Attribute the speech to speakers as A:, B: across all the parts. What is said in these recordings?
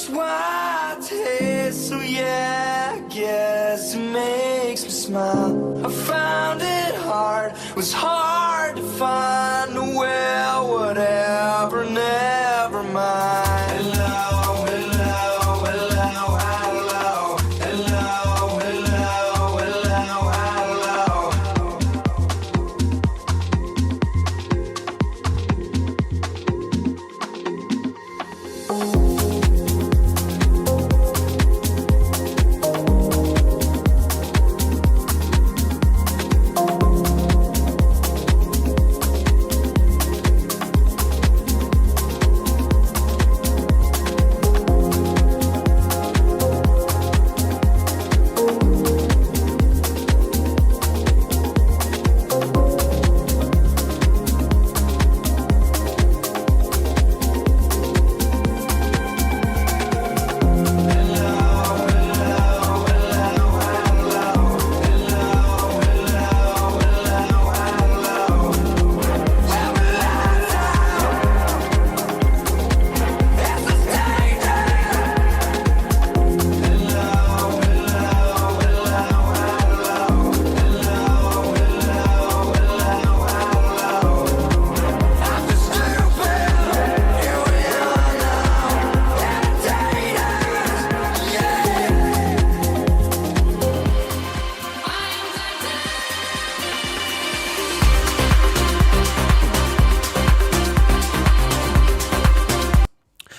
A: white hair, so yeah, I guess it makes me smile. I found it hard, was hard to find. Well, whatever, never mind. Hello, hello, hello, hello, hello, hello, hello, hello.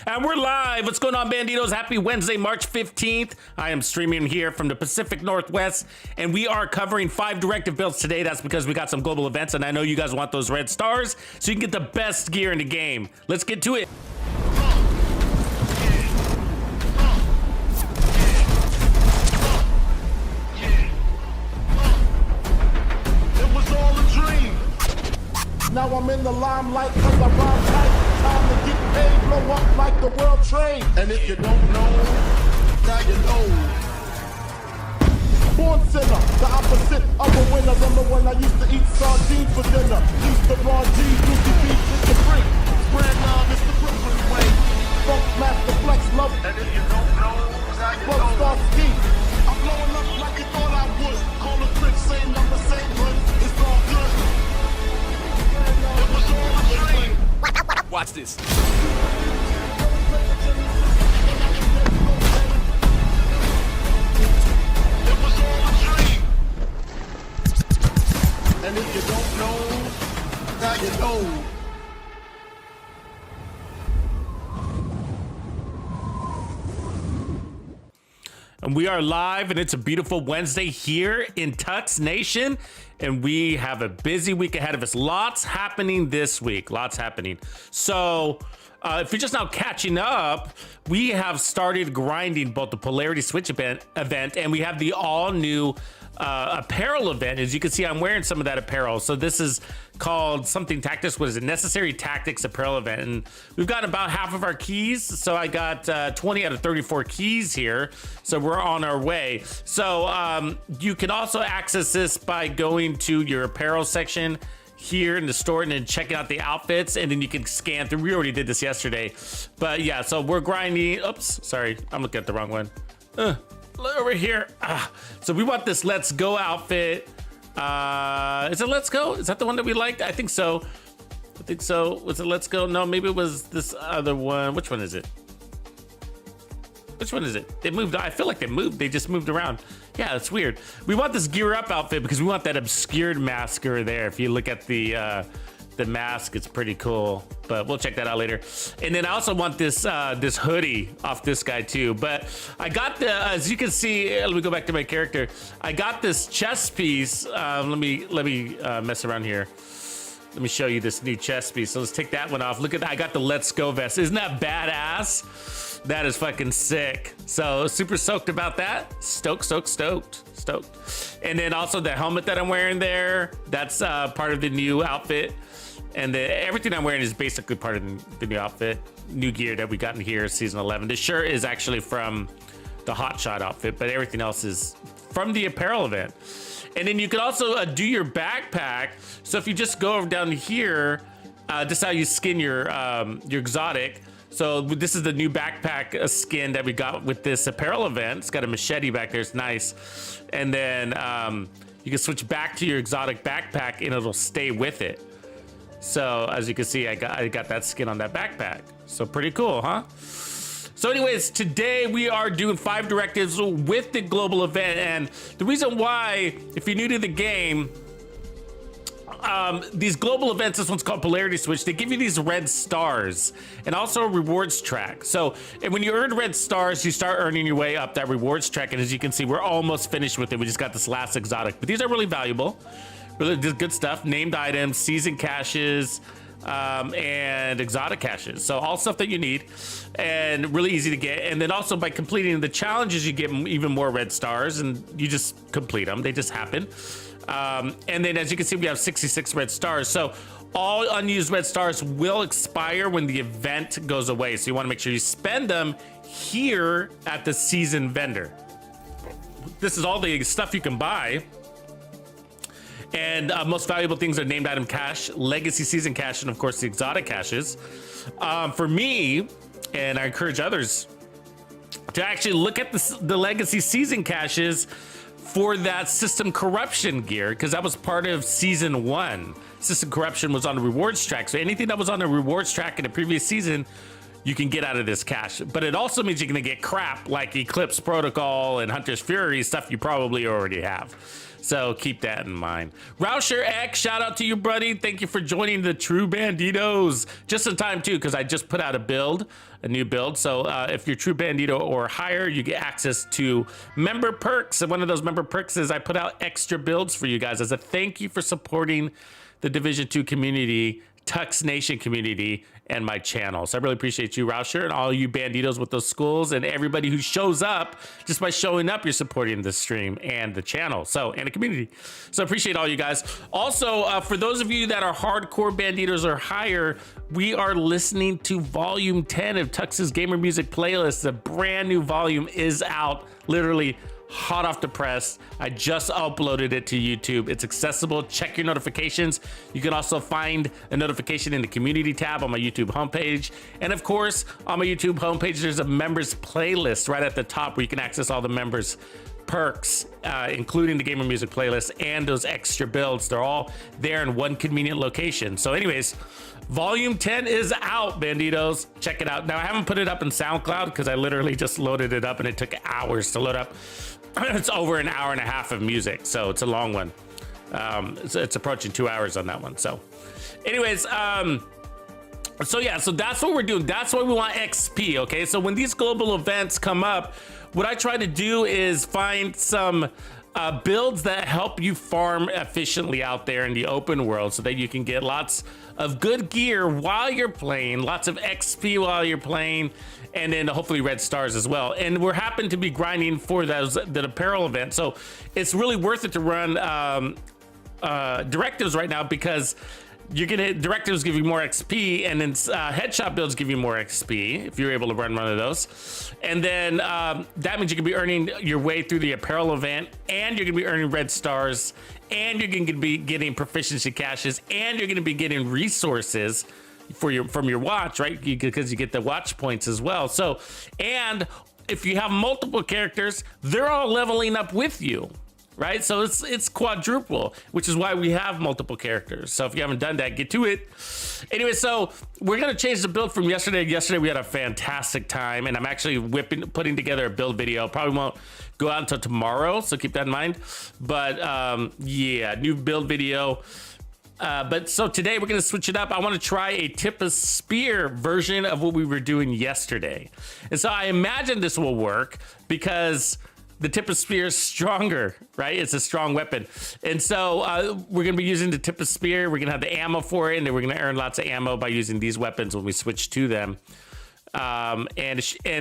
B: And we're live. What's going on, Bandidos? Happy Wednesday, March 15th. I am streaming here from the Pacific Northwest, and we are covering 5 Directive builds today. That's because we got some global events, and I know you guys want those red stars, so you can get the best gear in the game. Let's get to it.
C: It was all a dream. Now I'm in the limelight cause I rhyme tight. Time to get paid, blow up like the World Trade. And if you don't know, now you know. Born sinner, the opposite of a winner. Remember when I used to eat sardines for dinner? Used to raw G's, Lucy Beach, Mr. Free. Spread love, it's the Brooklyn way. Funk master flex love. And if you don't know, now you know. Star ski. I'm blowing up like you thought I would. Call a trick, same number, same hood. It's all good. It was all a dream.
D: Watch this.
C: It was all a dream. And if you don't know, now you know.
B: And we are live, and it's a beautiful Wednesday here in Tux Nation. And we have a busy week ahead of us. Lots happening this week. Lots happening. So if you're just now catching up, we have started grinding both the Polarity Switch event and we have the all-new apparel event. As you can see, I'm wearing some of that apparel. So this is called something tactics. What is it? Necessary Tactics apparel event. And we've got about half of our keys. So I got 20 out of 34 keys here. So we're on our way. So you can also access this by going to your apparel section here in the store and then checking out the outfits, and then you can scan through. We already did this yesterday, but yeah, so we're grinding. Oops, sorry, I'm looking at the wrong one. Over here. So we want this Let's Go outfit. Is it Let's Go? Is that the one that we liked? I think so. Was it Let's Go? No, maybe it was this other one. Which one is it? Which one is it? They moved. I feel like they moved. They just moved around. Yeah, it's weird. We want this Gear Up outfit because we want that obscured masker there. If you look at the mask, it's pretty cool, but we'll check that out later. And then I also want this this hoodie off this guy too. But I got the, as you can see, let me go back to my character. I got this chest piece. Let me mess around here. Let me show you this new chest piece. So let's take that one off. Look at that. I got the Let's Go vest. Isn't that badass? That is fucking sick. So super stoked about that. Stoked. And then also the helmet that I'm wearing there, that's part of the new outfit. And everything I'm wearing is basically part of the new outfit, new gear that we got in here, season 11. This shirt is actually from the Hotshot outfit, but everything else is from the apparel event. And then you can also do your backpack. So if you just go over down here, this is how you skin your exotic. So this is the new backpack skin that we got with this apparel event. It's got a machete back there. It's nice. And then you can switch back to your exotic backpack and it'll stay with it. So as you can see, I got that skin on that backpack. So pretty cool, huh? So anyways, today we are doing 5 directives with the global event. And the reason why, if you're new to the game, these global events, this one's called Polarity Switch, they give you these red stars and also a rewards track. So and when you earn red stars, you start earning your way up that rewards track. And as you can see, we're almost finished with it. We just got this last exotic, but these are really valuable, really good stuff. Named items, season caches, and exotic caches. So all stuff that you need and really easy to get. And then also by completing the challenges, you get even more red stars and you just complete them. They just happen. And then as you can see, we have 66 red stars. So all unused red stars will expire when the event goes away. So you want to make sure you spend them here at the season vendor. This is all the stuff you can buy. And most valuable things are named item cache, legacy season cache, and of course the exotic caches. For me, and I encourage others to actually look at the legacy season caches for that system corruption gear, because that was part of season 1. System corruption was on the rewards track. So anything that was on the rewards track in the previous season, you can get out of this cache. But it also means you're gonna get crap like Eclipse Protocol and Hunter's Fury, stuff you probably already have. So keep that in mind. Rousher X, shout out to you, buddy. Thank you for joining the True Bandidos. Just in time too, because I just put out a new build. So if you're True Bandito or higher, you get access to member perks. And one of those member perks is I put out extra builds for you guys as a thank you for supporting the Division 2 community, Tux Nation community, and my channel. So I really appreciate you, Rousher, and all you banditos with those schools, and everybody who shows up. Just by showing up, you're supporting the stream and the channel, so, and the community. So I appreciate all you guys. Also, for those of you that are hardcore banditos or higher, we are listening to volume 10 of Tux's Gamer Music Playlist. The brand new volume is out, literally hot off the press. I just uploaded it to YouTube. It's accessible. Check your notifications. You can also find a notification in the community tab on my YouTube homepage. And of course, on my YouTube homepage, there's a members playlist right at the top where you can access all the members perks, including the Gamer Music Playlist and those extra builds. They're all there in one convenient location. So anyways, volume 10 is out, banditos. Check it out. Now I haven't put it up in SoundCloud because I literally just loaded it up and it took hours to load up. It's over an hour and a half of music, so it's a long one. It's approaching 2 hours on that one. So anyways, so yeah, so that's what we're doing. That's why we want XP. Okay, so when these global events come up, what I try to do is find some builds that help you farm efficiently out there in the open world so that you can get lots of good gear while you're playing, lots of XP while you're playing, and then hopefully red stars as well. And we're happen to be grinding for the apparel event, so it's really worth it to run directives right now, because you're gonna directives give you more XP, and then headshot builds give you more XP if you're able to run one of those. And then that means you can be earning your way through the apparel event, and you're gonna be earning red stars, and you're gonna be getting proficiency caches, and you're gonna be getting resources from your watch, right? Because you get the watch points as well. So, and if you have multiple characters, they're all leveling up with you, right? So it's quadruple, which is why we have multiple characters. So if you haven't done that, get to it. Anyway, so we're gonna change the build from yesterday. Yesterday we had a fantastic time, and I'm actually putting together a build video. Probably won't go out until tomorrow, so keep that in mind. But yeah, new build video. But so today we're gonna switch it up. I want to try a tip of spear version of what we were doing yesterday. And so I imagine this will work because the tip of spear is stronger, right? It's a strong weapon. And so we're gonna be using the tip of spear. We're gonna have the ammo for it, and then we're gonna earn lots of ammo by using these weapons when we switch to them. And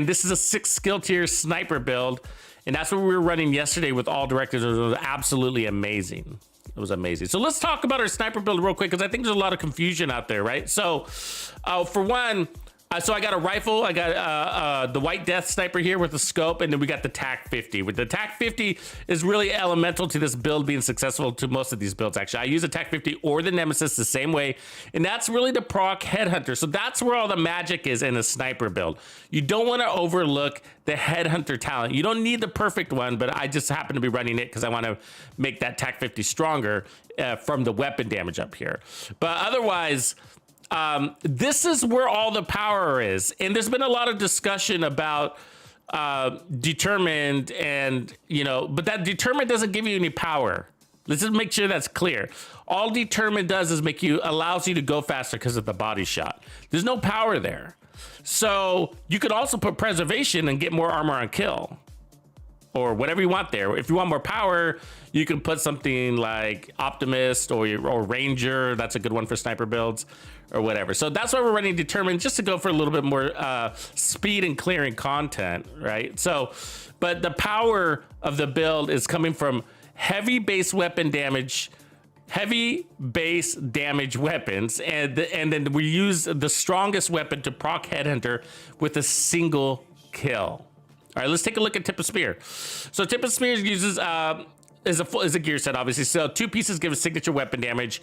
B: this is a 6 skill tier sniper build. And that's what we were running yesterday with all directives. It was absolutely amazing. It was amazing. So let's talk about our sniper build real quick, because I think there's a lot of confusion out there, right? So for one, So I got a rifle. I got the White Death sniper here with the scope, and then we got the TAC 50. With the TAC 50 is really elemental to this build being successful, to most of these builds actually. I use the TAC 50 or the Nemesis the same way, and that's really the proc headhunter. So that's where all the magic is in a sniper build. You don't want to overlook the headhunter talent. You don't need the perfect one, but I just happen to be running it because I want to make that TAC 50 stronger from the weapon damage up here. But otherwise, this is where all the power is. And there's been a lot of discussion about determined, and, you know, but that determined doesn't give you any power. Let's just make sure that's clear. All determined does is allows you to go faster because of the body shot. There's no power there. So you could also put preservation and get more armor on kill, or whatever you want there. If you want more power, you can put something like Optimist or Ranger. That's a good one for sniper builds or whatever. So that's why we're running Determined, just to go for a little bit more speed and clearing content, right? So, but the power of the build is coming from heavy base weapon damage, heavy base damage weapons, and then we use the strongest weapon to proc Headhunter with a single kill. All right, let's take a look at Tip of Spear. So Tip of Spear uses is a gear set, obviously. So 2 pieces give us signature weapon damage,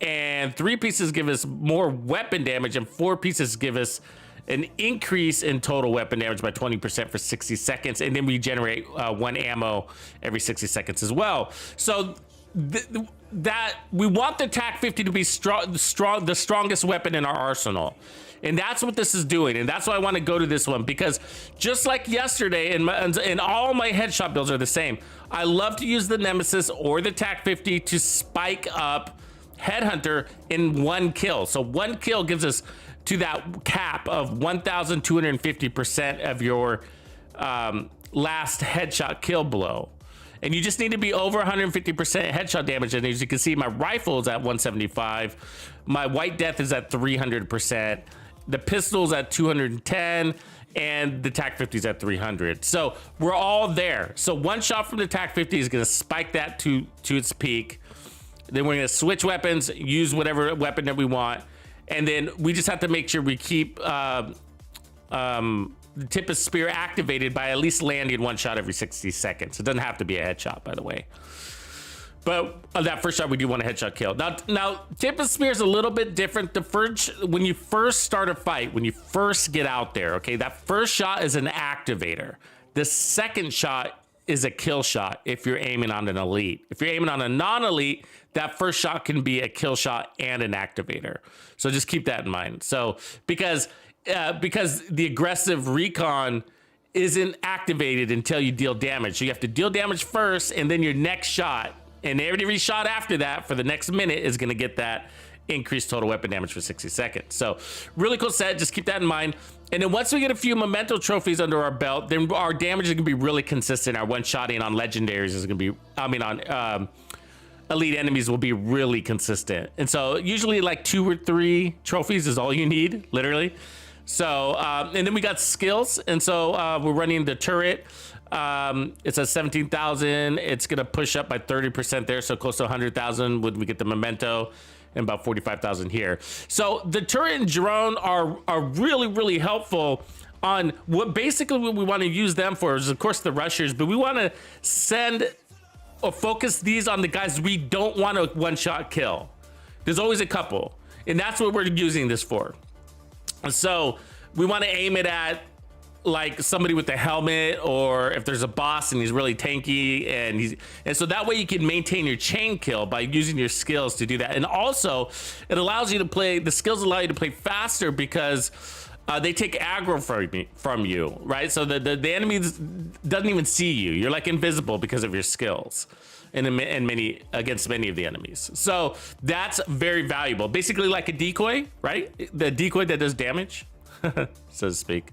B: and 3 pieces give us more weapon damage, and 4 pieces give us an increase in total weapon damage by 20% for 60 seconds, and then we generate 1 ammo every 60 seconds as well. So that we want the TAC 50 to be the strongest weapon in our arsenal. And that's what this is doing. And that's why I want to go to this one, because just like yesterday, and all my headshot builds are the same. I love to use the Nemesis or the TAC 50 to spike up Headhunter in 1 kill. So 1 kill gives us to that cap of 1,250% of your last headshot kill blow. And you just need to be over 150% headshot damage. And as you can see, my rifle is at 175. My White Death is at 300%. The pistol's at 210, and the TAC 50 is at 300. So we're all there. So 1 shot from the TAC 50 is gonna spike that to its peak. Then we're gonna switch weapons, use whatever weapon that we want. And then we just have to make sure we keep the Tip of Spear activated by at least landing 1 shot every 60 seconds. It doesn't have to be a headshot, by the way. But that first shot, we do want a headshot kill. Now, Tip of Spear is a little bit different. When you first start a fight, when you first get out there, okay, that first shot is an activator. The second shot is a kill shot if you're aiming on an elite. If you're aiming on a non-elite, that first shot can be a kill shot and an activator. So just keep that in mind. So because the aggressive recon isn't activated until you deal damage. So you have to deal damage first, and then your next shot, and every shot after that for the next minute is going to get that increased total weapon damage for 60 seconds. So really cool set. Just keep that in mind. And then once we get a few memento trophies under our belt, then our damage is going to be really consistent. Our one-shotting on legendaries is going to be, on elite enemies will be really consistent. And so usually like 2 or 3 trophies is all you need, literally. So, and then we got skills. And so we're running the turret. It's at 17,000. It's going to push up by 30% there. So close to 100,000 when we get the memento, and about 45,000 here. So the turret and drone are really, really helpful on what we want to use them for is, of course, the rushers, but we want to send or focus these on the guys we don't want to one-shot kill. There's always a couple, and that's what we're using this for. So we want to aim it at like somebody with a helmet, or if there's a boss and he's really tanky, and so that way you can maintain your chain kill by using your skills to do that. And also it allows you to play, the skills allow you to play faster because they take aggro from you, right? So the enemy doesn't even see you. You're like invisible because of your skills and against many of the enemies. So that's very valuable. Basically like a decoy, right? The decoy that does damage, so to speak.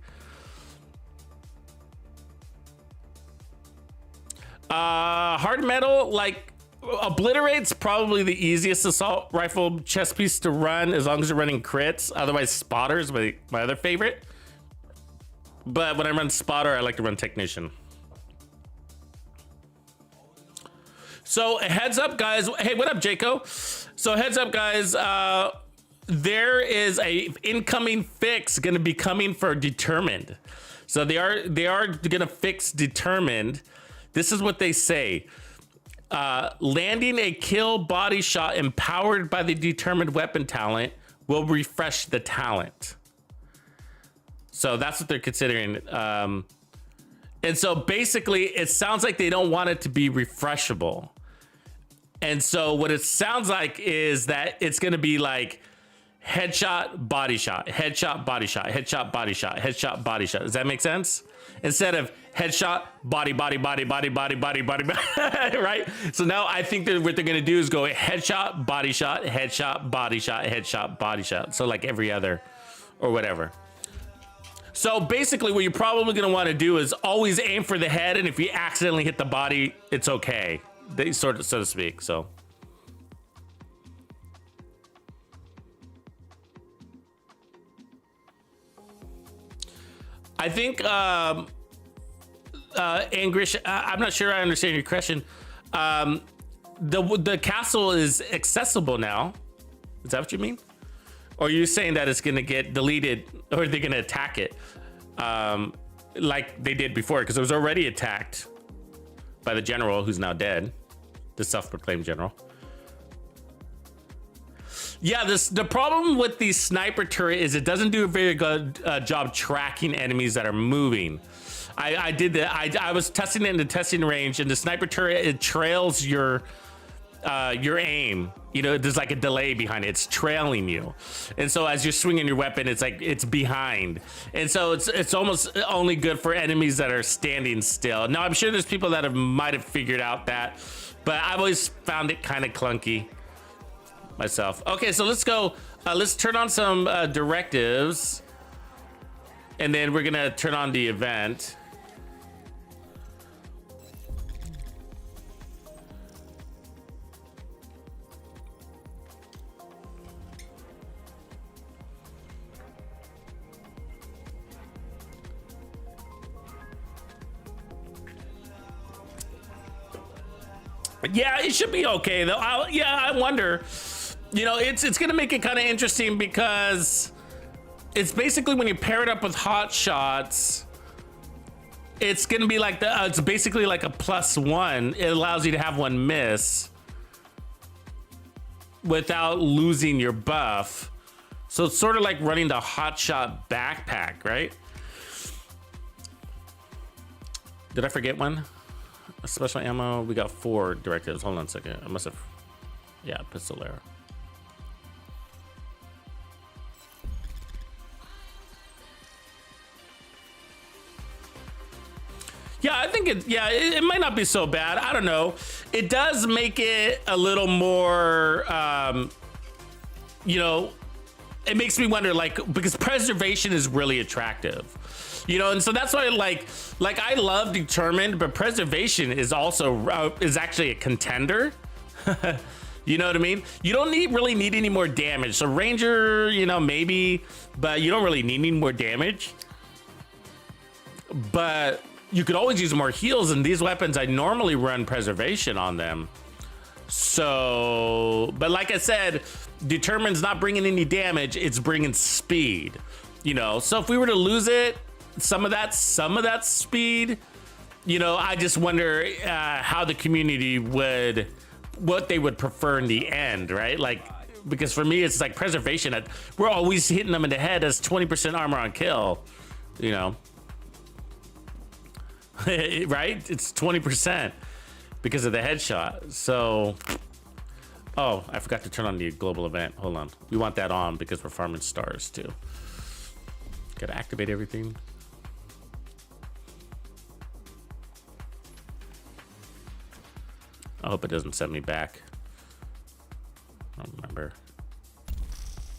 B: Hard metal, like Obliterate's probably the easiest assault rifle chest piece to run as long as you're running crits. Otherwise, Spotter's my other favorite. But when I run Spotter, I like to run Technician. So heads up, guys. Hey, what up, Jaco? So heads up, guys. there is a incoming fix going to be coming for Determined. So they are going to fix Determined. This is what they say. Landing a kill body shot empowered by the Determined weapon talent will refresh the talent. So that's what they're considering. And so basically it sounds like they don't want it to be refreshable. And so what it sounds like is that it's going to be like headshot, body shot, headshot, body shot, headshot, body shot, headshot, body shot. Does that make sense? Instead of headshot, body, body, body, body, body, body, body, right? So now I think that what they're going to do is go headshot, body shot, headshot, body shot, headshot, body shot. So like every other or whatever. So basically what you're probably going to want to do is always aim for the head. And if you accidentally hit the body, it's okay. They sort of, so to speak. So. I think, Angrish, I'm not sure I understand your question. The castle is accessible now. Is that what you mean? Or are you saying that it's going to get deleted or they're going to attack it like they did before? Because it was already attacked by the general who's now dead, the self-proclaimed general. Yeah, the problem with the sniper turret is it doesn't do a very good job tracking enemies that are moving. I did that. I was testing it in the testing range, and the sniper turret, it trails your aim. You know, there's like a delay behind it. It's trailing you, and so as you're swinging your weapon, it's like it's behind, and so it's almost only good for enemies that are standing still. Now I'm sure there's people that might have figured out that, but I've always found it kind of clunky myself. Okay, so let's go. Let's turn on some directives, and then we're gonna turn on the event. Yeah, it should be okay though. I wonder. You know, it's gonna make it kind of interesting because it's basically when you pair it up with hot shots, it's gonna be like it's basically like a +1. It allows you to have one miss without losing your buff. So it's sort of like running the hot shot backpack, right? Did I forget one? Special ammo. We got 4 directives. Hold on a second. I must have. Yeah, pistol arrow. Yeah, I think it might not be so bad. I don't know. It does make it a little more, you know, it makes me wonder, like, because preservation is really attractive, you know, and so that's why, like I love Determined, but preservation is also, is actually a contender. You know what I mean? You don't really need any more damage. So Ranger, you know, maybe, but you don't really need any more damage. But you could always use more heals, and these weapons, I normally run preservation on them. So, but like I said, Determined's not bringing any damage, it's bringing speed, you know? So if we were to lose it, some of that speed, you know, I just wonder how the community what they would prefer in the end, right? Like, because for me, it's like preservation. We're always hitting them in the head as 20% armor on kill, you know? Right? It's 20% because of the headshot. So, oh, I forgot to turn on the global event. Hold on. We want that on because we're farming stars too. Gotta activate everything. I hope it doesn't send me back. I don't remember.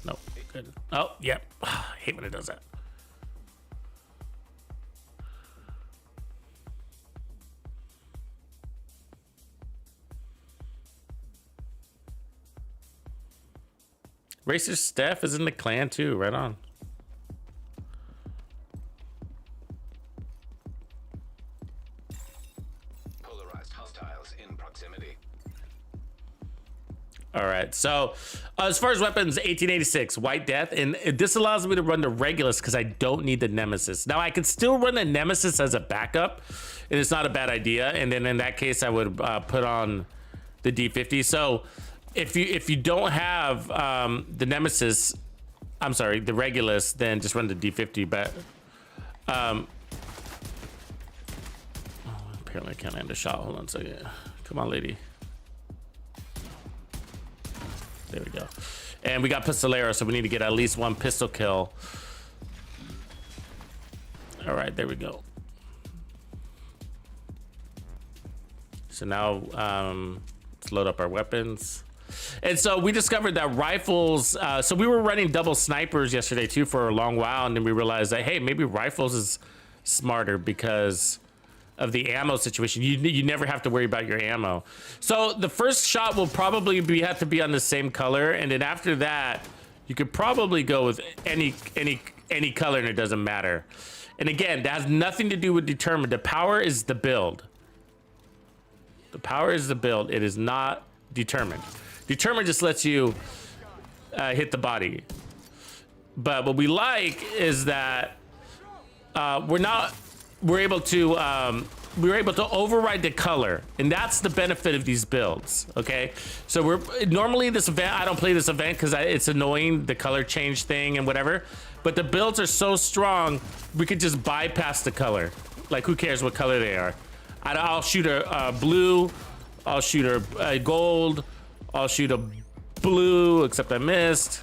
B: No, good. Oh, yep. I hate when it does that. Racer Steph is in the clan too, right on.
D: Polarized hostiles in proximity.
B: All right, so as far as weapons, 1886, White Death, and this allows me to run the Regulus because I don't need the Nemesis. Now, I can still run the Nemesis as a backup, and it's not a bad idea, and then in that case, I would put on the D50. So if you don't have the Nemesis, I'm sorry, the Regulus, then just run the D50, but apparently I can't land a shot. Hold on a second. Come on, lady. There we go. And we got Pistolero, so we need to get at least one pistol kill. All right, there we go. So now let's load up our weapons. And so we discovered that rifles, so we were running double snipers yesterday too for a long while, and then we realized that, hey, maybe rifles is smarter because of the ammo situation. You never have to worry about your ammo. So the first shot will probably have to be on the same color, and then after that, you could probably go with any color and it doesn't matter. And again, that has nothing to do with determined. The power is the build. The power is the build. It is not determined. Determined just lets you hit the body. But what we like is that we're able to override the color, and that's the benefit of these builds. Okay, so we're normally this event, I don't play this event because it's annoying, the color change thing and whatever, but the builds are so strong we could just bypass the color. Like, who cares what color they are? I'll shoot a blue, I'll shoot a gold, I'll shoot a blue, except I missed.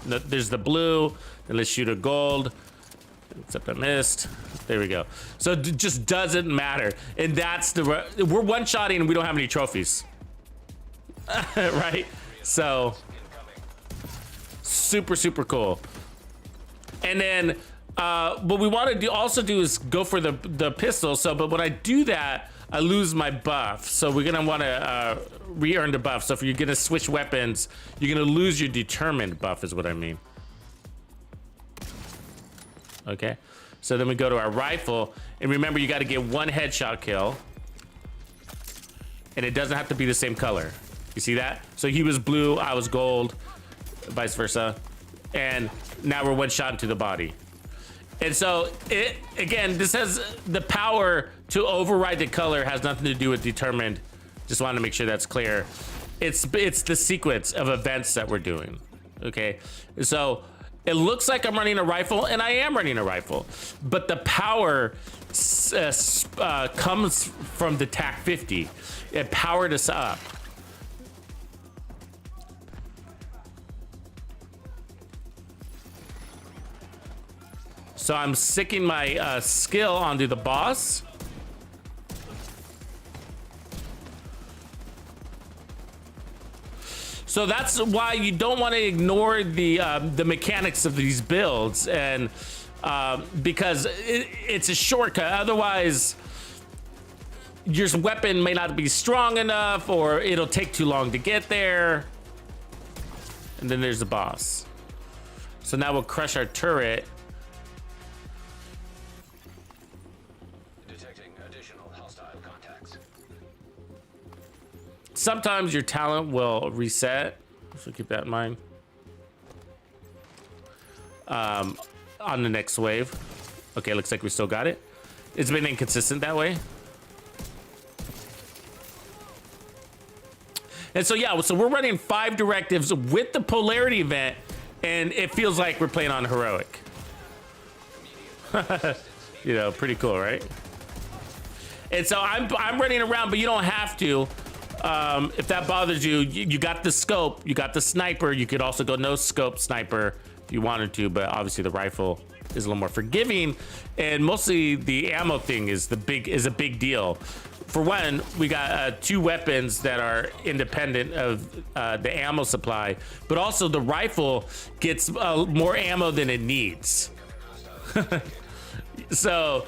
B: There's the blue, and let's shoot a gold, except I missed. There we go. So it just doesn't matter. And that's we're one-shotting and we don't have any trophies. Right? So super, super cool. And then what we want to also do is go for the pistol. So, but when I do that, I lose my buff. So we're gonna want to re-earn the buff. So if you're gonna switch weapons, you're gonna lose your determined buff, is what I mean. Okay, so then we go to our rifle, and remember, you got to get one headshot kill, and it doesn't have to be the same color. You see that? So he was blue, I was gold, vice versa, and now we're one shot into the body. And so again, this has the power to override the color, has nothing to do with determined. Just wanted to make sure that's clear. It's the sequence of events that we're doing. Okay, so it looks like I'm running a rifle, and I am running a rifle, but the power comes from the TAC 50. It powered us up. So I'm sticking my skill onto the boss. So that's why you don't want to ignore the mechanics of these builds, and because it's a shortcut. Otherwise, your weapon may not be strong enough, or it'll take too long to get there. And then there's the boss. So now we'll crush our turret.
D: Detecting additional hostile contacts.
B: Sometimes your talent will reset, so keep that in mind. On the next wave. Okay, looks like we still got it. It's been inconsistent that way. And so yeah, so we're running 5 directives with the Polarity event, and it feels like we're playing on heroic. You know, pretty cool, right? And so I'm running around, but you don't have to. If that bothers you, you got the scope, you got the sniper. You could also go no scope sniper if you wanted to, but obviously the rifle is a little more forgiving, and mostly the ammo thing is a big deal. For one, we got 2 weapons that are independent of the ammo supply, but also the rifle gets more ammo than it needs. So,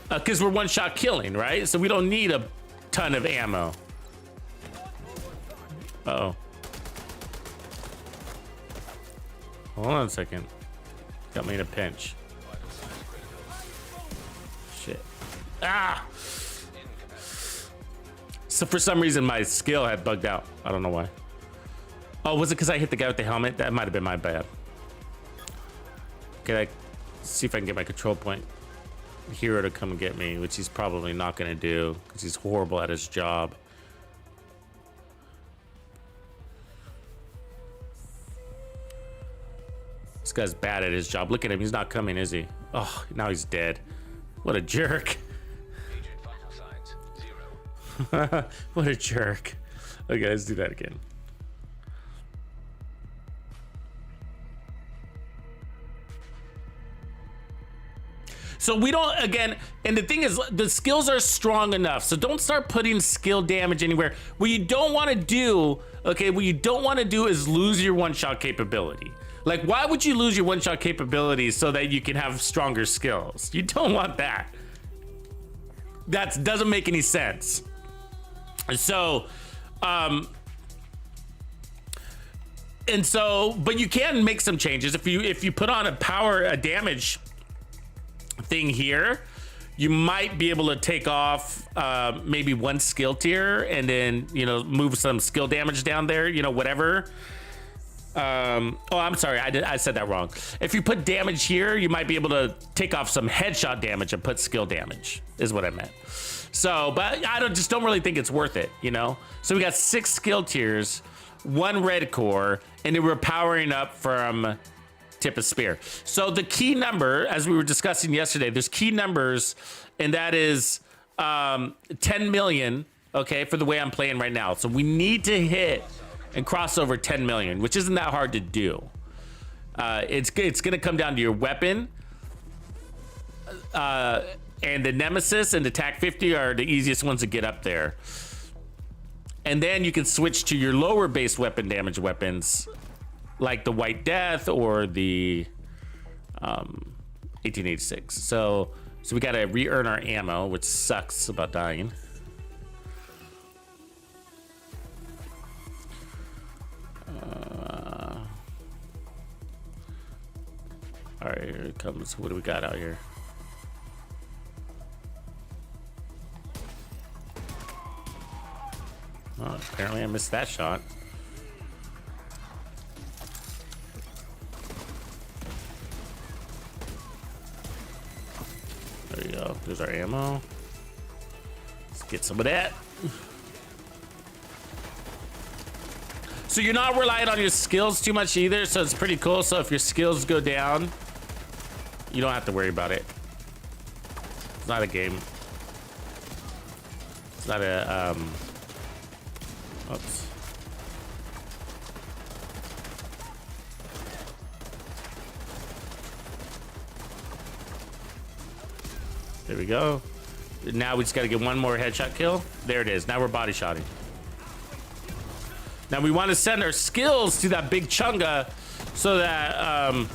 B: because we're one-shot killing, right? So we don't need a ton of ammo. Uh-oh. Hold on a second. Got me in a pinch. Shit. Ah! So for some reason, my skill had bugged out. I don't know why. Oh, was it because I hit the guy with the helmet? That might have been my bad. Can I see if I can get my control point hero to come and get me, which he's probably not going to do because he's horrible at his job. This guy's bad at his job. Look at him. He's not coming, is he? Oh, now he's dead. What a jerk.
D: Agent vital signs 0.
B: What a jerk. Okay, let's do that again. So we don't, again, and the thing is, the skills are strong enough, so don't start putting skill damage anywhere. What you don't want to do, okay, what you don't want to do is lose your one-shot capability. Like, why would you lose your one-shot capability so that you can have stronger skills? You don't want that. That doesn't make any sense. So, but you can make some changes. If you put on a damage thing here, you might be able to take off maybe one skill tier and then, you know, move some skill damage down there, you know, whatever. Oh, I'm sorry, I said that wrong. If you put damage here, you might be able to take off some headshot damage and put skill damage, is what I meant. So, but I just don't really think it's worth it, you know? So we got 6 skill tiers, 1 red core, and then we're powering up from tip of spear. So the key number, as we were discussing yesterday, there's key numbers, and that is 10 million, okay, for the way I'm playing right now. So we need to hit and cross over 10 million, which isn't that hard to do. It's gonna come down to your weapon, and the Nemesis and the TAC 50 are the easiest ones to get up there. And then you can switch to your lower base weapon damage weapons, like the White Death or the 1886. So we gotta re-earn our ammo, which sucks about dying. All right, here it comes. What do we got out here? Oh, apparently I missed that shot. There you go. There's our ammo. Let's get some of that. So you're not relying on your skills too much either, so it's pretty cool. So if your skills go down, you don't have to worry about it. It's not a game. It's not a, oops. There we go. Now we just got to get one more headshot kill. There it is. Now we're body shotting. Now we want to send our skills to that big chunga so that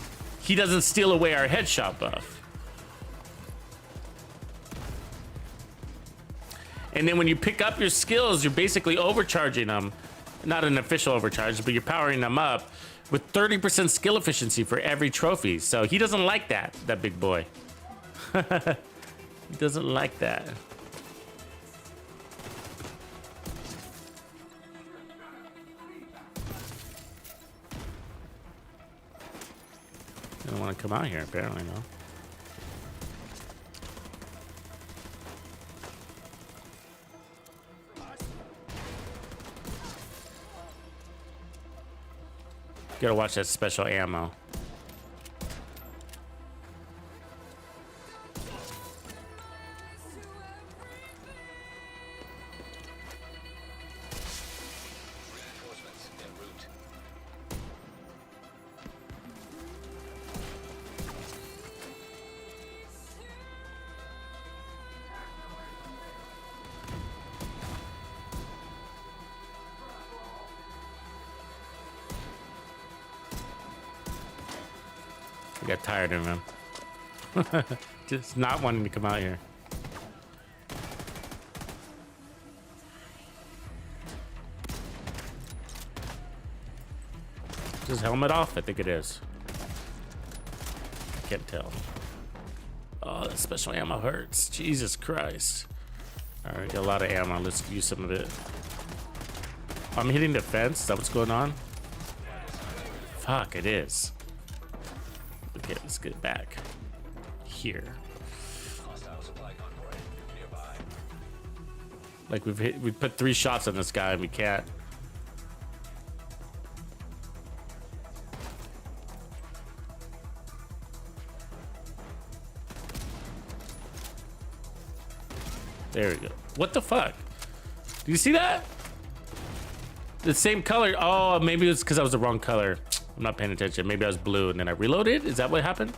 B: he doesn't steal away our headshot buff. And then when you pick up your skills, you're basically overcharging them. Not an official overcharge, but you're powering them up with 30% skill efficiency for every trophy. So he doesn't like that big boy. He doesn't like that. They don't want to come out here, apparently, no. Gotta watch that special ammo.
D: Reinforcements en route.
B: I got tired of him. Just not wanting to come out here. Is his helmet off? I think it is. I can't tell. Oh, that special ammo hurts. Jesus Christ. All right, got a lot of ammo. Let's use some of it. I'm hitting the fence. Is that what's going on? Fuck, it is. Okay, let's get back here. Like we put 3 shots on this guy and we can't. There we go. What the fuck? Do you see that? The same color. Oh, maybe it's because I was the wrong color. I'm not paying attention. Maybe I was blue and then I reloaded. Is that what happened?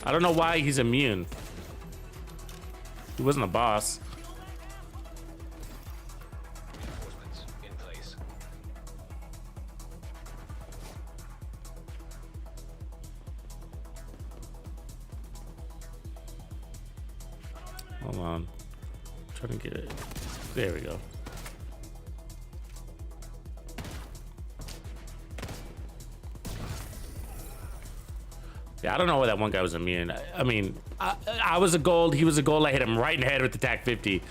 B: I don't know why he's immune. He wasn't a boss.
D: In place.
B: Hold on. Trying to get it. There we go. Yeah, I don't know why that one guy was immune. I mean, I was a gold. He was a gold. I hit him right in the head with the TAC 50.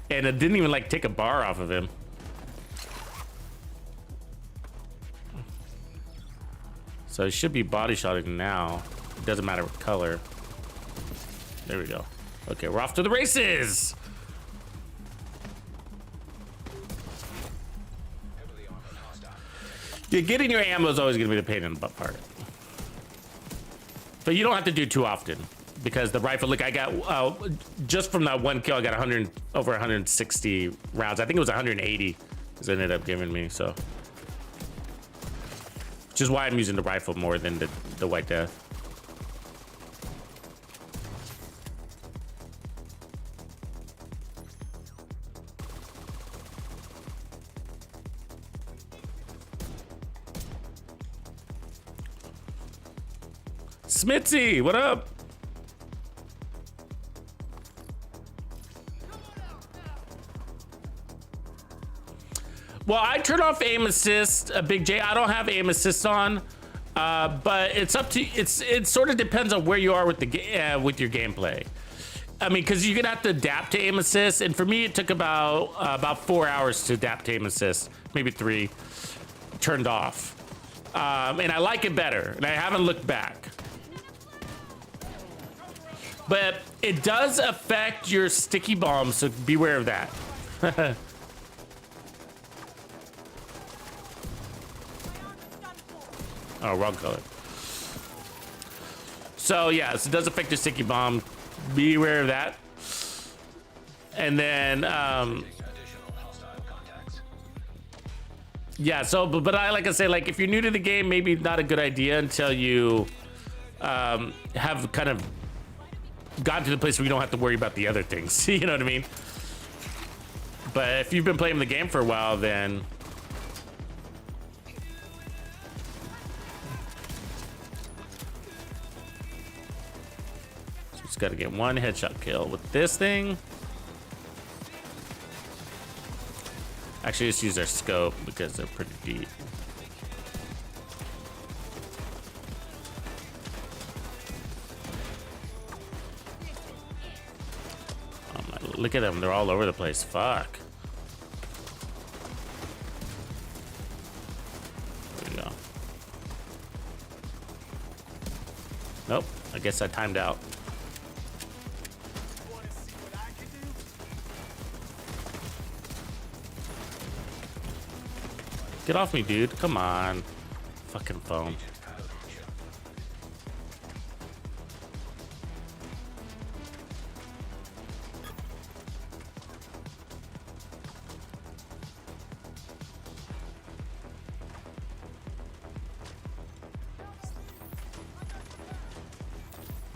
B: And it didn't even like take a bar off of him. So he should be body shotting now. It doesn't matter what color. There we go. Okay, we're off to the races. Yeah, getting your ammo is always going to be the pain in the butt part. But you don't have to do too often because the rifle, look, I got just from that one kill, I got over 160 rounds. I think it was 180 because it ended up giving me, so. Which is why I'm using the rifle more than the White Death. Smitzy, what up? Well, I turn off aim assist, Big J. I don't have aim assist on, but it's up to it. Sort of depends on where you are with the with your gameplay. I mean, because you're gonna have to adapt to aim assist, and for me, it took about 4 hours to adapt to aim assist, maybe 3, turned off, and I like it better, and I haven't looked back. But it does affect your sticky bombs, so beware of that. Oh, wrong color. So yes, it does affect your sticky bomb. Beware of that. And then, yeah. So, but I like I say, like if you're new to the game, maybe not a good idea until you have kind of gotten to the place where you don't have to worry about the other things. You know what I mean? But if you've been playing the game for a while, then just got to get one headshot kill with this thing. Actually, just use their scope because they're pretty deep. Look at them, they're all over the place. Fuck. There we go. Nope, I guess I timed out. Get off me, dude. Come on. Fucking phone.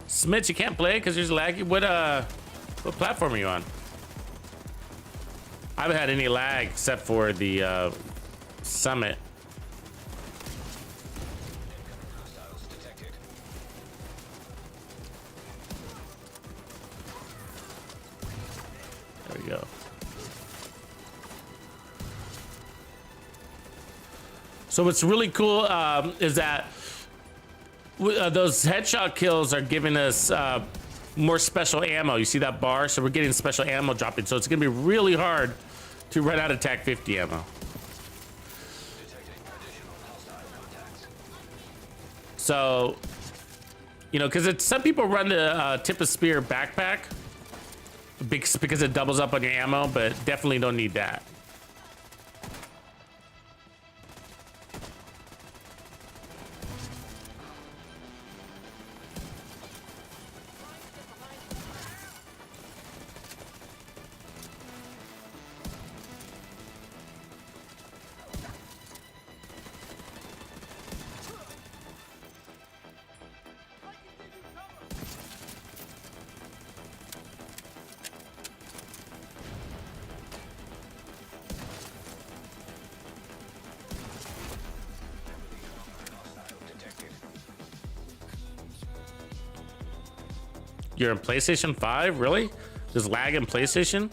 B: Smith, you can't play because there's laggy. What platform are you on? I haven't had any lag except for the summit. There we go. So what's really cool is that those headshot kills are giving us more special ammo. You see that bar? So we're getting special ammo dropping. So it's gonna be really hard to run out of TAC 50 ammo. So, you know, because some people run the tip of spear backpack because it doubles up on your ammo, but definitely don't need that. You're in PlayStation 5? Really? There's lag in PlayStation?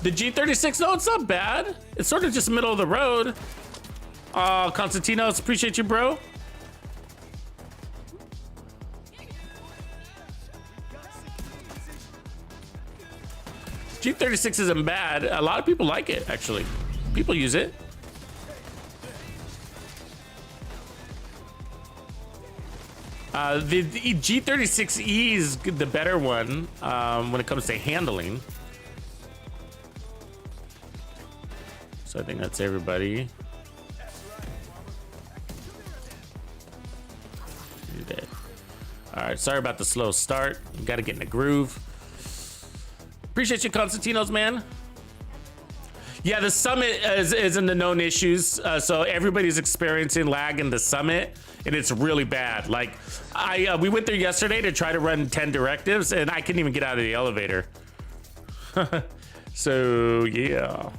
B: The G36? No, it's not bad. It's sort of just middle of the road. Constantinos, appreciate you, bro. G36 isn't bad. A lot of people like it, actually. People use it. The G36E is the better one when it comes to handling. So I think that's everybody. All right, sorry about the slow start. Got to get in the groove. Appreciate you, Constantinos, man. Yeah, the summit is in the known issues. So everybody's experiencing lag in the summit, and it's really bad. Like, we went there yesterday to try to run 10 directives, and I couldn't even get out of the elevator. So yeah.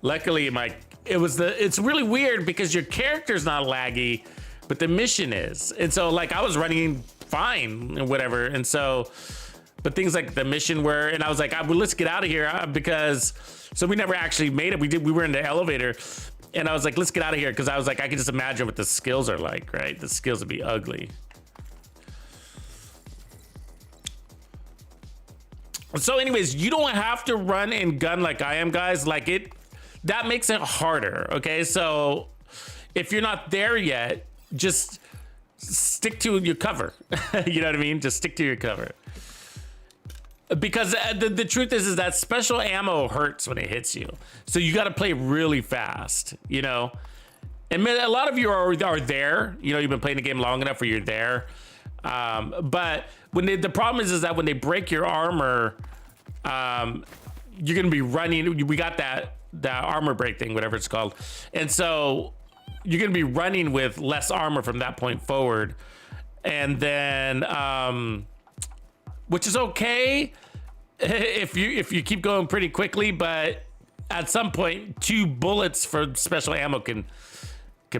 B: Luckily, it's really weird because your character's not laggy, but the mission is. And so, like, I was running fine and whatever, and so. But things like the mission were, and I was like, well, let's get out of here because, so we never actually made it. We were in the elevator, and I was like, let's get out of here because I was like, I can just imagine what the skills are like, right? The skills would be ugly. So anyways, you don't have to run and gun like I am, guys. Like that makes it harder, okay? So if you're not there yet, just stick to your cover. You know what I mean? Just stick to your cover. Because the truth is that special ammo hurts when it hits you. So you got to play really fast, you know? And a lot of you are there. You know, you've been playing the game long enough where you're there. But when the problem is that when they break your armor, you're going to be running. We got that armor break thing, whatever it's called. And so you're going to be running with less armor from that point forward. And then... which is okay if you keep going pretty quickly, but at some point, 2 bullets for special ammo can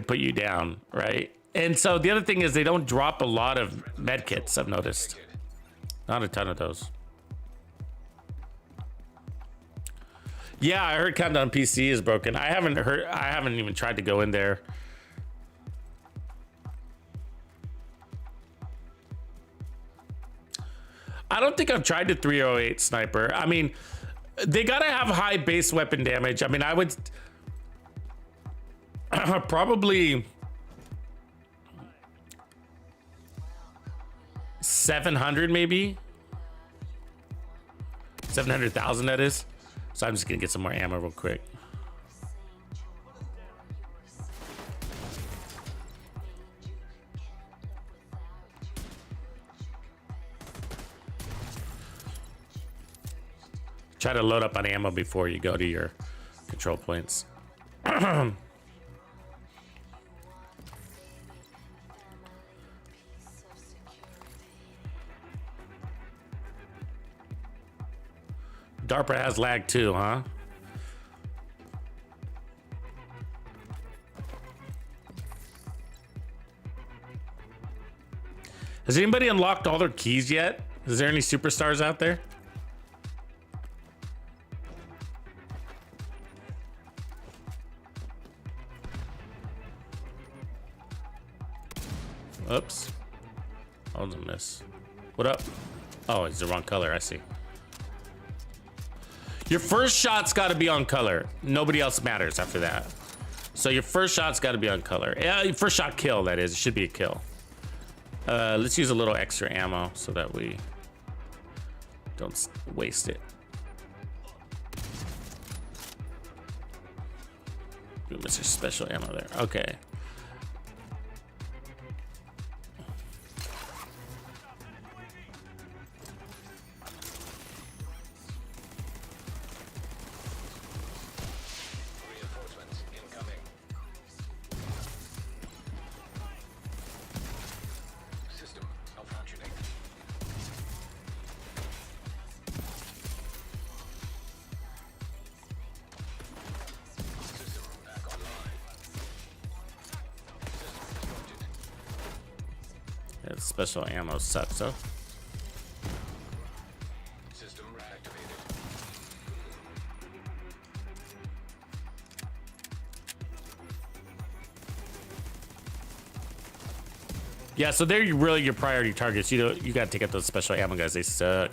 B: put you down, right? And so the other thing is they don't drop a lot of med kits, I've noticed. Not a ton of those. Yeah, I heard Countdown PC is broken. I haven't even tried to go in there. I don't think I've tried the 308 sniper. I mean, they gotta have high base weapon damage. I mean, I would probably 700 maybe. 700,000 that is. So I'm just gonna get some more ammo real quick. Try to load up on ammo before you go to your control points. DARPA has lag too, huh? Has anybody unlocked all their keys yet? Is there any superstars out there? Oops. Oh, was a miss. What up? Oh, it's the wrong color. I see. Your first shot's got to be on color. Nobody else matters after that. So your first shot's got to be on color. Yeah, your first shot kill, that is. It should be a kill. Let's use a little extra ammo so that we don't waste it. Ooh, Mr. Special ammo there. Okay.
D: Reinforcements incoming. System malfunctioning. System back online. System disrupted.
B: That special ammo sucks, though.
D: System reactivated.
B: Yeah, so they're really your priority targets. You know, you gotta take out those special ammo guys. They suck.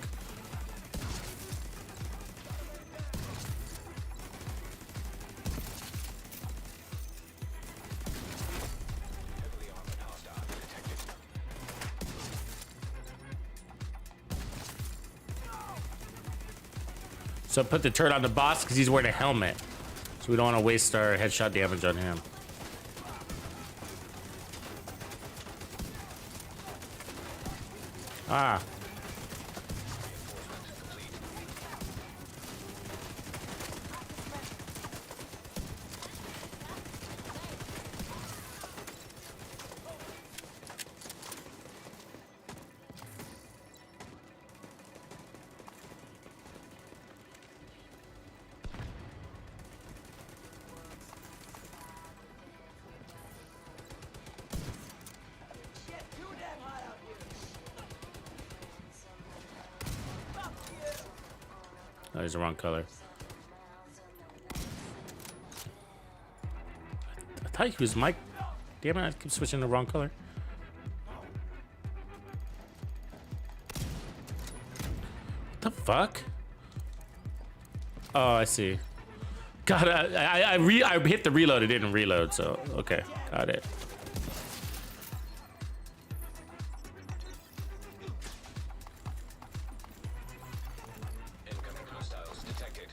D: Heavily armored hostile detected.
B: So put the turret on the boss because he's wearing a helmet. So we don't want to waste our headshot damage on him. Ah.
D: Reinforcement complete.
B: Oh, he's the wrong color. I thought he was Mike. Damn it, I keep switching the wrong color. What the fuck? Oh, I see. God, I hit the reload. It didn't reload, so okay, got it.
D: Incoming hostiles detected.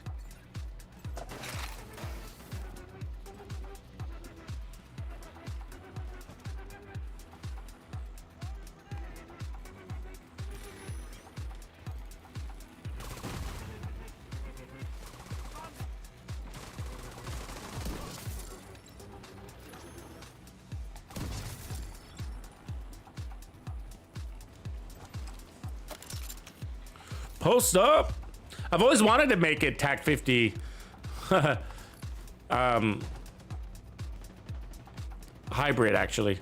B: Post up. I've always wanted to make it TAC 50 hybrid, actually.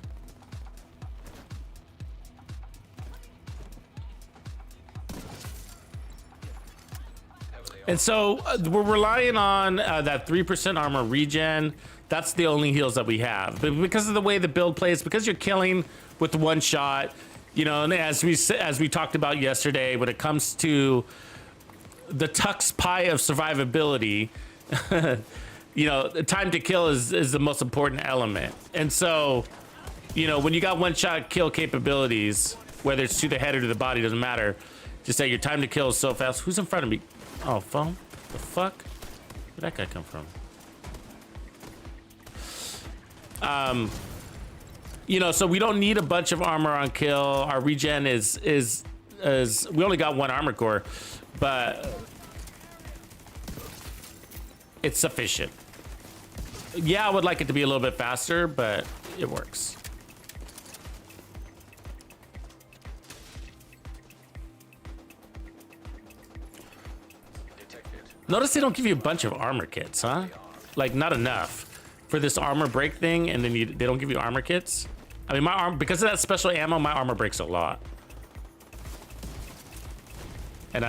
B: And so we're relying on that 3% armor regen. That's the only heals that we have. But because of the way the build plays, because you're killing with one shot, you know, and as we talked about yesterday, when it comes to the Tux pie of survivability, you know, the time to kill is the most important element. And so, you know, when you got one shot kill capabilities, whether it's to the head or to the body, doesn't matter. Just say your time to kill is so fast. Who's in front of me? Oh, phone? The fuck? Where'd that guy come from? You know, so we don't need a bunch of armor on kill. Our regen is we only got one armor core, but it's sufficient. Yeah, I would like it to be a little bit faster, but it works.
D: Detected.
B: Notice they don't give you a bunch of armor kits, huh? Like, not enough for this armor break thing, and then they don't give you armor kits. I mean, my arm, because of that special ammo, my armor breaks a lot. And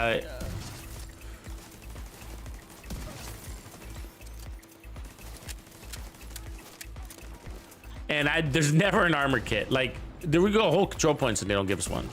B: there's never an armor kit. Like, There we go, whole control points and they don't give us one.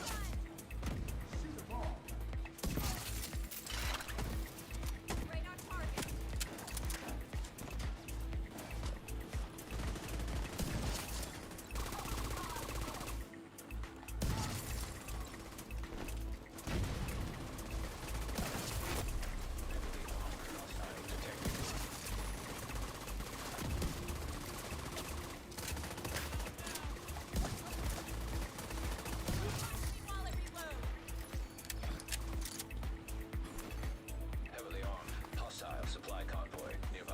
D: Heavily armed. Hostile supply convoy nearby.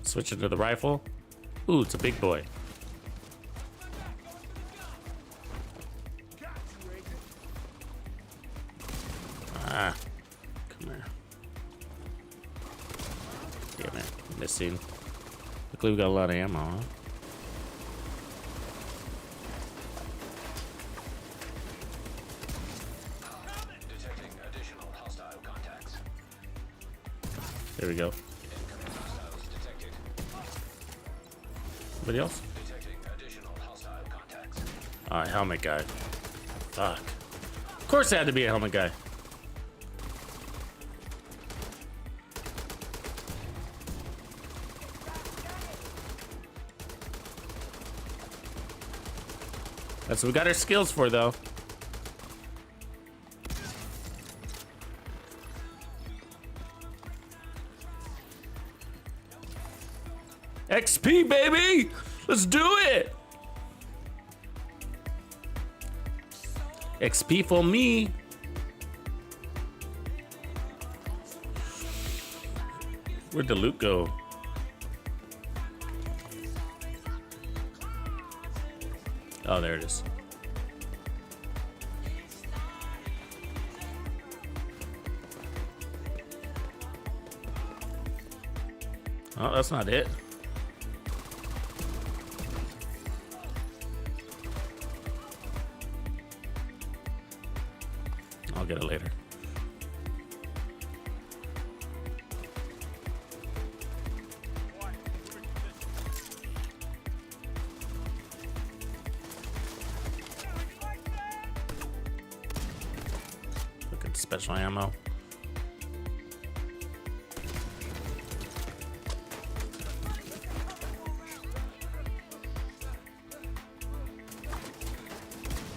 B: Switching to the rifle. Ooh, it's a big boy. Ah, come here. Damn it, missing. Luckily we got a lot of ammo, huh?
D: Detecting additional hostile contacts.
B: There we go.
D: Incoming hostiles detected.
B: Anybody else?
D: Detecting additional hostile contacts.
B: Alright, helmet guy. Fuck. Of course it had to be a helmet guy. That's what we got our skills for, though. XP, baby! Let's do it! XP for me. Where'd the loot go? Oh, there it is. Oh, that's not it. I'll get it later. Look at special ammo.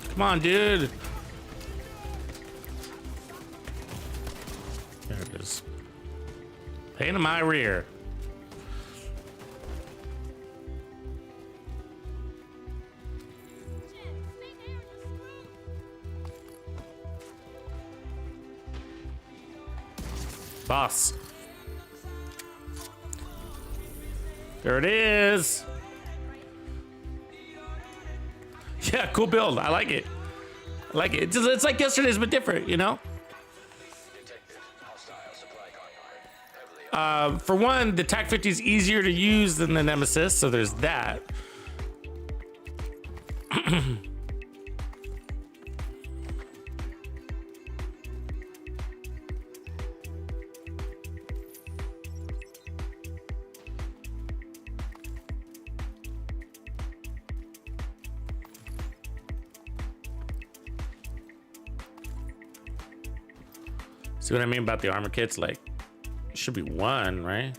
B: Come on, dude. There it is. Pain in my rear. Boss. There it is. Yeah, cool build. I like it. I like it. It's like yesterday's, but different, you know?
D: Detected hostile supply convoy. Heavily
B: For one, the TAC 50 is easier to use than the Nemesis, so there's that. See what I mean about the armor kits? Like, it should be one, right?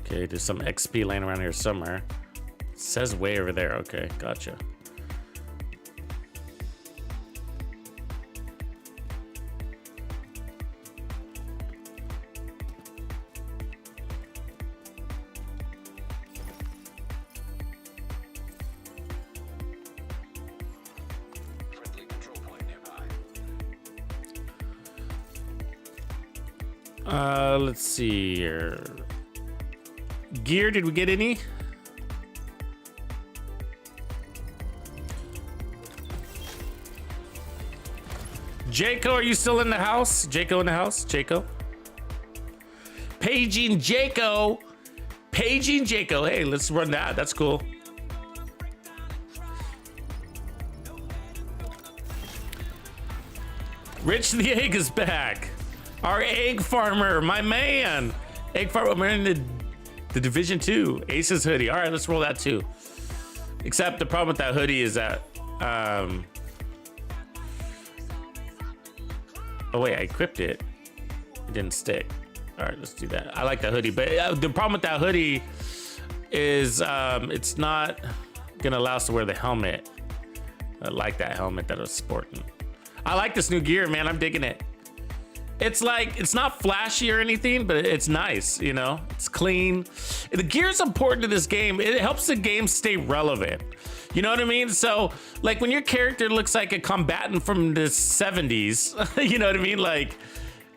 B: Okay, there's some XP laying around here somewhere. It says way over there. Okay, gotcha.
D: friendly control point nearby.
B: Let's see here. Gear, did we get any? Jaco, are you still in the house? Jaco in the house? Jaco? Paging Jaco. Paging Jaco. Hey, let's run that. That's cool. Rich the Egg is back. Our egg farmer, my man. Egg farmer, we're in the Division 2. Ace's hoodie. All right, let's roll that too. Except the problem with that hoodie is that, oh wait, I equipped it. It didn't stick. All right, let's do that. I like that hoodie, but the problem with that hoodie is it's not gonna allow us to wear the helmet. I like that helmet that I was sporting. I like this new gear, man. I'm digging it. It's like, it's not flashy or anything, but it's nice, you know? It's clean. The gear is important to this game. It helps the game stay relevant. You know what I mean? So, like, when your character looks like a combatant from the 70s, you know what I mean? Like,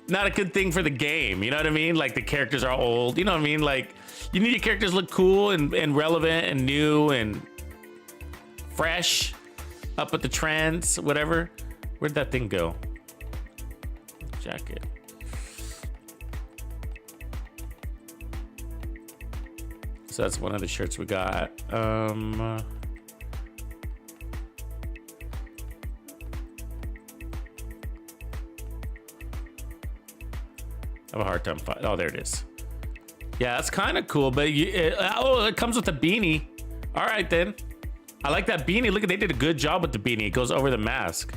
B: not a good thing for the game. You know what I mean? Like, the characters are old. You know what I mean? Like, you need your characters to look cool and relevant and new and fresh, up with the trends, whatever. Where'd that thing go? Jacket. So that's one of the shirts we got. I have a hard time finding. Oh, there it is. Yeah, that's kind of cool, but it comes with a beanie. All right, then. I like that beanie. Look, they did a good job with the beanie. It goes over the mask.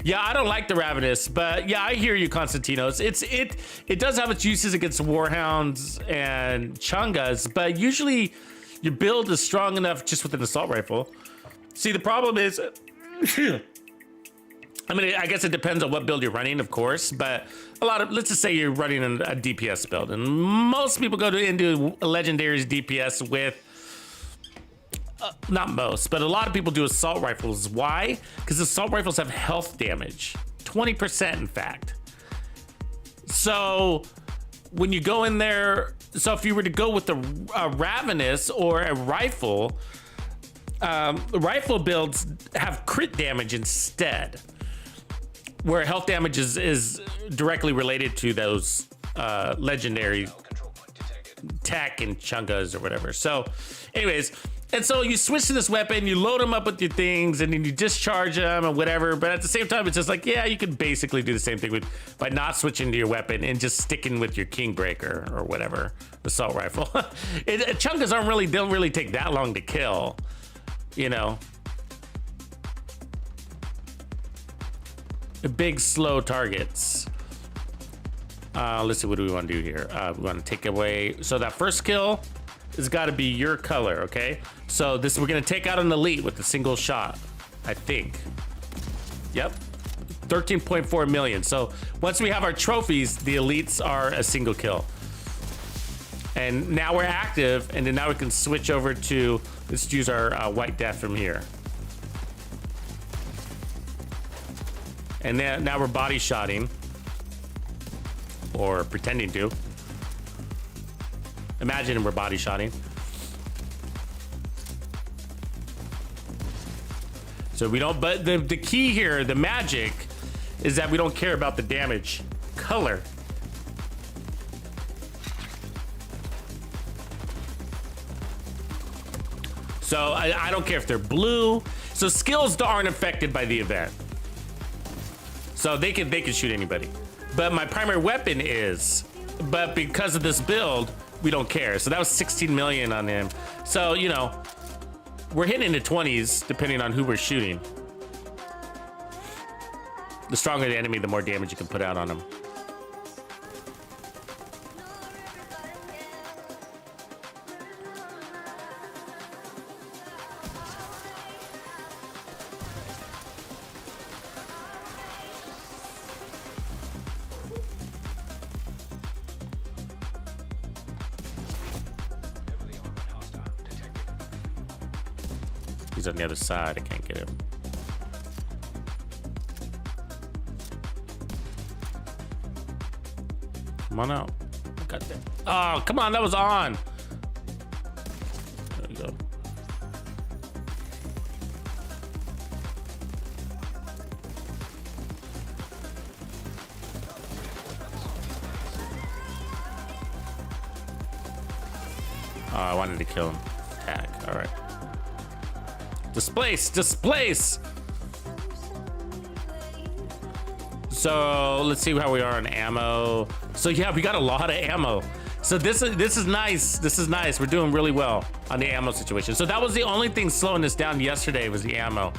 B: Yeah, I don't like the Ravenous, but yeah, I hear you, Constantinos. It does have its uses against Warhounds and Chungas, but usually your build is strong enough just with an assault rifle. See, the problem is, I mean, I guess it depends on what build you're running, of course, but let's just say you're running a DPS build, and most people go into a Legendary's DPS with, not most, but a lot of people do assault rifles. Why? Because assault rifles have health damage, 20% in fact. So when you go in there, so if you were to go with a Ravenous or a rifle, rifle builds have crit damage instead, where health damage is directly related to those legendary tech and chungas or whatever. So anyways, and so you switch to this weapon, you load them up with your things, and then you discharge them or whatever. But at the same time, it's just like, yeah, you could basically do the same thing by not switching to your weapon and just sticking with your Kingbreaker or whatever, assault rifle. Chungas don't really take that long to kill, you know. Big slow targets. Let's see, what do we want to do here? We want to take away, so that first kill has got to be your color, okay? So this, we're gonna take out an elite with a single shot, I think. Yep, 13.4 million. So once we have our trophies, the elites are a single kill. And now we're active, and then now we can switch over to, let's use our White Death from here. And then now we're body shotting, or pretending to. Imagine we're body shotting. So we don't, but the key here, the magic, is that we don't care about the damage color. So I don't care if they're blue. So skills aren't affected by the event. So they can shoot anybody. But my primary weapon is, but because of this build, we don't care. So that was 16 million on him. So, you know, we're hitting the 20s depending on who we're shooting. The stronger the enemy, the more damage you can put out on them. He's on the other side. I can't get him. Come on out. Got that. Oh, come on. That was on. I wanted to kill him. Attack. All right. Displace. Displace. So let's see how we are on ammo. So yeah, we got a lot of ammo. So this is nice. This is nice. We're doing really well on the ammo situation. So that was the only thing slowing us down yesterday was the ammo.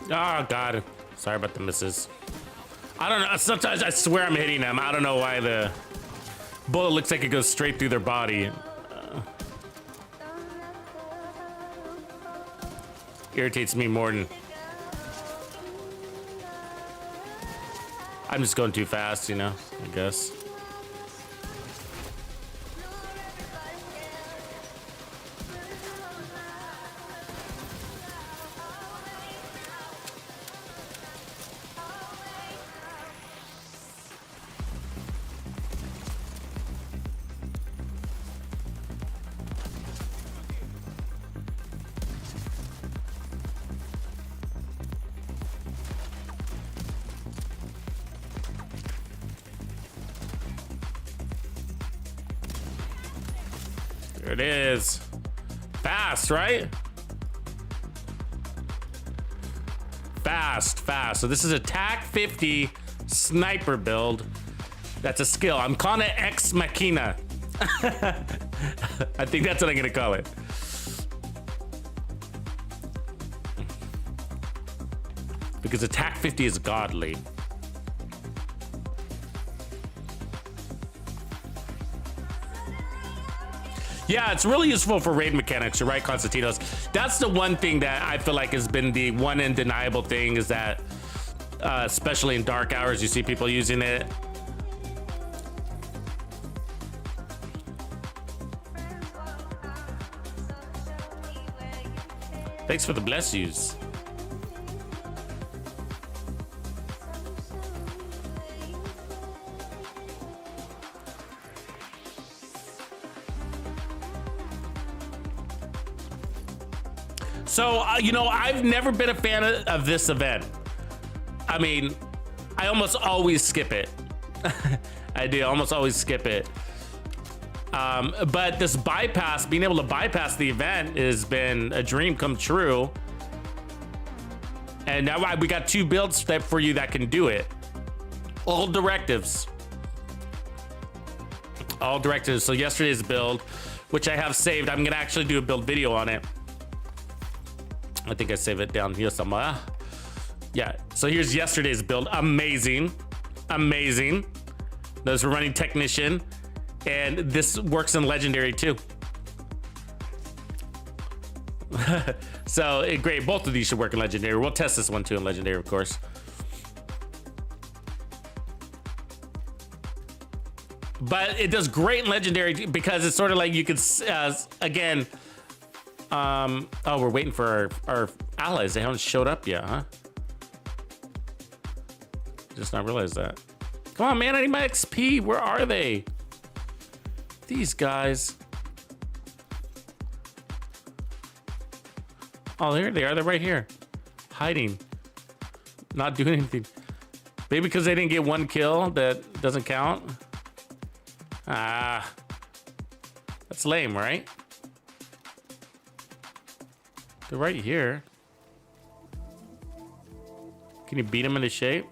B: Oh, God. Sorry about the misses. I don't know. Sometimes I swear I'm hitting them. I don't know why the bullet looks like it goes straight through their body. Irritates me more than... I'm just going too fast, you know, I guess. There it is. Fast, right? Fast, fast. So this is a TAC 50 sniper build. That's a skill. I'm calling it Ex Machina. I think that's what I'm gonna call it. Because a TAC 50 is godly. Yeah, it's really useful for raid mechanics, you're right, Constantinos. That's the one thing that I feel like has been the one undeniable thing is that, especially in dark hours, you see people using it. Thanks for the bless yous. So, you know, I've never been a fan of this event. I mean, I almost always skip it. I do almost always skip it. But this bypass, being able to bypass the event has been a dream come true. And now we got 2 builds for you that can do it. All directives. All directives. So yesterday's build, which I have saved, I'm gonna actually do a build video on it. I think I save it down here somewhere. Yeah, so here's yesterday's build. Amazing, amazing. Those were running technician, and this works in legendary too. So great, both of these should work in legendary. We'll test this one too in legendary, of course. But it does great in legendary because it's sort of like you could, again, oh, we're waiting for our allies. They haven't showed up yet, huh? Just not realized that. Come on, man, I need my XP. Where are they? These guys. Oh, there they are. They're right here. Hiding. Not doing anything. Maybe because they didn't get 1 kill, that doesn't count. Ah. That's lame, right? They're right here. Can you beat them into shape?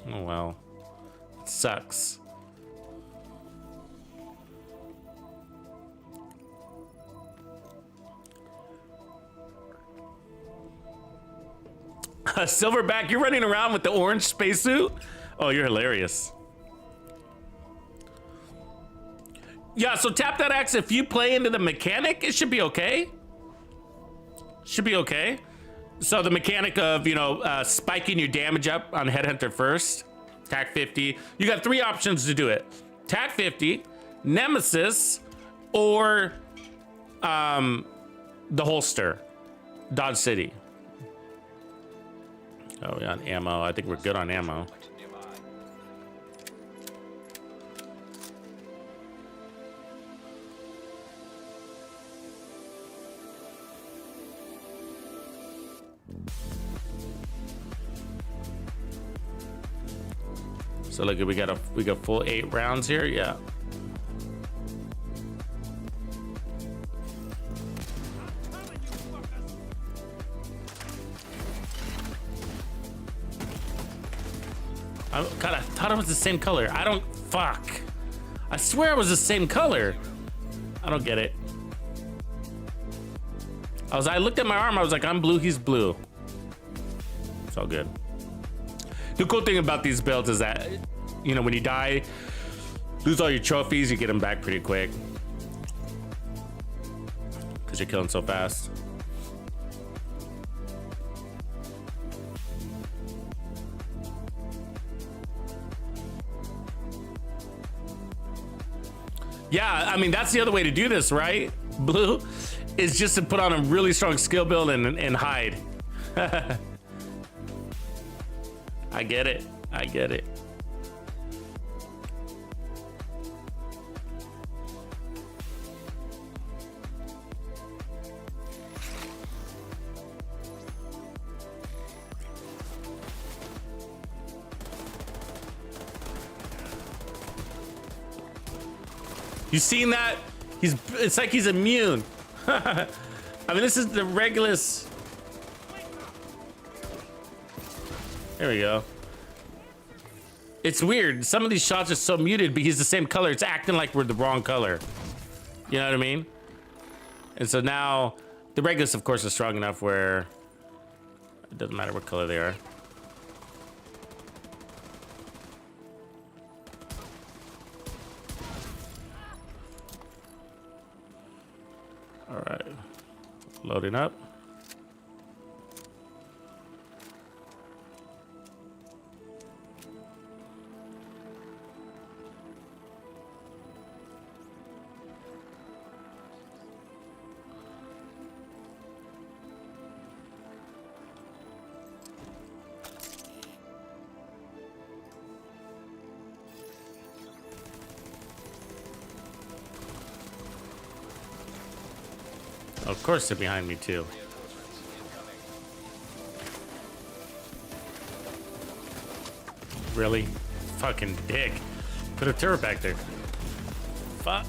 B: Oh well. It sucks. Silverback, you're running around with the orange spacesuit? Oh, you're hilarious. Yeah, so tap that X. If you play into the mechanic, it should be okay. Should be okay. So the mechanic of, you know, spiking your damage up on Headhunter first. TAC 50. You got 3 options to do it. TAC 50, Nemesis, or the holster. Dodge City. Oh, yeah, on ammo. I think we're good on ammo. So look, we got full 8 rounds here. Yeah. God, I thought it was the same color. I don't, fuck. I swear it was the same color. I don't get it. I looked at my arm, I was like, I'm blue, he's blue. It's all good. The cool thing about these builds is that, you know, when you die, lose all your trophies, you get them back pretty quick. Because you're killing so fast. Yeah, I mean, that's the other way to do this, right? Blue is just to put on a really strong skill build and hide. I get it. I get it. You seen that? It's like he's immune. I mean, this is the Regulus. There we go. It's weird. Some of these shots are so muted, but he's the same color. It's acting like we're the wrong color. You know what I mean? And so now the Regulus, of course, is strong enough where it doesn't matter what color they are. All right, loading up. Of course they're behind me too. Really? Fucking dick. Put a turret back there. Fuck.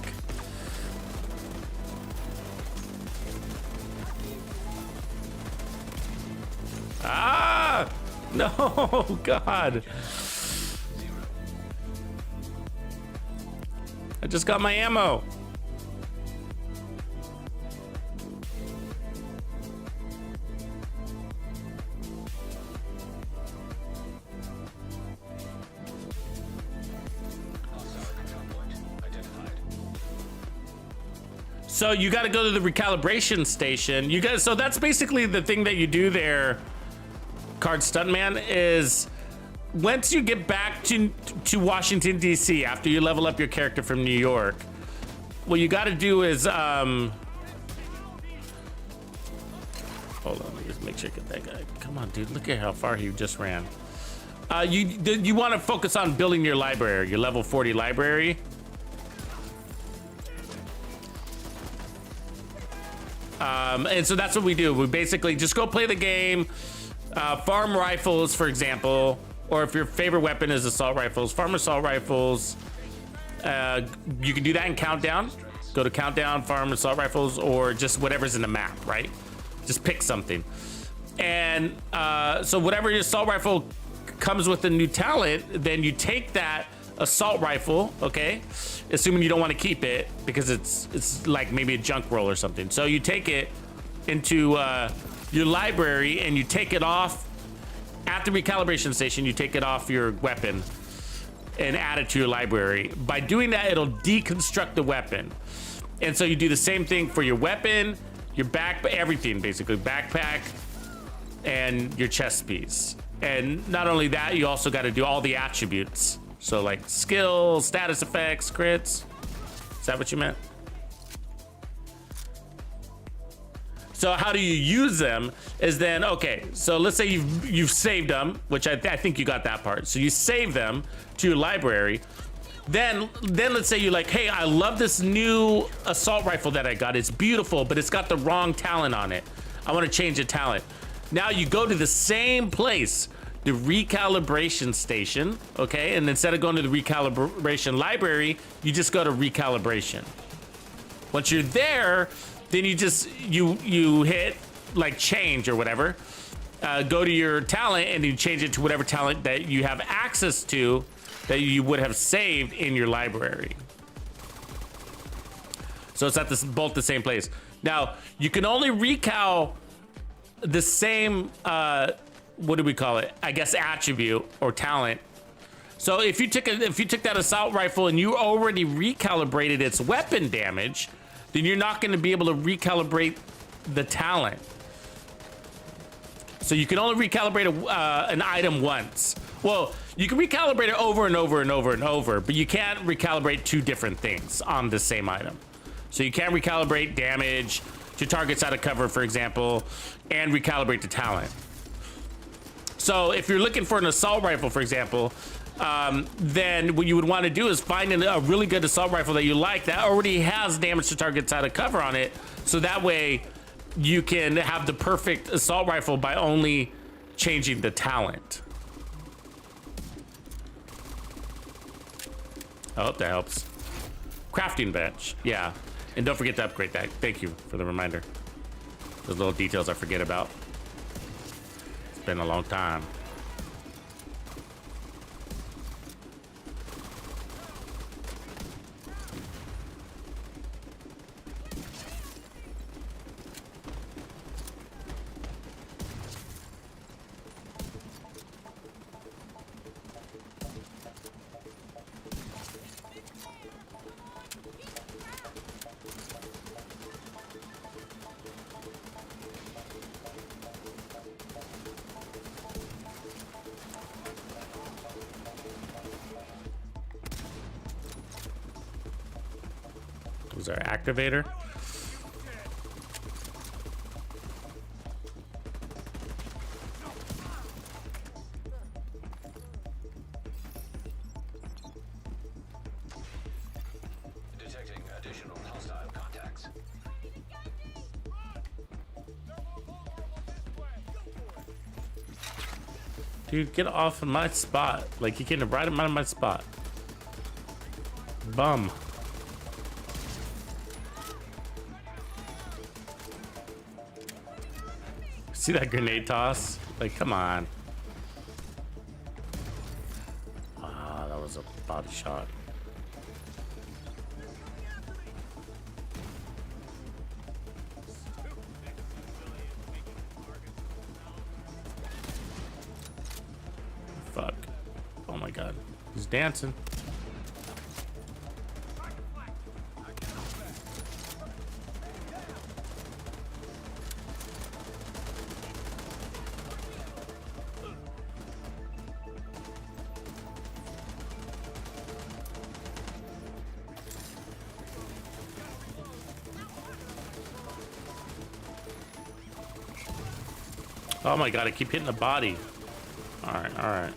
B: Ah! No, God. I just got my ammo. So you got to go to the recalibration station. You guys, so that's basically the thing that you do there, Card Stuntman, is once you get back to Washington, D.C., after you level up your character from New York, what you got to do is, hold on, let me just make sure I get that guy. Come on, dude, look at how far he just ran. You want to focus on building your library, your level 40 library. And so that's what we do. We basically just go play the game, farm rifles, for example, or if your favorite weapon is assault rifles, farm assault rifles. You can do that in Countdown. Go to Countdown, farm assault rifles, or just whatever's in the map, right? Just pick something. And so whatever your assault rifle comes with a new talent, then you take that assault rifle, okay? Assuming you don't want to keep it because it's like maybe a junk roll or something. So you take it into your library and you take it off at the recalibration station. You take it off your weapon and add it to your library. By doing that, it'll deconstruct the weapon. And so you do the same thing for your weapon, your back, everything basically, backpack, and your chest piece. And not only that, you also got to do all the attributes. So like skills, status effects, crits. Is that what you meant? So how do you use them is then, okay, so let's say you've saved them, which I think you got that part. So you save them to your library. Then let's say you're like, hey, I love this new assault rifle that I got. It's beautiful, but it's got the wrong talent on it. I want to change the talent. Now you go to the same place, the recalibration station, okay? And instead of going to the recalibration library, you just go to recalibration. Once you're there, then you just, you hit like change or whatever, go to your talent and you change it to whatever talent that you have access to that you would have saved in your library. So it's at both the same place. Now, you can only recal the same, what do we call it? I guess attribute or talent. So if you took that assault rifle and you already recalibrated its weapon damage, then you're not going to be able to recalibrate the talent. So you can only recalibrate an item once. Well, you can recalibrate it over and over and over and over, but you can't recalibrate two different things on the same item. So you can't recalibrate damage to targets out of cover, for example, and recalibrate the talent. So if you're looking for an assault rifle, for example, then what you would want to do is find a really good assault rifle that you like that already has damage to targets out of cover on it. So that way you can have the perfect assault rifle by only changing the talent. I hope that helps. Crafting bench, yeah. And don't forget to upgrade that. Thank you for the reminder. Those little details I forget about. It's been a long time. Was our activator?
D: Detecting additional hostile contacts.
B: Dude, get off of my spot. Like, you can't right out of my spot. Bum. See that grenade toss? Like, come on. Ah, that was a body shot. Fuck. Oh my god. He's dancing. Oh my god, I keep hitting the body. Alright, alright.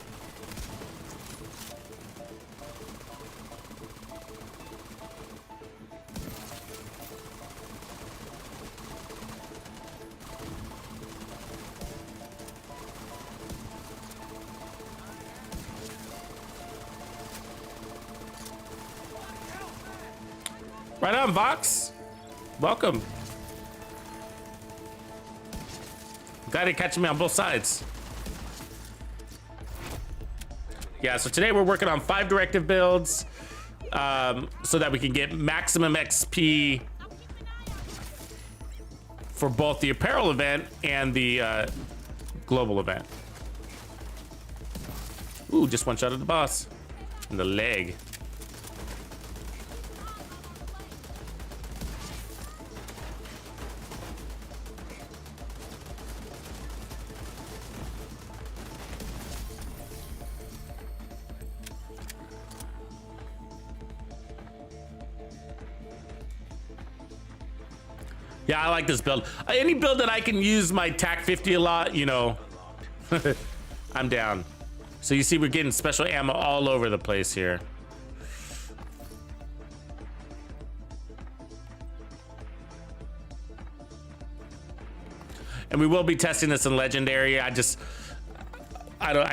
B: Right on, Vox. Welcome. Glad you're catching me on both sides. Yeah, so today we're working on 5 directive builds so that we can get maximum XP for both the apparel event and the global event. Ooh, just one shot at the boss in the leg. Yeah, I like this build. Any build that I can use my TAC 50 a lot, you know, I'm down. So you see we're getting special ammo all over the place here. And we will be testing this in Legendary. I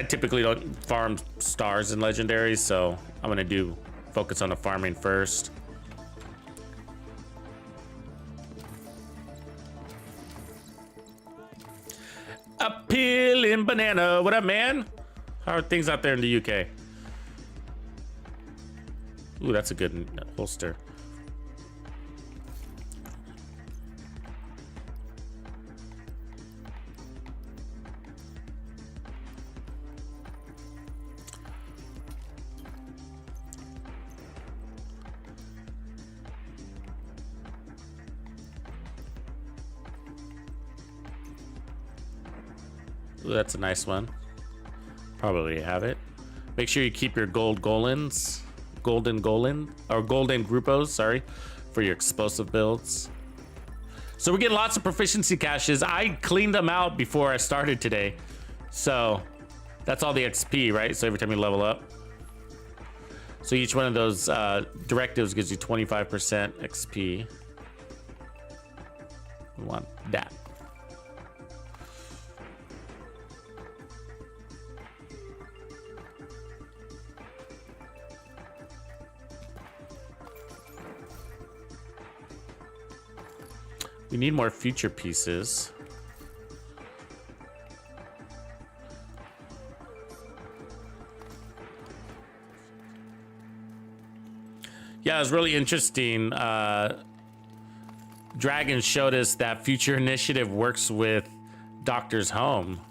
B: typically don't farm stars in Legendary, so I'm gonna focus on the farming first. A peeling banana. What up, man? How are things out there in the UK? Ooh, that's a good holster. Ooh, that's a nice one. Probably have it. Make sure you keep your golden grupos, sorry, for your explosive builds. So we're getting lots of proficiency caches. I cleaned them out before I started today. So that's all the XP, right? So every time you level up. So each one of those directives gives you 25% XP. We want that. We need more future pieces. Yeah, it was really interesting. Dragon showed us that Future Initiative works with Doctor's Home.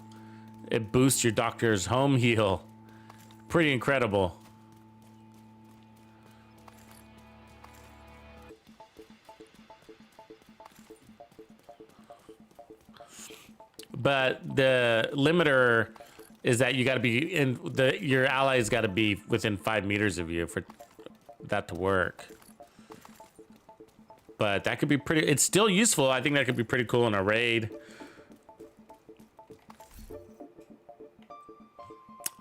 B: It boosts your Doctor's Home heal. Pretty incredible. But the limiter is that you got to be in your allies got to be within 5 meters of you for that to work. But that could be pretty. It's still useful. I think that could be pretty cool in a raid.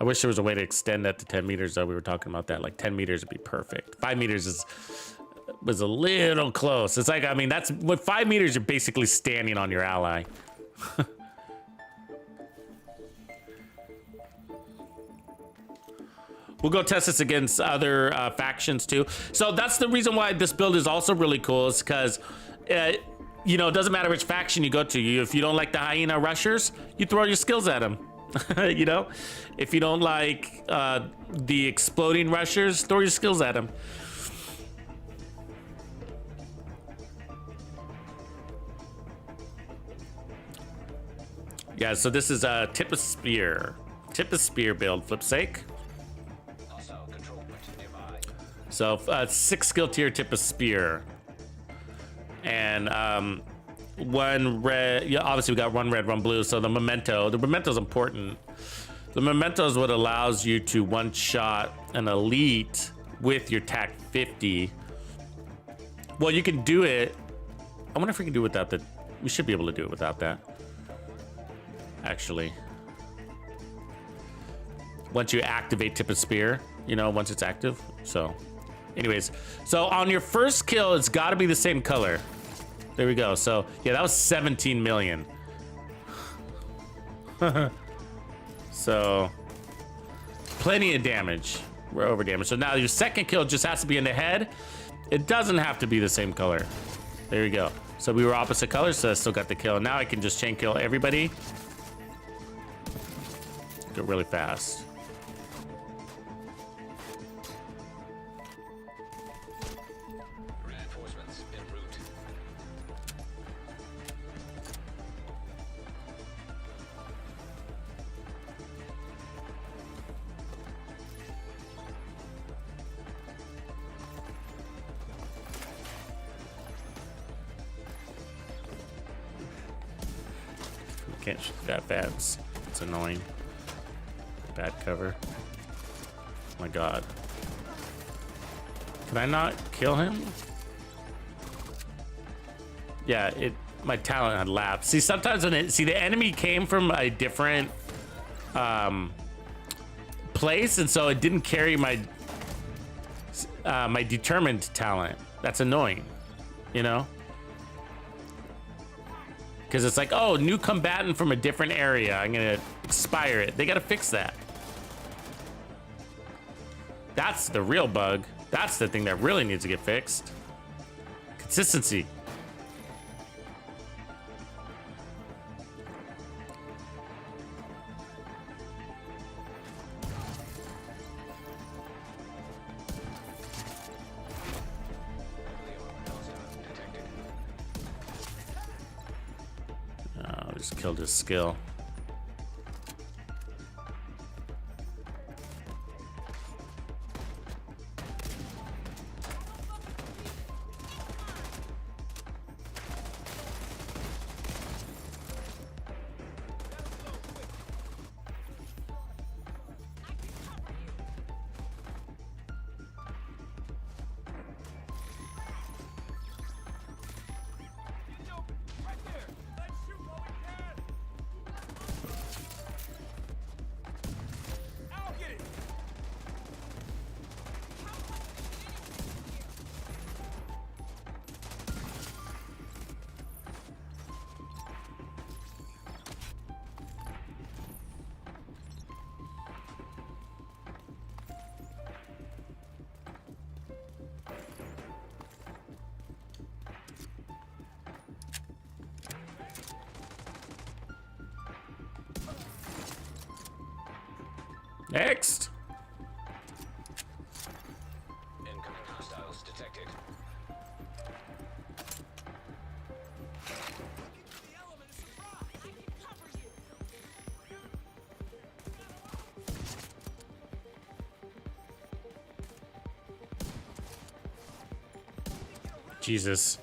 B: I wish there was a way to extend that to 10 meters, though. We were talking about that. Like 10 meters would be perfect. 5 meters was a little close. It's like, I mean, that's with 5 meters, you're basically standing on your ally. We'll go test this against other factions too. So that's the reason why this build is also really cool, is because, you know, it doesn't matter which faction you go to. If you don't like the hyena rushers, you throw your skills at them. You know, if you don't like the exploding rushers, throw your skills at them. Yeah, so this is a tip of spear build, flip sake. So 6 skill tier tip of spear, and one red. Yeah, obviously we got one red, one blue. So the memento is important. The memento is what allows you to one shot an elite with your TAC 50. Well, you can do it. I wonder if we can do it without that. We should be able to do it without that. Actually, once you activate tip of spear, you know, once it's active. So anyways, so on your first kill, it's got to be the same color. There we go. So yeah, that was 17 million. So plenty of damage. We're over damage. So now your second kill just has to be in the head. It doesn't have to be the same color. There you go. So we were opposite colors, so I still got the kill. Now I can just chain kill everybody. Go really fast. can't shoot that fast. It's annoying. Bad cover. Oh my god. Can I not kill him? Yeah, my talent had lapsed. See, sometimes when the enemy came from a different place, and so it didn't carry my my determined talent. That's annoying, you know? Because it's like, oh, new combatant from a different area. I'm gonna expire it. They gotta fix that. That's the real bug. That's the thing that really needs to get fixed. Consistency. Oh, just killed his skill. Next.
D: Incoming hostiles detected.
B: Jesus.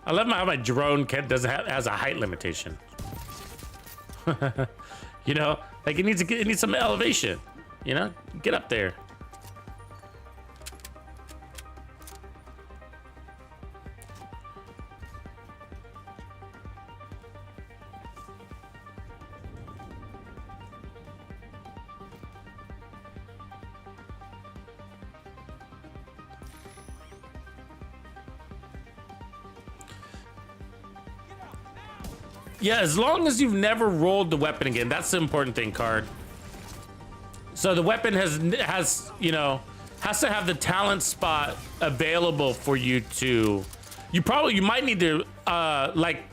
B: I love how my drone has a height limitation. You know, like it needs some elevation. You know, get up there. Yeah, as long as you've never rolled the weapon again, that's the important thing, Card. So the weapon has you know, has to have the talent spot available for you to. You might need to like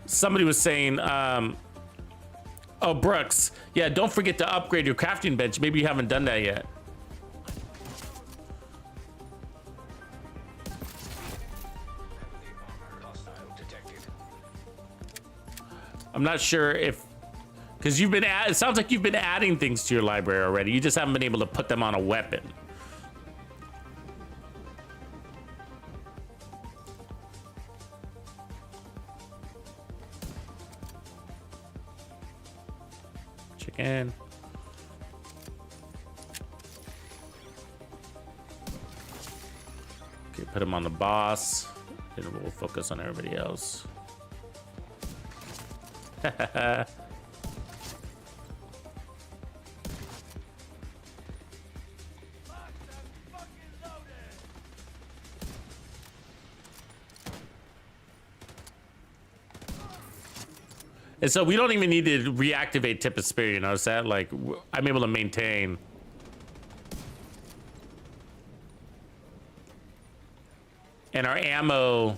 B: somebody was saying. Oh, Brooks. Yeah, don't forget to upgrade your crafting bench. Maybe you haven't done that yet. I'm not sure if, because it sounds like you've been adding things to your library already. You just haven't been able to put them on a weapon. Chicken. Okay, put him on the boss. Then we'll focus on everybody else. And so we don't even need to reactivate Tip of Spirit, you notice that? Like, I'm able to maintain. And our ammo...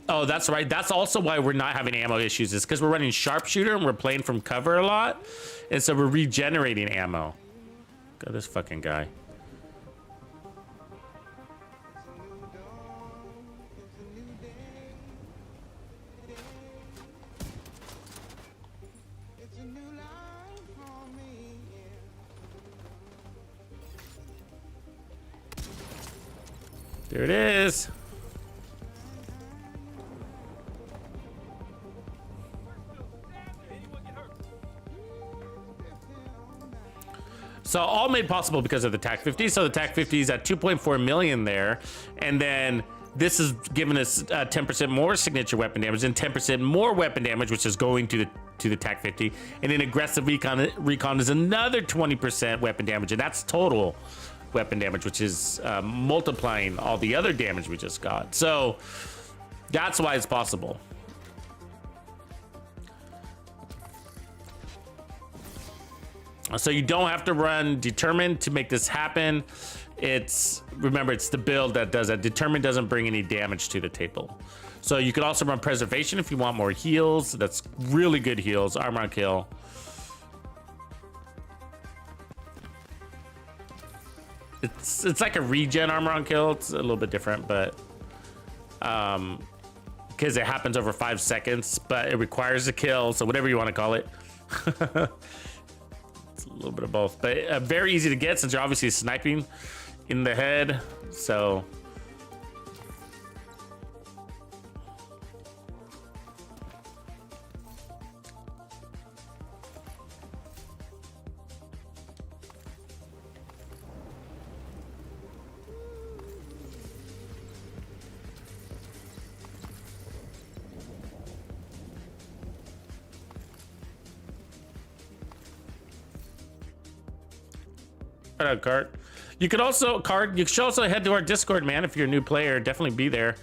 B: Oh, that's right. That's also why we're not having ammo issues. Is because we're running sharpshooter and we're playing from cover a lot. And so we're regenerating ammo. God, this fucking guy. There it is. So all made possible because of the TAC 50. So the TAC 50 is at 2.4 million there. And then this is giving us 10% more signature weapon damage and 10% more weapon damage, which is going to the TAC 50. And then aggressive recon is another 20% weapon damage. And that's total weapon damage, which is multiplying all the other damage we just got. So that's why it's possible. So you don't have to run Determined to make this happen. Remember, it's the build that does that. Determined doesn't bring any damage to the table. So you could also run Preservation if you want more heals. That's really good heals. Armor on kill. It's like a regen armor on kill. It's a little bit different, but because it happens over 5 seconds, but it requires a kill. So whatever you want to call it. A little bit of both, but very easy to get since you're obviously sniping in the head. So cart. You should also head to our Discord, man. If you're a new player, definitely be there.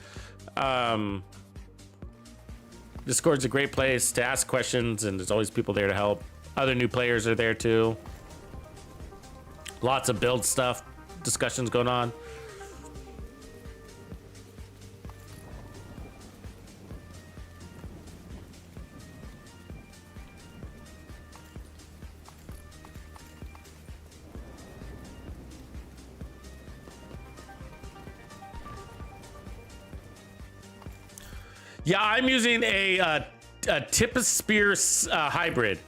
B: Discord's a great place to ask questions, and there's always people there to help. Other new players are there too. Lots of build stuff, discussions going on. Yeah, I'm using a tip of spear hybrid.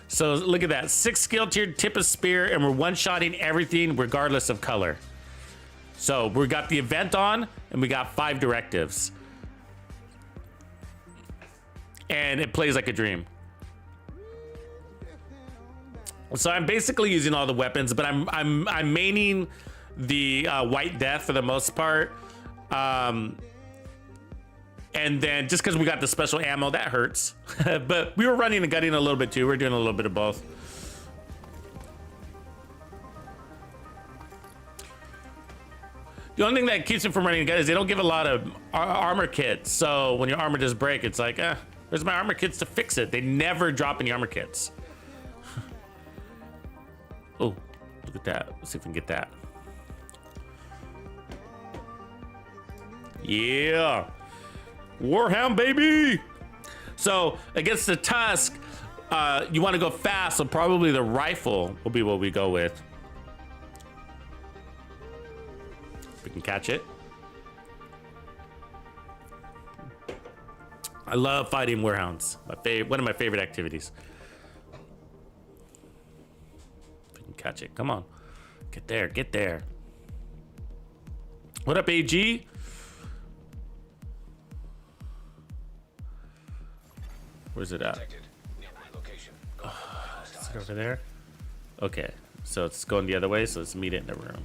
B: So look at that, 6 skill tiered tip of spear, and we're one-shotting everything regardless of color. So we got the event on, and we got 5 directives, and it plays like a dream. So I'm basically using all the weapons, but I'm maining the White Death for the most part. And then just because we got the special ammo, that hurts. But we were running and gutting a little bit too. We're doing a little bit of both. The only thing that keeps them from running and gutting is they don't give a lot of armor kits. So when your armor does break, it's like, where's my armor kits to fix it? They never drop any armor kits. Oh, look at that. Let's see if we can get that. Yeah. Warhound, baby. So against the Tusk, you want to go fast, so probably the rifle will be what we go with. If we can catch it. I love fighting Warhounds. One of my favorite activities. If we can catch it, come on. Get there, get there. What up, AG? Where's it at? Is it over there? Okay, so it's going the other way, so let's meet it in the room.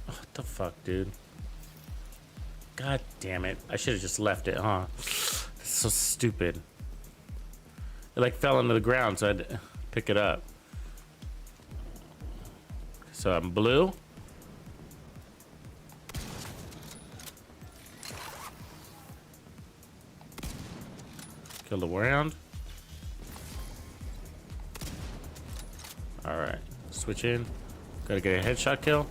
B: What the fuck, dude? God damn it. I should have just left it, huh? That's so stupid. It like fell into the ground, so I had to pick it up. So I'm blue. Kill the round. Alright. Switch in. Gotta get a headshot kill.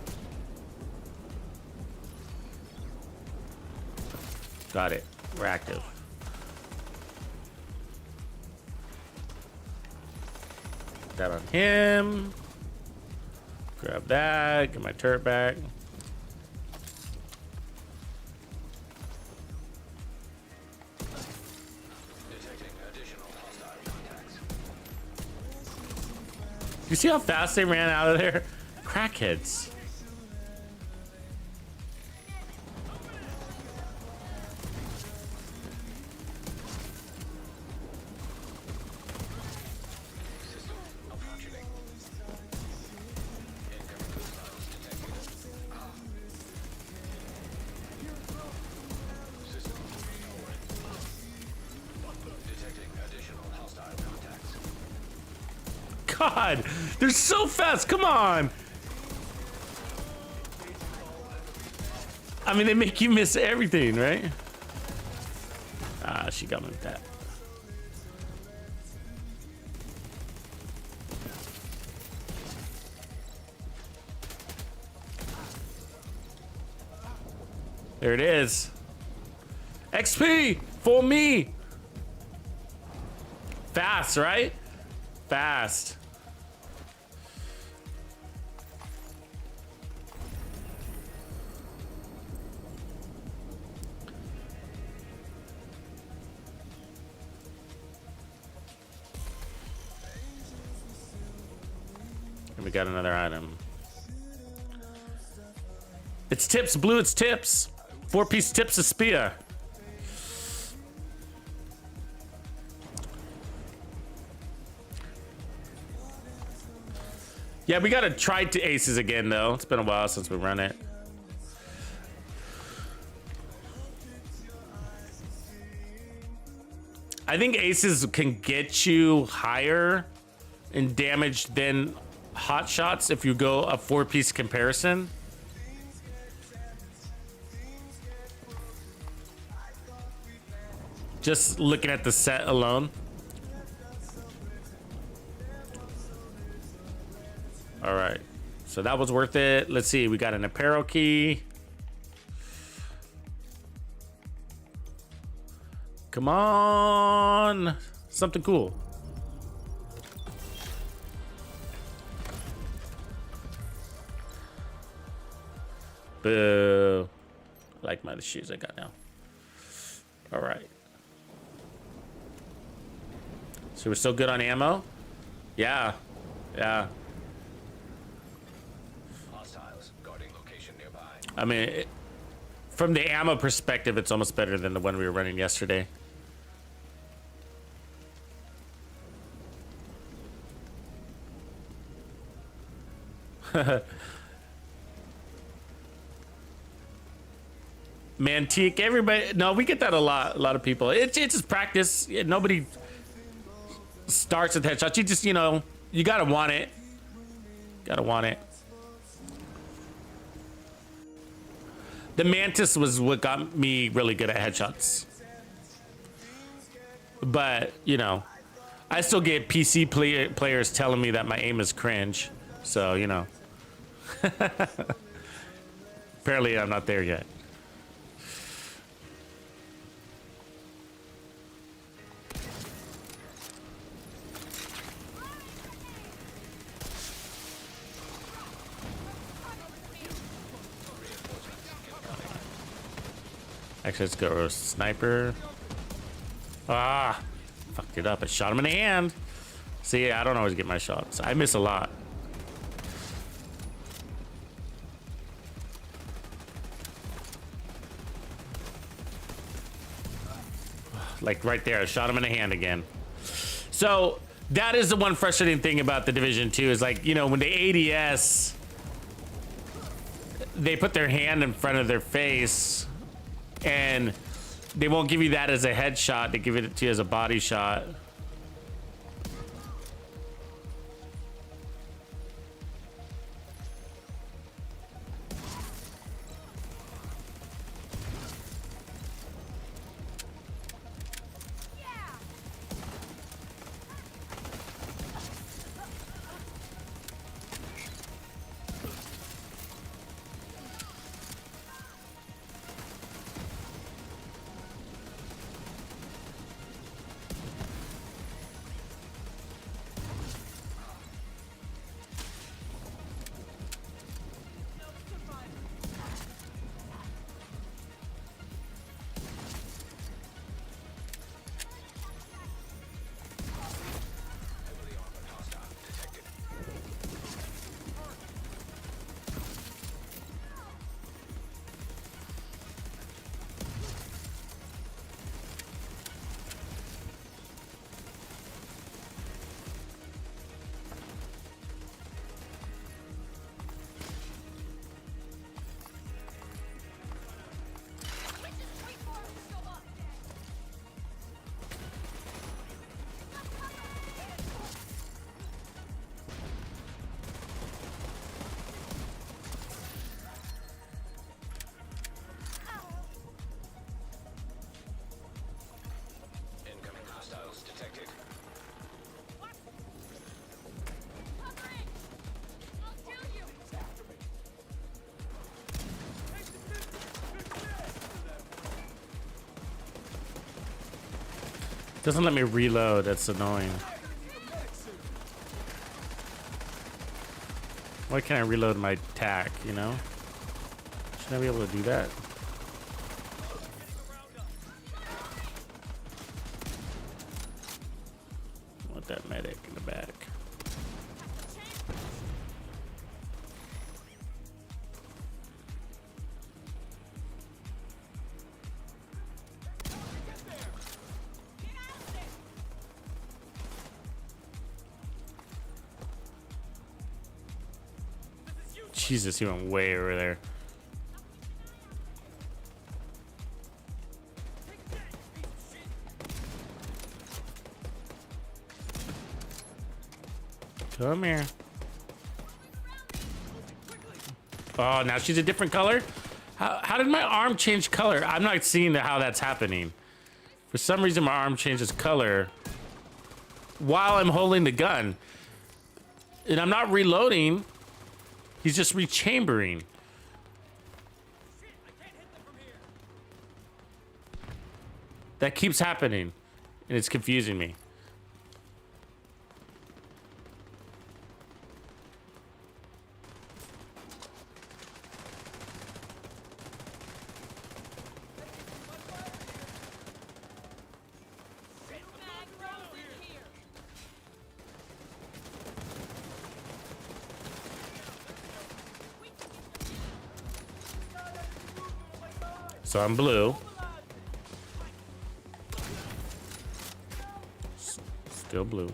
B: Got it. We're active. that on him. Grab that. Get my turret back.
D: Detecting additional hostile contacts.
B: You see how fast they ran out of there? Crackheads.
D: System malfunctioning. Incoming hostiles detected. System restored. Detecting additional hostile contacts.
B: God, they're so fast. Come on. I mean, they make you miss everything, right? Ah, she got me with that. There it is. XP for me. Fast, right? Fast. And we got another item. It's tips, blue, it's tips. 4-piece tips of spear. Yeah, we gotta try to aces again though. It's been a while since we run it. I think aces can get you higher in damage than hot shots if you go a 4-piece comparison. Just looking at the set alone. All right, so that was worth it. Let's see, we got an apparel key. Come on, something cool. Boo. I like the shoes I got now. All right. So we're still good on ammo? Yeah. Yeah.
D: Hostiles guarding location nearby.
B: I mean, from the ammo perspective, it's almost better than the one we were running yesterday. Mantique, everybody. No, we get that a lot. A lot of people. It's just practice. Nobody starts with headshots. You just, you know, you gotta want it. Gotta want it. The Mantis was what got me really good at headshots. But, you know, I still get PC players telling me that my aim is cringe. So, you know. Apparently, I'm not there yet. Actually, let's go sniper. Ah, fucked it up. I shot him in the hand. See, I don't always get my shots. I miss a lot. Like right there, I shot him in the hand again. So that is the one frustrating thing about the Division 2 is, like, you know, when they ADS, they put their hand in front of their face and they won't give you that as a headshot. They give it to you as a body shot. Doesn't let me reload. That's annoying. Why can't I reload my tack, you know? Should I be able to do that? I want that medic in the back. Jesus, he went way over there. Come here. Oh, now she's a different color? How did my arm change color? I'm not seeing how that's happening. For some reason, my arm changes color while I'm holding the gun. And I'm not reloading. He's just rechambering. That keeps happening, and it's confusing me. So I'm blue. Still blue.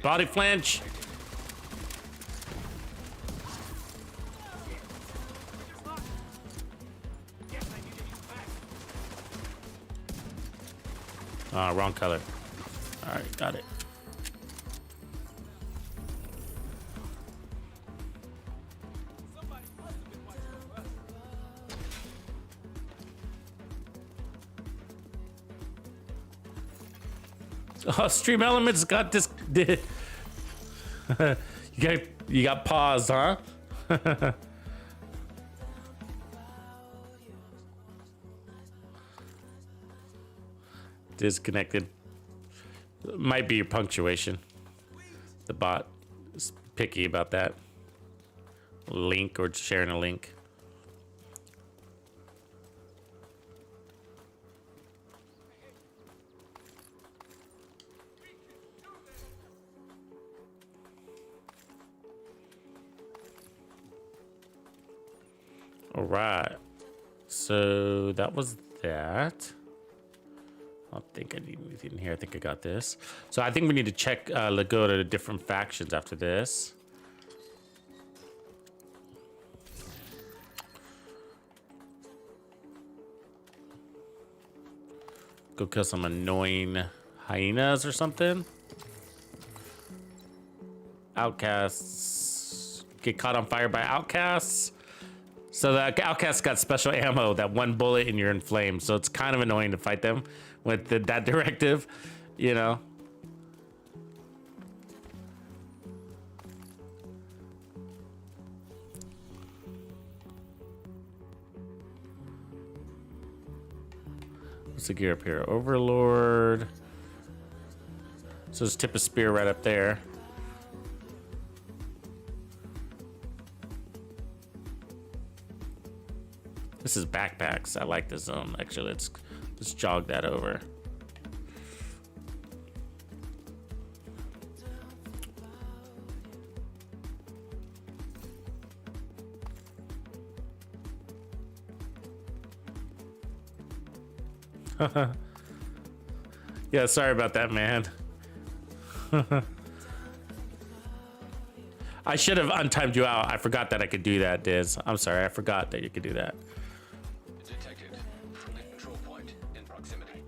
B: Body flinch. Wrong color. All right, got it. Oh, Stream Elements got this. you got paused, huh? Disconnected. Might be your punctuation. The bot is picky about that. Link or sharing a link. All right, so that was that. I don't think I need anything here. I think I got this. So I think we need to check, go to the different factions after this. Go kill some annoying hyenas or something. Outcasts. get caught on fire by outcasts. So the outcasts got special ammo that one bullet and you're in flames. So it's kind of annoying to fight them with that directive, you know. What's the gear up here? Overlord. So just tip a spear right up there. This is backpacks. I like this zone. Actually, let's jog that over. Yeah, sorry about that, man. I should have untimed you out. I forgot that I could do that, Diz. I'm sorry. I forgot that you could do that.
D: Detected from the control point in proximity.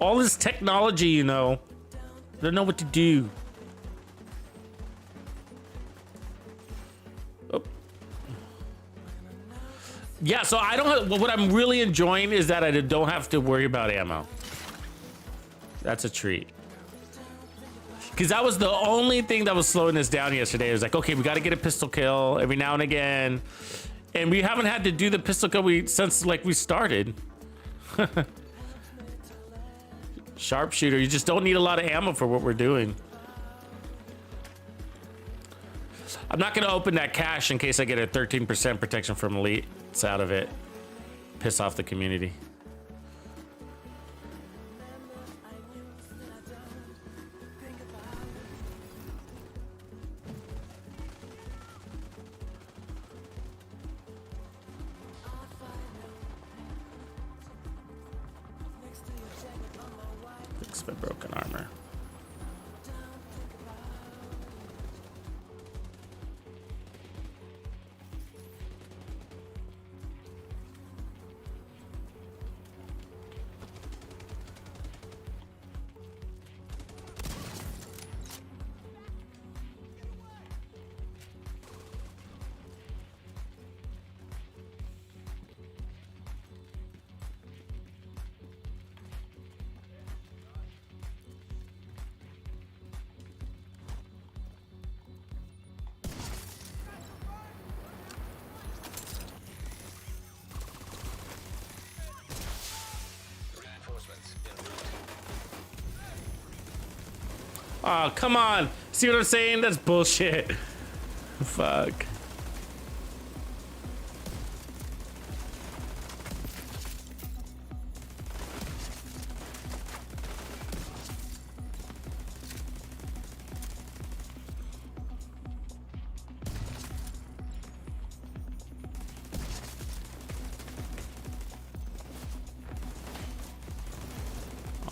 B: All this technology, you know. I don't know what to do. Oh. Yeah, so I don't have, what I'm really enjoying is that I don't have to worry about ammo. That's a treat. Because that was the only thing that was slowing us down yesterday. It was like, okay, we got to get a pistol kill every now and again. And we haven't had to do the pistol kill since like we started. Sharpshooter, you just don't need a lot of ammo for what we're doing. I'm not going to open that cache in case I get a 13% protection from elites out of it. Piss off the community. Fix my broken armor. Oh, come on. See what I'm saying? That's bullshit. Fuck.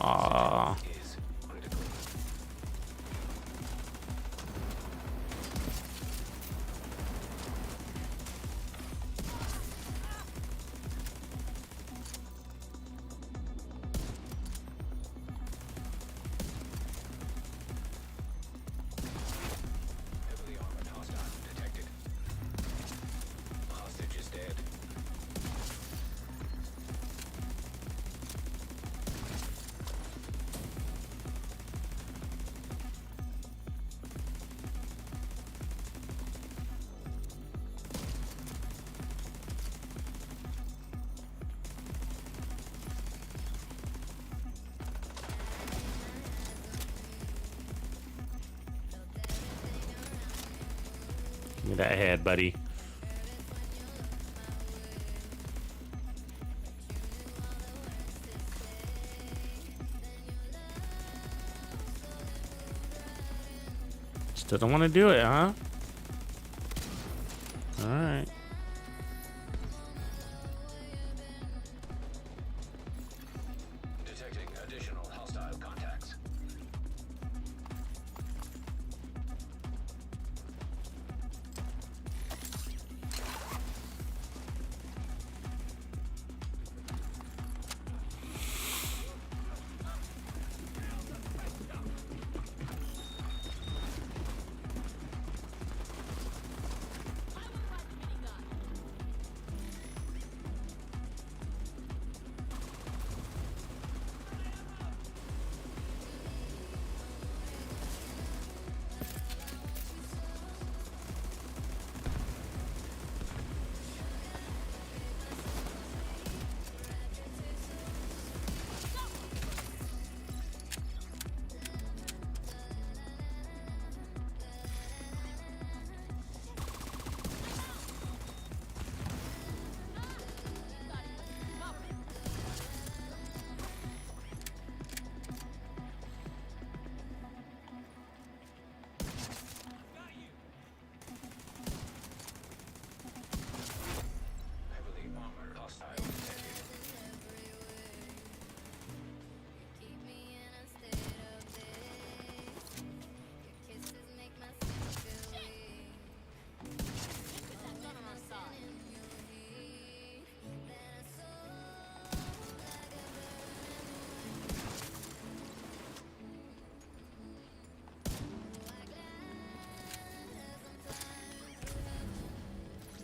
B: Aw.
D: Heavily armored hostile detected. Hostage is dead.
B: Give me that head, buddy. Still don't want to do it, huh? All right.
D: Detecting additional hostile contacts.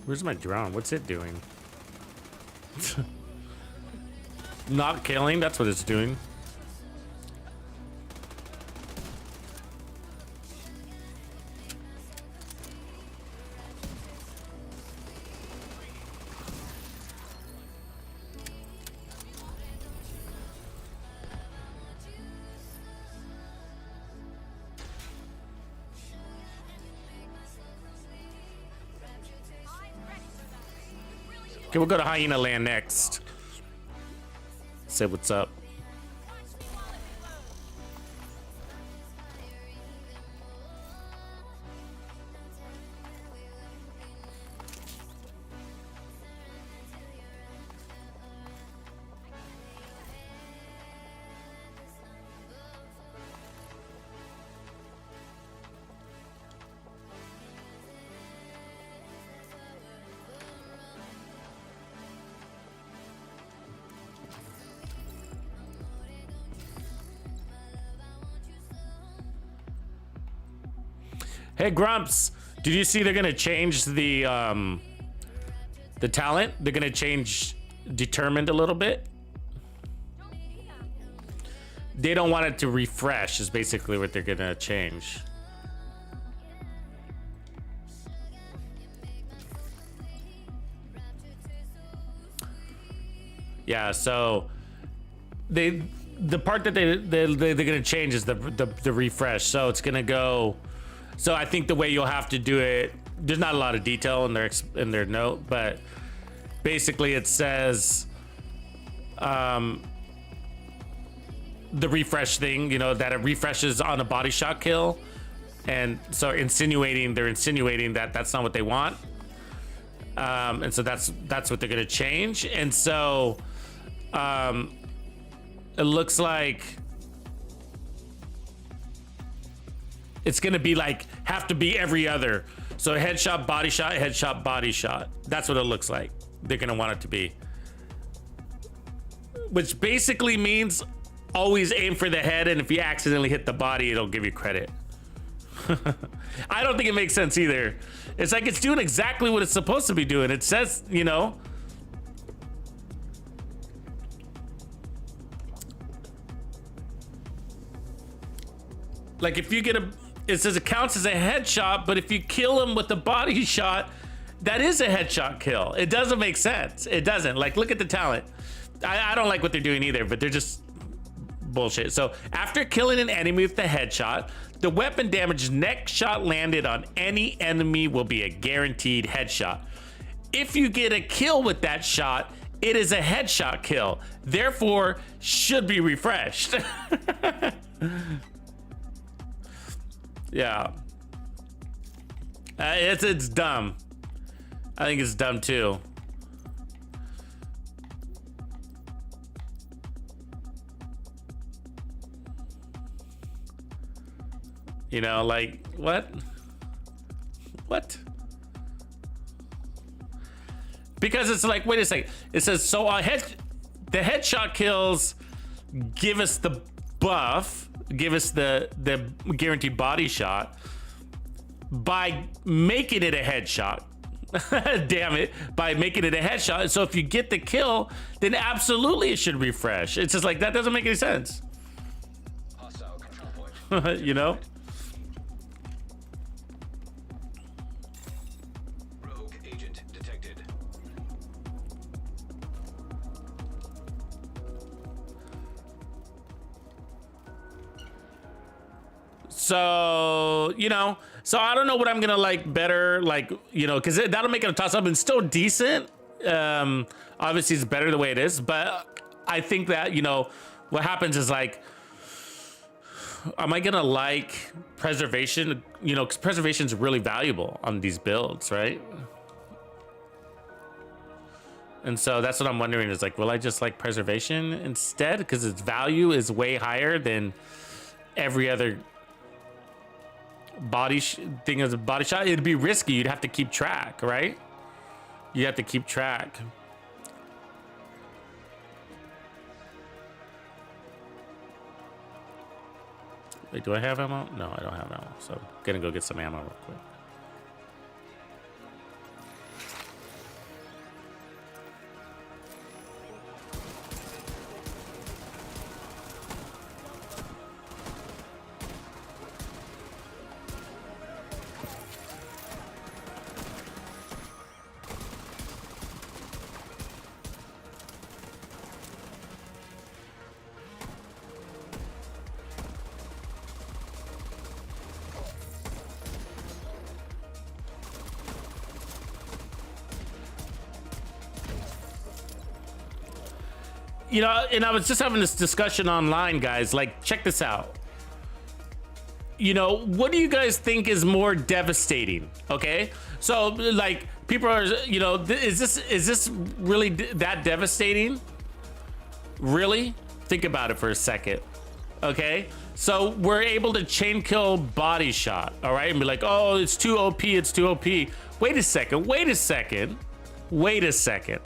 B: Where's my drone? What's it doing? Not killing, that's what it's doing. Okay, we'll go to Hyena Land next. Say what's up. Hey Grumps, did you see they're gonna change the talent? They're gonna change determined a little bit. They don't want it to refresh is basically what they're gonna change. Yeah, so the part that they're gonna change is the refresh. So it's gonna go. So I think the way you'll have to do it, there's not a lot of detail in their note, but basically it says the refresh thing, you know, that it refreshes on a body shot kill, and so they're insinuating that that's not what they want, and so that's what they're gonna change, and so it looks like it's gonna be like, have to be every other. So headshot, body shot, headshot, body shot. That's what it looks like. They're gonna want it to be. Which basically means always aim for the head, and if you accidentally hit the body, it'll give you credit. I don't think it makes sense either. It's like it's doing exactly what it's supposed to be doing. It says, you know, like if you get it says it counts as a headshot, but if you kill him with the body shot, that is a headshot kill. It doesn't make sense. It doesn't. Like, look at the talent. I don't like what they're doing either, but they're just bullshit. So after killing an enemy with the headshot, the weapon damage next shot landed on any enemy will be a guaranteed headshot. If you get a kill with that shot, it is a headshot kill. Therefore, should be refreshed. Yeah, it's dumb. I think it's dumb too. You know, like what? Because it's like, wait a second. It says so. The headshot kills give us the buff. Give us the guaranteed body shot by making it a headshot. Damn it, by making it a headshot. So if you get the kill, then absolutely it should refresh. It's just like, that doesn't make any sense.
D: Hostile control point.
B: You know?
D: Rogue agent detected.
B: So, you know, so I don't know what I'm gonna like better, like, you know, because that'll make it a toss up and still decent. Obviously it's better the way it is, but I think that, you know, what happens is like, am I gonna like preservation? You know, because preservation is really valuable on these builds, right? And so that's what I'm wondering is like, will I just like preservation instead? Because its value is way higher than every other thing as a body shot. It'd be risky. You'd have to keep track, right? You have to keep track. Wait, do I have ammo? No, I don't have ammo. So I'm gonna go get some ammo real quick. you know, and I was just having this discussion online, guys. Like, check this out. You know, what do you guys think is more devastating? Okay, so like people are, you know, is this really that devastating? Really? Think about it for a second. Okay, so we're able to chain kill body shot, all right, and be like, oh, it's too OP, it's too OP. Wait a second, wait a second, wait a second.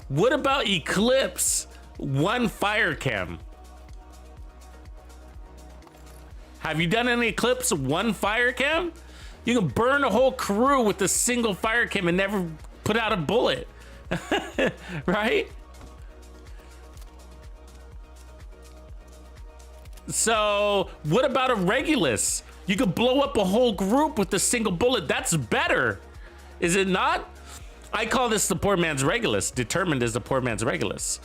B: What about Eclipse one fire chem? Have you done any Eclipse one fire chem? You can burn a whole crew with a single fire chem and never put out a bullet, right? So what about a Regulus? You could blow up a whole group with a single bullet. That's better, is it not? I call this the poor man's Regulus. Determined is the poor man's Regulus.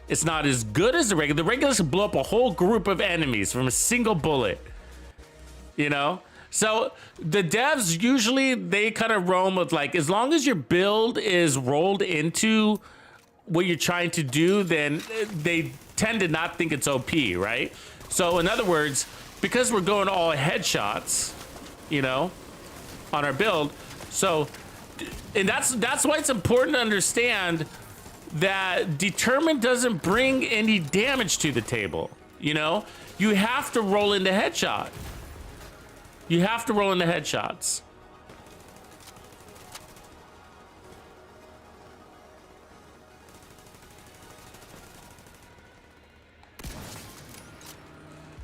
B: It's not as good as the Regulus. The Regulus can blow up a whole group of enemies from a single bullet. You know? So the devs usually, they kind of roam with like, as long as your build is rolled into what you're trying to do, then they tend to not think it's OP, right? So in other words, because we're going all headshots, you know, on our build, so, and that's why it's important to understand that Determined doesn't bring any damage to the table. You know, you have to roll into headshot. You have to roll into headshots.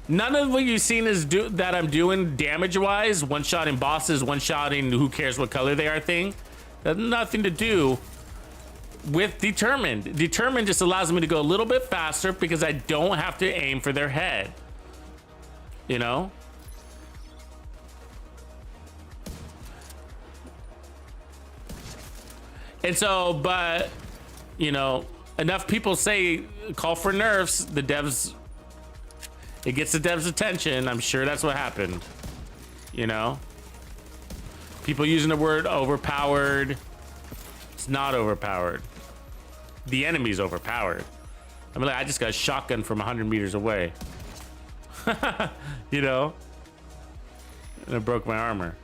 B: None of what you've seen is that I'm doing damage-wise, one-shotting bosses, one-shotting who cares what color they are thing. That has nothing to do with Determined. Determined just allows me to go a little bit faster because I don't have to aim for their head. You know? And so, but, you know, enough people say, call for nerfs, the devs, it gets the devs' attention. I'm sure that's what happened. You know? People using the word overpowered. It's not overpowered. The enemy's overpowered. I mean, like, I just got a shotgun from 100 meters away. You know? And it broke my armor.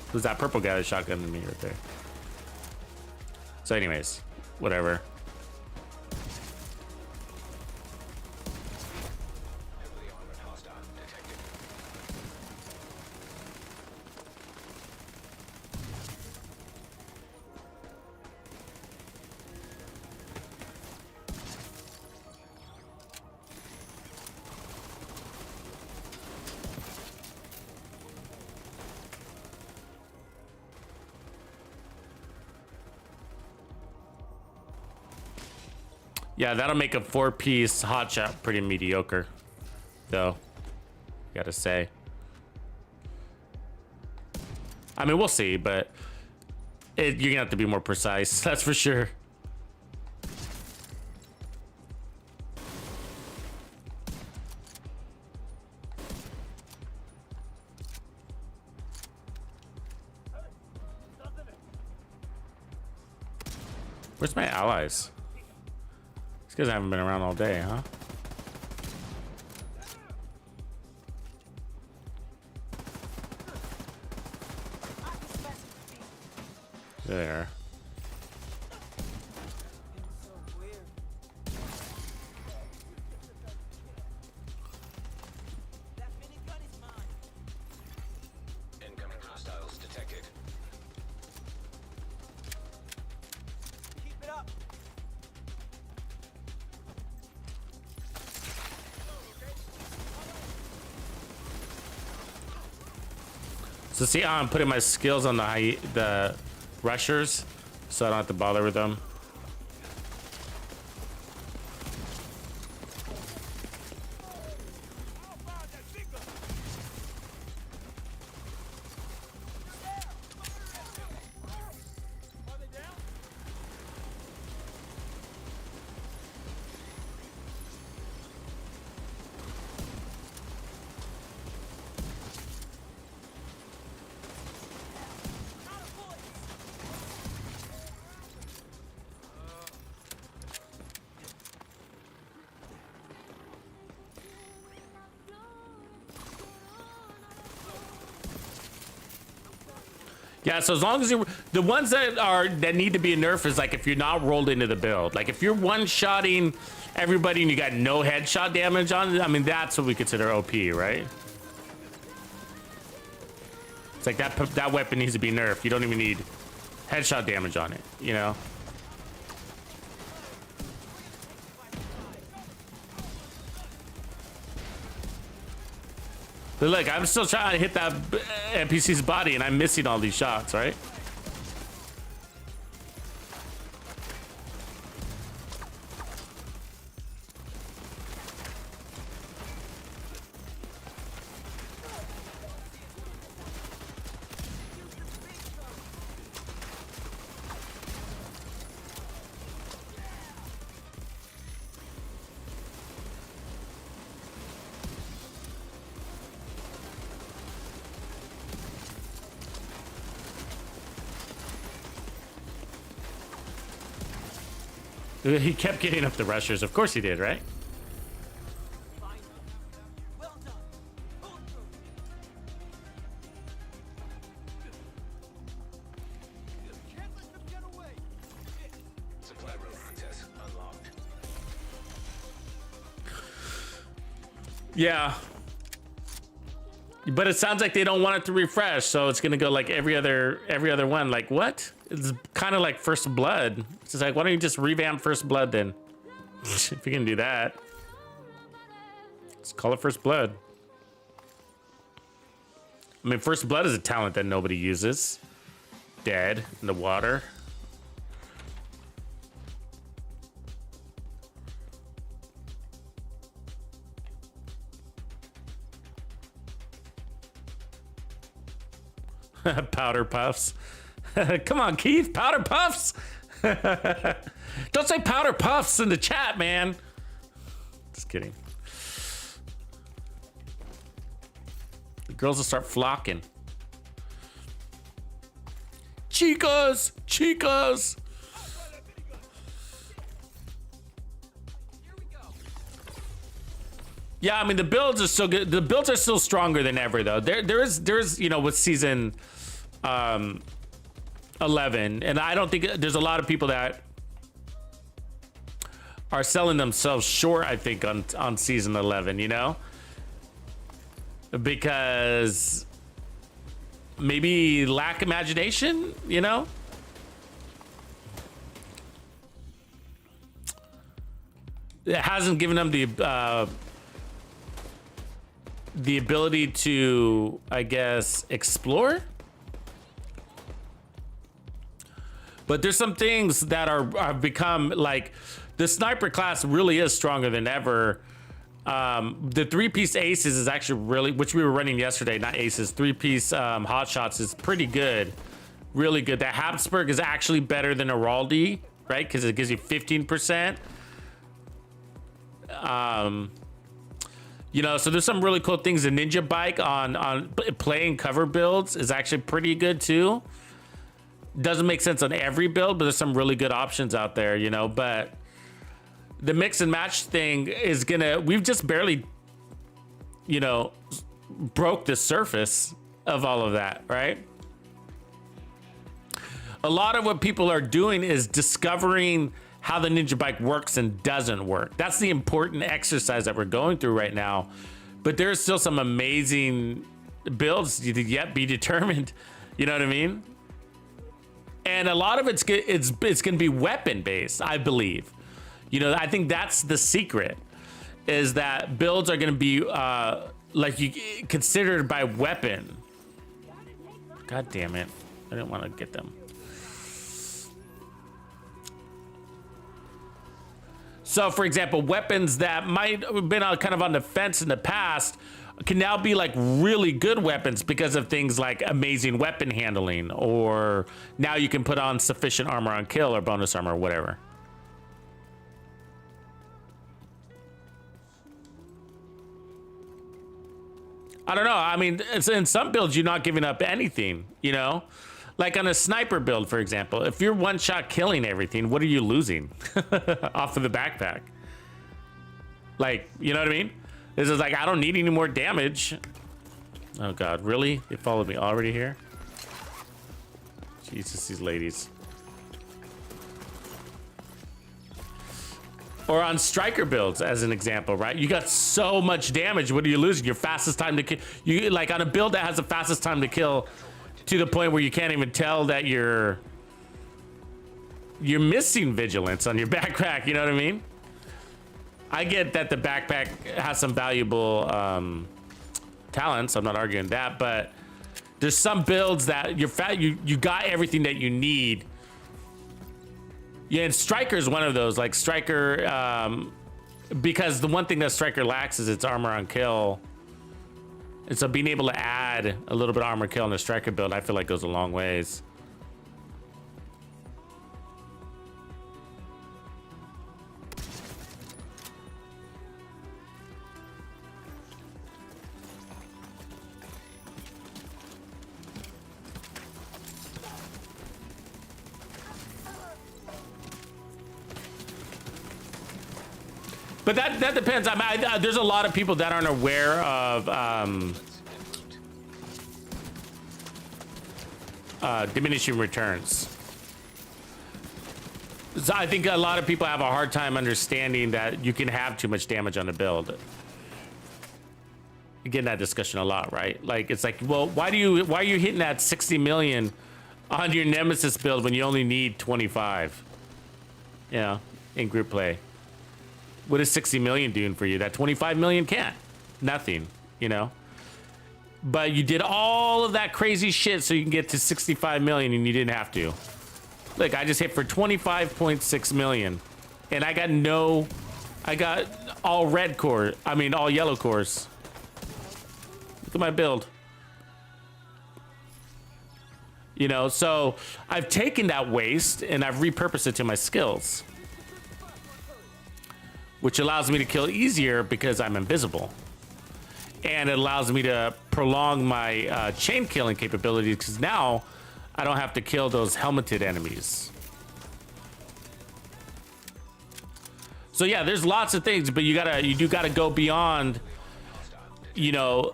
B: It was that purple guy that shotgunned me right there. So anyways, whatever. Yeah, that'll make a 4-piece hotshot pretty mediocre, though. Gotta say. I mean, we'll see, but you're gonna have to be more precise. That's for sure. Where's my allies? These guys haven't been around all day, huh? There.
D: Incoming hostiles detected.
E: Keep it up.
B: So see how I'm putting my skills on the rushers, so I don't have to bother with them. Yeah, so as long as you, the ones that need to be nerfed is like if you're not rolled into the build. Like if you're one-shotting everybody and you got no headshot damage on it, I mean, that's what we consider OP, right? It's like that weapon needs to be nerfed. You don't even need headshot damage on it, you know? But look, I'm still trying to hit that NPC's body and I'm missing all these shots, right? He kept getting up the rushers. Of course he did, right?
D: Supply road access unlocked.
B: Yeah. But it sounds like they don't want it to refresh, so it's gonna go like every other one. Like what? It's kind of like First Blood. It's just like, why don't you just revamp First Blood then? If you can do that, let's call it First Blood. I mean, First Blood is a talent that nobody uses. Dead in the water. Powder puffs. Come on, Keith. Powder puffs. Don't say powder puffs in the chat, man. Just kidding. The girls will start flocking. Chicas, chicas. Yeah, I mean the builds are still good. The builds are still stronger than ever, though. There's you know, with season 11, and I don't think there's a lot of people that are selling themselves short, I think, on season 11, you know, because maybe lack imagination, you know. It hasn't given them the ability to, I guess, explore. But there's some things that have become like, the sniper class really is stronger than ever. The 3-piece aces is actually really, which we were running yesterday, not aces, 3-piece hot shots is pretty good, really good. That Habsburg is actually better than Araldi, right? Because it gives you 15%. You know, so there's some really cool things. The Ninja Bike on playing cover builds is actually pretty good too. Doesn't make sense on every build, but there's some really good options out there, you know. But the mix and match thing is we've just barely, you know, broke the surface of all of that, right? A lot of what people are doing is discovering how the Ninja Bike works and doesn't work. That's the important exercise that we're going through right now. But there's still some amazing builds to yet be determined. You know what I mean? And a lot of it's going to be weapon based, I believe. You know, I think that's the secret, is that builds are going to be like you considered by weapon. God damn it. I didn't want to get them. So, for example, weapons that might have been kind of on the fence in the past can now be like really good weapons because of things like amazing weapon handling, or now you can put on sufficient armor on kill or bonus armor or whatever. I don't know. I mean, in some builds, you're not giving up anything, you know? Like on a sniper build, for example, if you're one-shot killing everything, what are you losing off of the backpack? Like, you know what I mean? This is like, I don't need any more damage. Oh God, really? They followed me already here? Jesus, these ladies. Or on striker builds, as an example, right? You got so much damage. What are you losing? Your fastest time to kill. You like on a build that has the fastest time to kill, to the point where you can't even tell that you're missing vigilance on your backpack. You know what I mean? I get that the backpack has some valuable talents. I'm not arguing that, but there's some builds that you got everything that you need. Yeah, and Striker is one of those. Like Striker, because the one thing that Striker lacks is its armor on kill. And so being able to add a little bit of armor kill in the Striker build, I feel like goes a long ways. But that depends. There's a lot of people that aren't aware of diminishing returns. So I think a lot of people have a hard time understanding that you can have too much damage on a build. You get in that discussion a lot, right? Like it's like, well, why are you hitting that 60 million on your Nemesis build when you only need 25? You know, in group play. What is 60 million doing for you? That 25 million can't. Nothing, you know? But you did all of that crazy shit so you can get to 65 million and you didn't have to. Look, I just hit for 25.6 million. And I got all red core. I mean, all yellow cores. Look at my build. You know, so I've taken that waste and I've repurposed it to my skills, which allows me to kill easier because I'm invisible. And it allows me to prolong my chain killing capabilities because now I don't have to kill those helmeted enemies. So yeah, there's lots of things, but you do gotta go beyond, you know,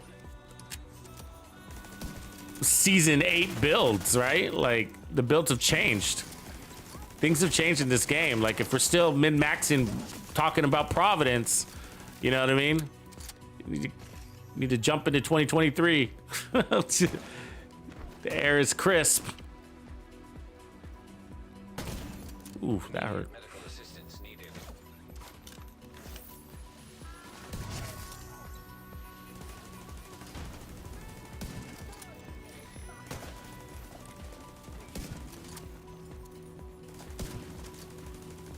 B: season 8 builds, right? Like the builds have changed. Things have changed in this game. Like if we're still min-maxing talking about Providence, you know what I mean? You need to jump into 2023. The air is crisp. Ooh, that hurt.
D: Medical assistance needed.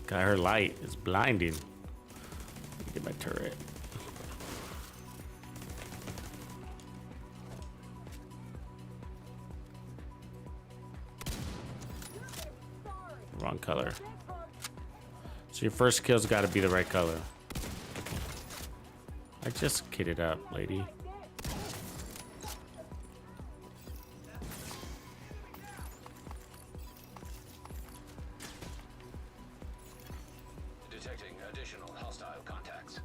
B: God, her light is blinding. Get my turret. Wrong color. So your first kill's got to be the right color. I just kitted up, lady.
D: Detecting additional hostile contacts.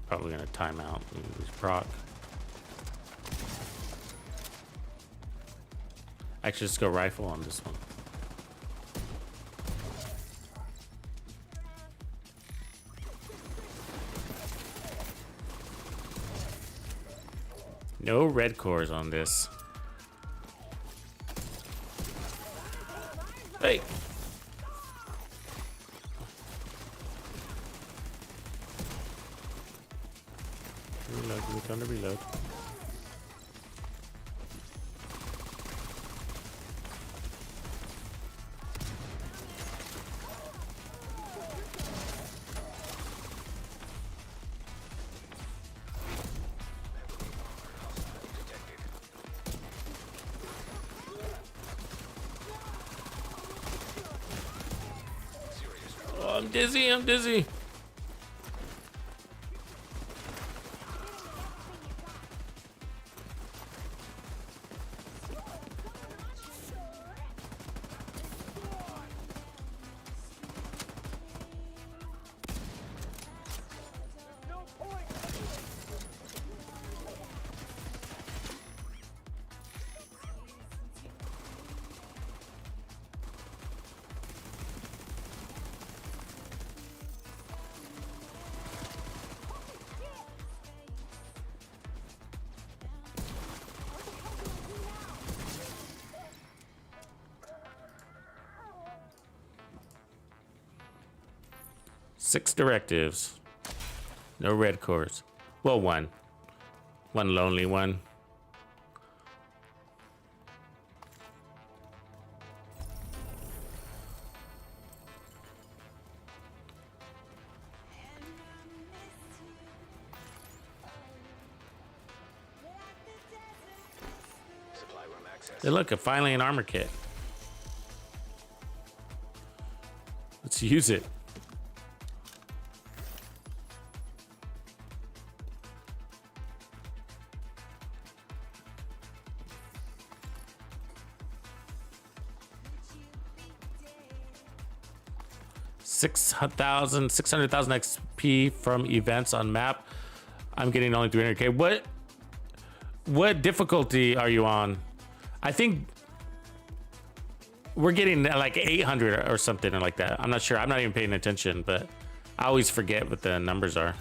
B: Probably gonna time out and use proc. Actually, just go rifle on this one. No red cores on this. Hey. Reload, give me time to reload. dizzy. I'm dizzy. Six directives. No red cores. Well, one. One lonely one.
D: Supply room access.
B: Hey, look, finally an armor kit. Let's use it. $600,000 XP from events on map. I'm getting only 300K. What difficulty are you on? I think we're getting like 800 or something like that. I'm not sure. I'm not even paying attention, but I always forget what the numbers are.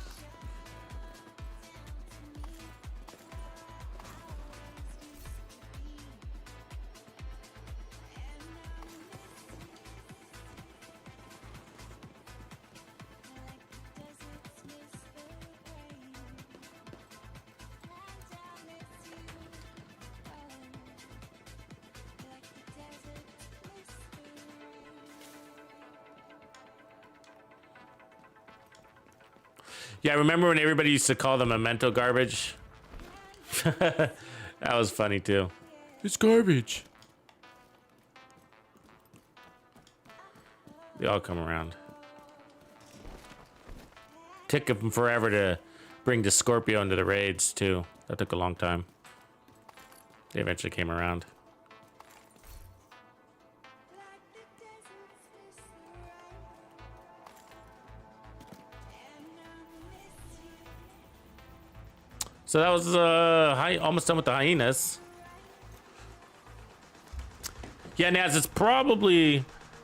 B: Yeah, I remember when everybody used to call them memento garbage. That was funny too. It's garbage. They all come around. Took them forever to bring the Scorpio into the raids too. That took a long time. They eventually came around. So that was almost done with the hyenas. Yeah, Naz, it's probably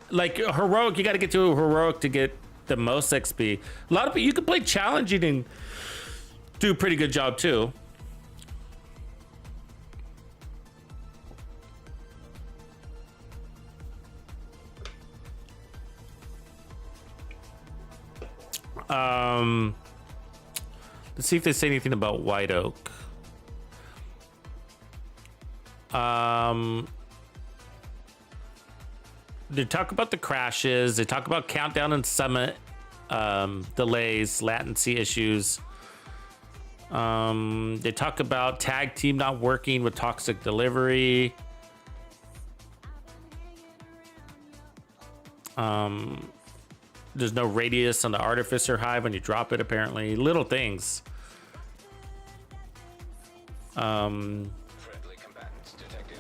B: like heroic. You got to get to a heroic to get the most XP. A lot of people, you can play challenging and do a pretty good job too. Let's see if they say anything about White Oak. They talk about the crashes. They talk about countdown and summit delays, latency issues. They talk about tag team not working with toxic delivery. There's no radius on the Artificer Hive when you drop it, apparently. Little things.
D: Friendly combatants detected.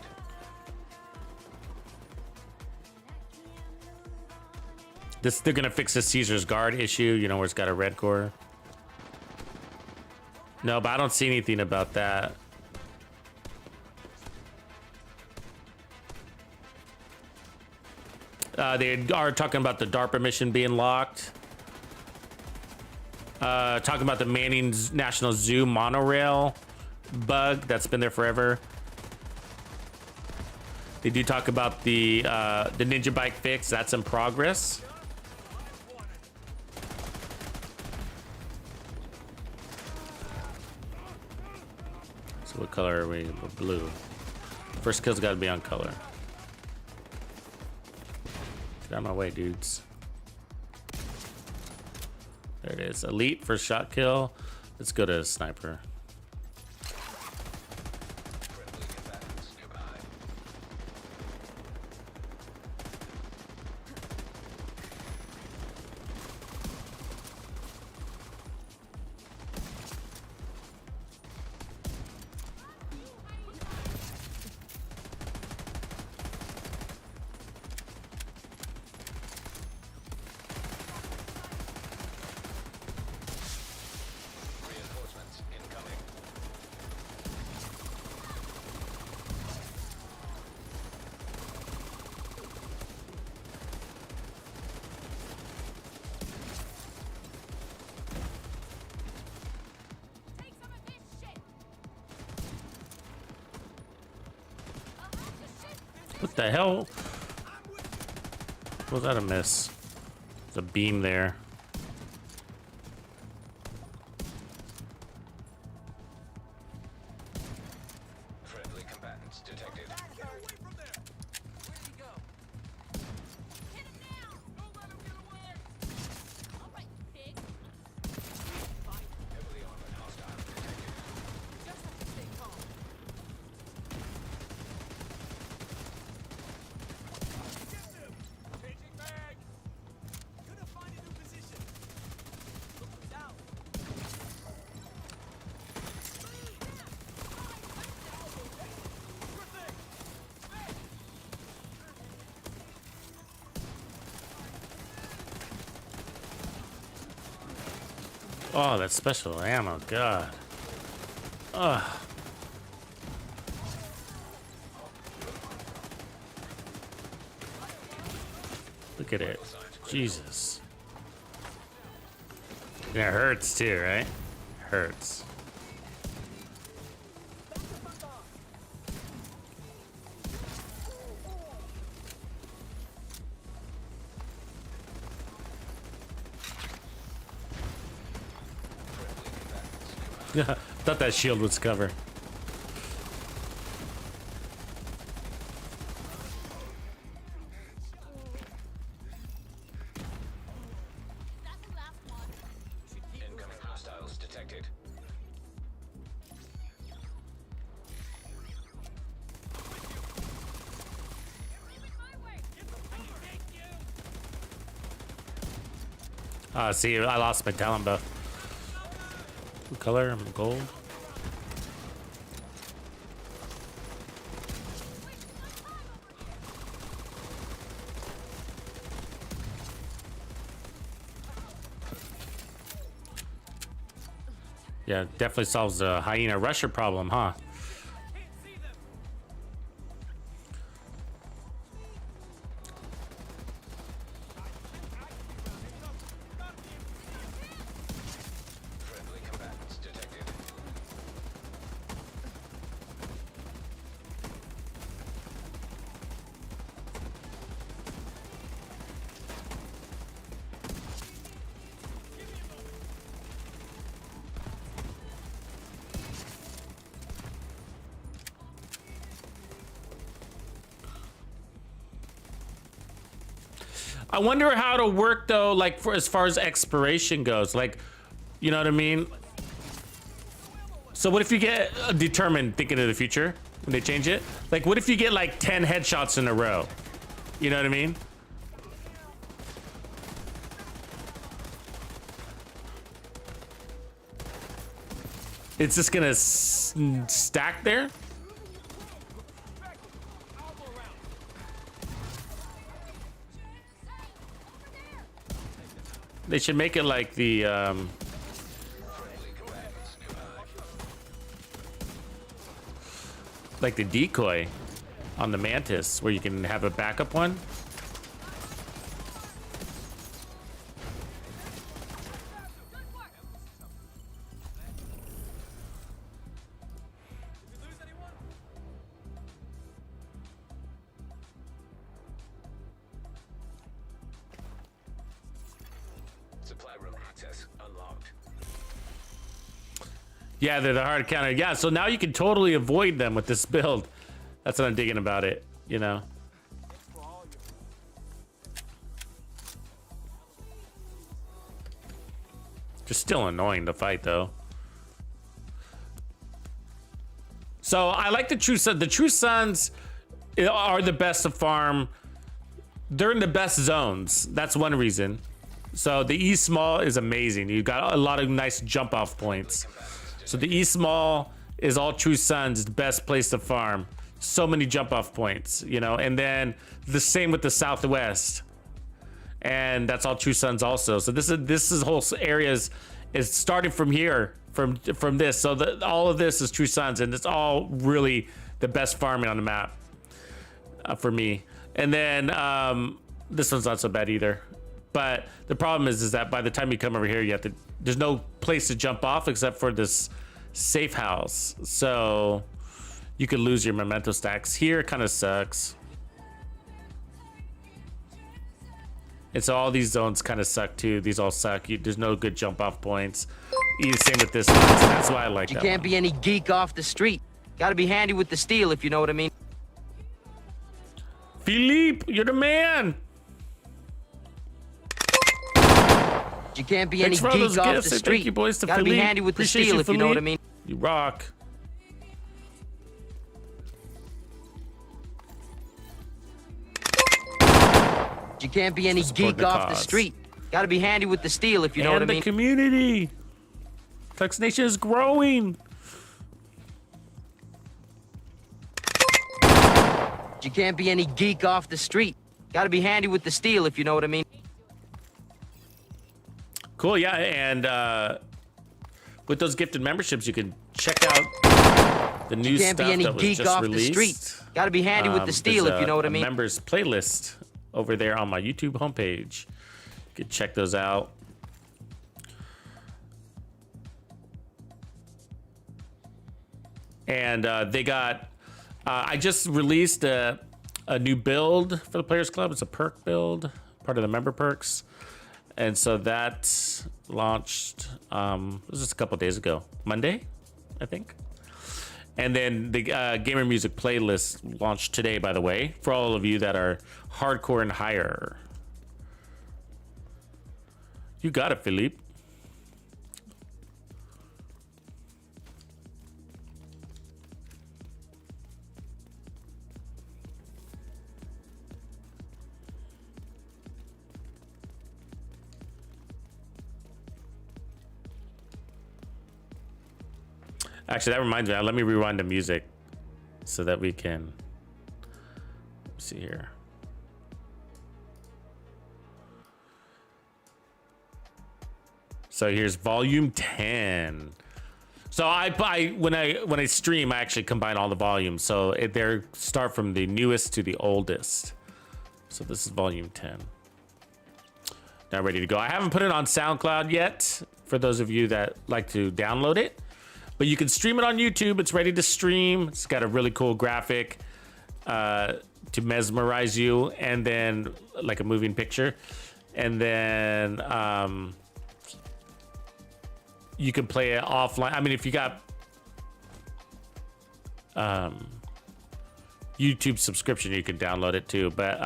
B: They're gonna fix the Caesar's Guard issue, you know, where it's got a red core. No, but I don't see anything about that. They are talking about the DARPA mission being locked. Talking about the Manning's National Zoo monorail bug that's been there forever. They do talk about the Ninja Bike fix that's in progress. So what color are we? We're blue. First kill's got to be on color. Get out of my way, dudes. There it is. Elite first shot kill. Let's go to sniper.
D: Friendly combatants nearby.
B: What the hell? Was that a miss? There's a beam there.
D: Friendly combatants detected. Heavily armored hostile detected.
B: Oh, that special ammo, God. Ugh. Look at it. Jesus. And it hurts too, right? Hurts. Thought that shield would cover.
D: Incoming hostiles detected.
B: See, I lost my talent buff. What color? I'm gold. Yeah, definitely solves the hyena rusher problem, huh?
D: Friendly combatants detected.
B: I wonder how it'll work though, like for as far as expiration goes. Like, you know what I mean? So what if you get determined thinking of the future when they change it? Like, what if you get like 10 headshots in a row? You know what I mean? It's just gonna stack there. They should make it like the like the decoy on the Mantis, where you can have a backup one.
D: Supply room access unlocked.
B: Yeah, they're the hard counter. Yeah, so now you can totally avoid them with this build. That's what I'm digging about it, you know? Just still annoying to fight, though. So I like the True Sons. The True Sons are the best to farm. They're in the best zones. That's one reason. So the E small is amazing. You've got a lot of nice jump off points. So the E small is all True Sons, the best place to farm. So many jump off points, you know, and then the same with the Southwest. And that's all True Sons also. So this is whole areas is starting from here, from this. So all of this is True Sons, and it's all really the best farming on the map for me. And then this one's not so bad either. But the problem is that by the time you come over here, you have to. There's no place to jump off except for this safe house. So you could lose your memento stacks. Here it kind of sucks. And so all these zones kind of suck too. These all suck. There's no good jump off points. Same with this one. So that's why I like that.
E: You can't be any geek off the street. Gotta be handy with the steel, if you know what I mean.
B: Philippe, you're the man.
E: You can't be any
B: Thanks for all those
E: geek off
B: gifts.
E: the
B: Thank
E: street.
B: you, boys, to
E: Gotta be
B: Philippe.
E: handy with the
B: Appreciate
E: steel,
B: you,
E: if you know what I
B: Philippe.
E: mean.
B: You rock.
E: You can't be any
B: Support
E: geek
B: the
E: off the
B: cause.
E: street. Gotta be handy with the steel, if you know what I
B: And the
E: mean.
B: community. Tux Nation is growing.
E: You can't be any geek off the street. Gotta be handy with the steel, if you know what I mean.
B: Cool, yeah, and with those gifted memberships, you can check out the new
E: You can't
B: stuff
E: be any
B: that was
E: geek
B: just
E: off the
B: released.
E: street. Gotta be handy with the steel,
B: There's
E: if you know what I
B: a
E: mean.
B: members playlist over there on my YouTube homepage. You can check those out. And they got, I just released a new build for the Players Club. It's a perk build, part of the member perks. And so that launched, it was just a couple days ago, Monday, I think. And then the gamer music playlist launched today, by the way, for all of you that are hardcore and higher. You got it, Philippe. Actually, that reminds me. Let me rewind the music so that we can see here. So here's volume 10. So when I stream, I actually combine all the volumes. So they start from the newest to the oldest. So this is volume 10. Now ready to go. I haven't put it on SoundCloud yet for those of you that like to download it. But you can stream it on YouTube. It's ready to stream. It's got a really cool graphic to mesmerize you, and then like a moving picture. And then you can play it offline. I mean, if you got YouTube subscription, you can download it too. But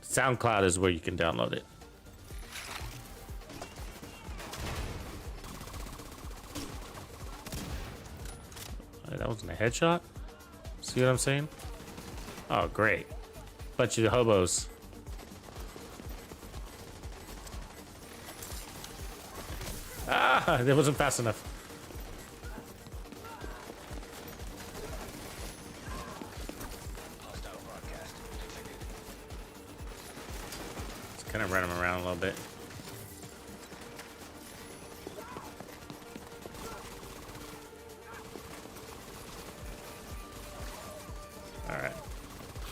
B: SoundCloud is where you can download it. That wasn't a headshot. See what I'm saying? Oh, great. Bunch of hobos. Ah, that wasn't fast enough.
D: Hostile broadcast detected.
B: Let's kind of run him around a little bit.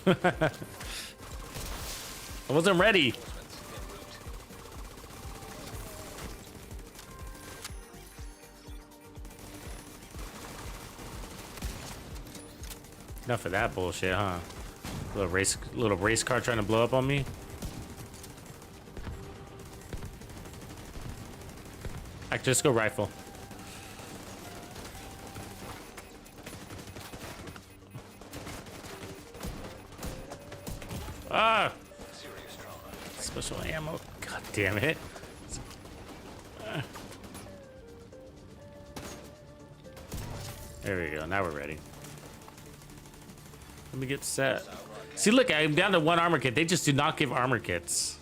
B: I wasn't ready. Enough of that bullshit, huh? Little race car trying to blow up on me. Actually, just go rifle. Ah!
D: Serious trauma.
B: Special ammo. God damn it. There we go. Now we're ready. Let me get set. See, look, I'm down to 1 armor kit. They just do not give armor kits.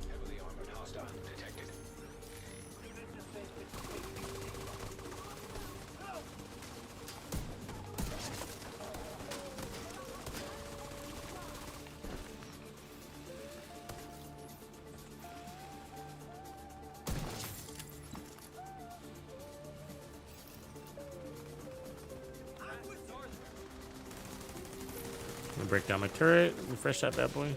D: Heavily armored hostile detected.
B: Break down my turret, refresh that bad boy.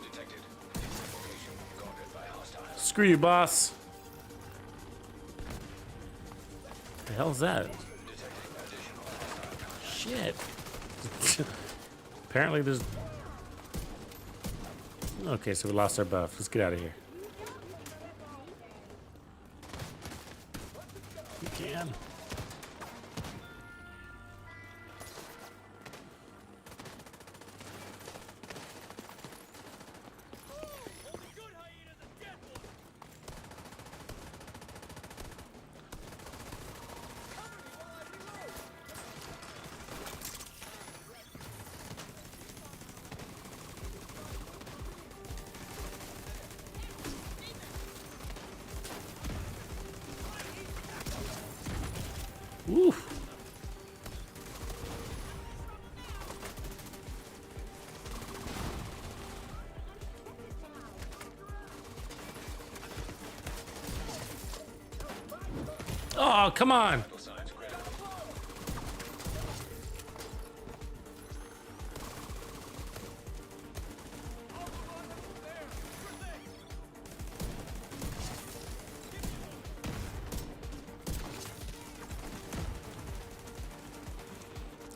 D: Detected. Location guarded by hostiles.
B: Screw you, boss. The hell's that? Shit. Apparently there's... Okay, so we lost our buff. Let's get out of here. We can. Oof. Oh, come on.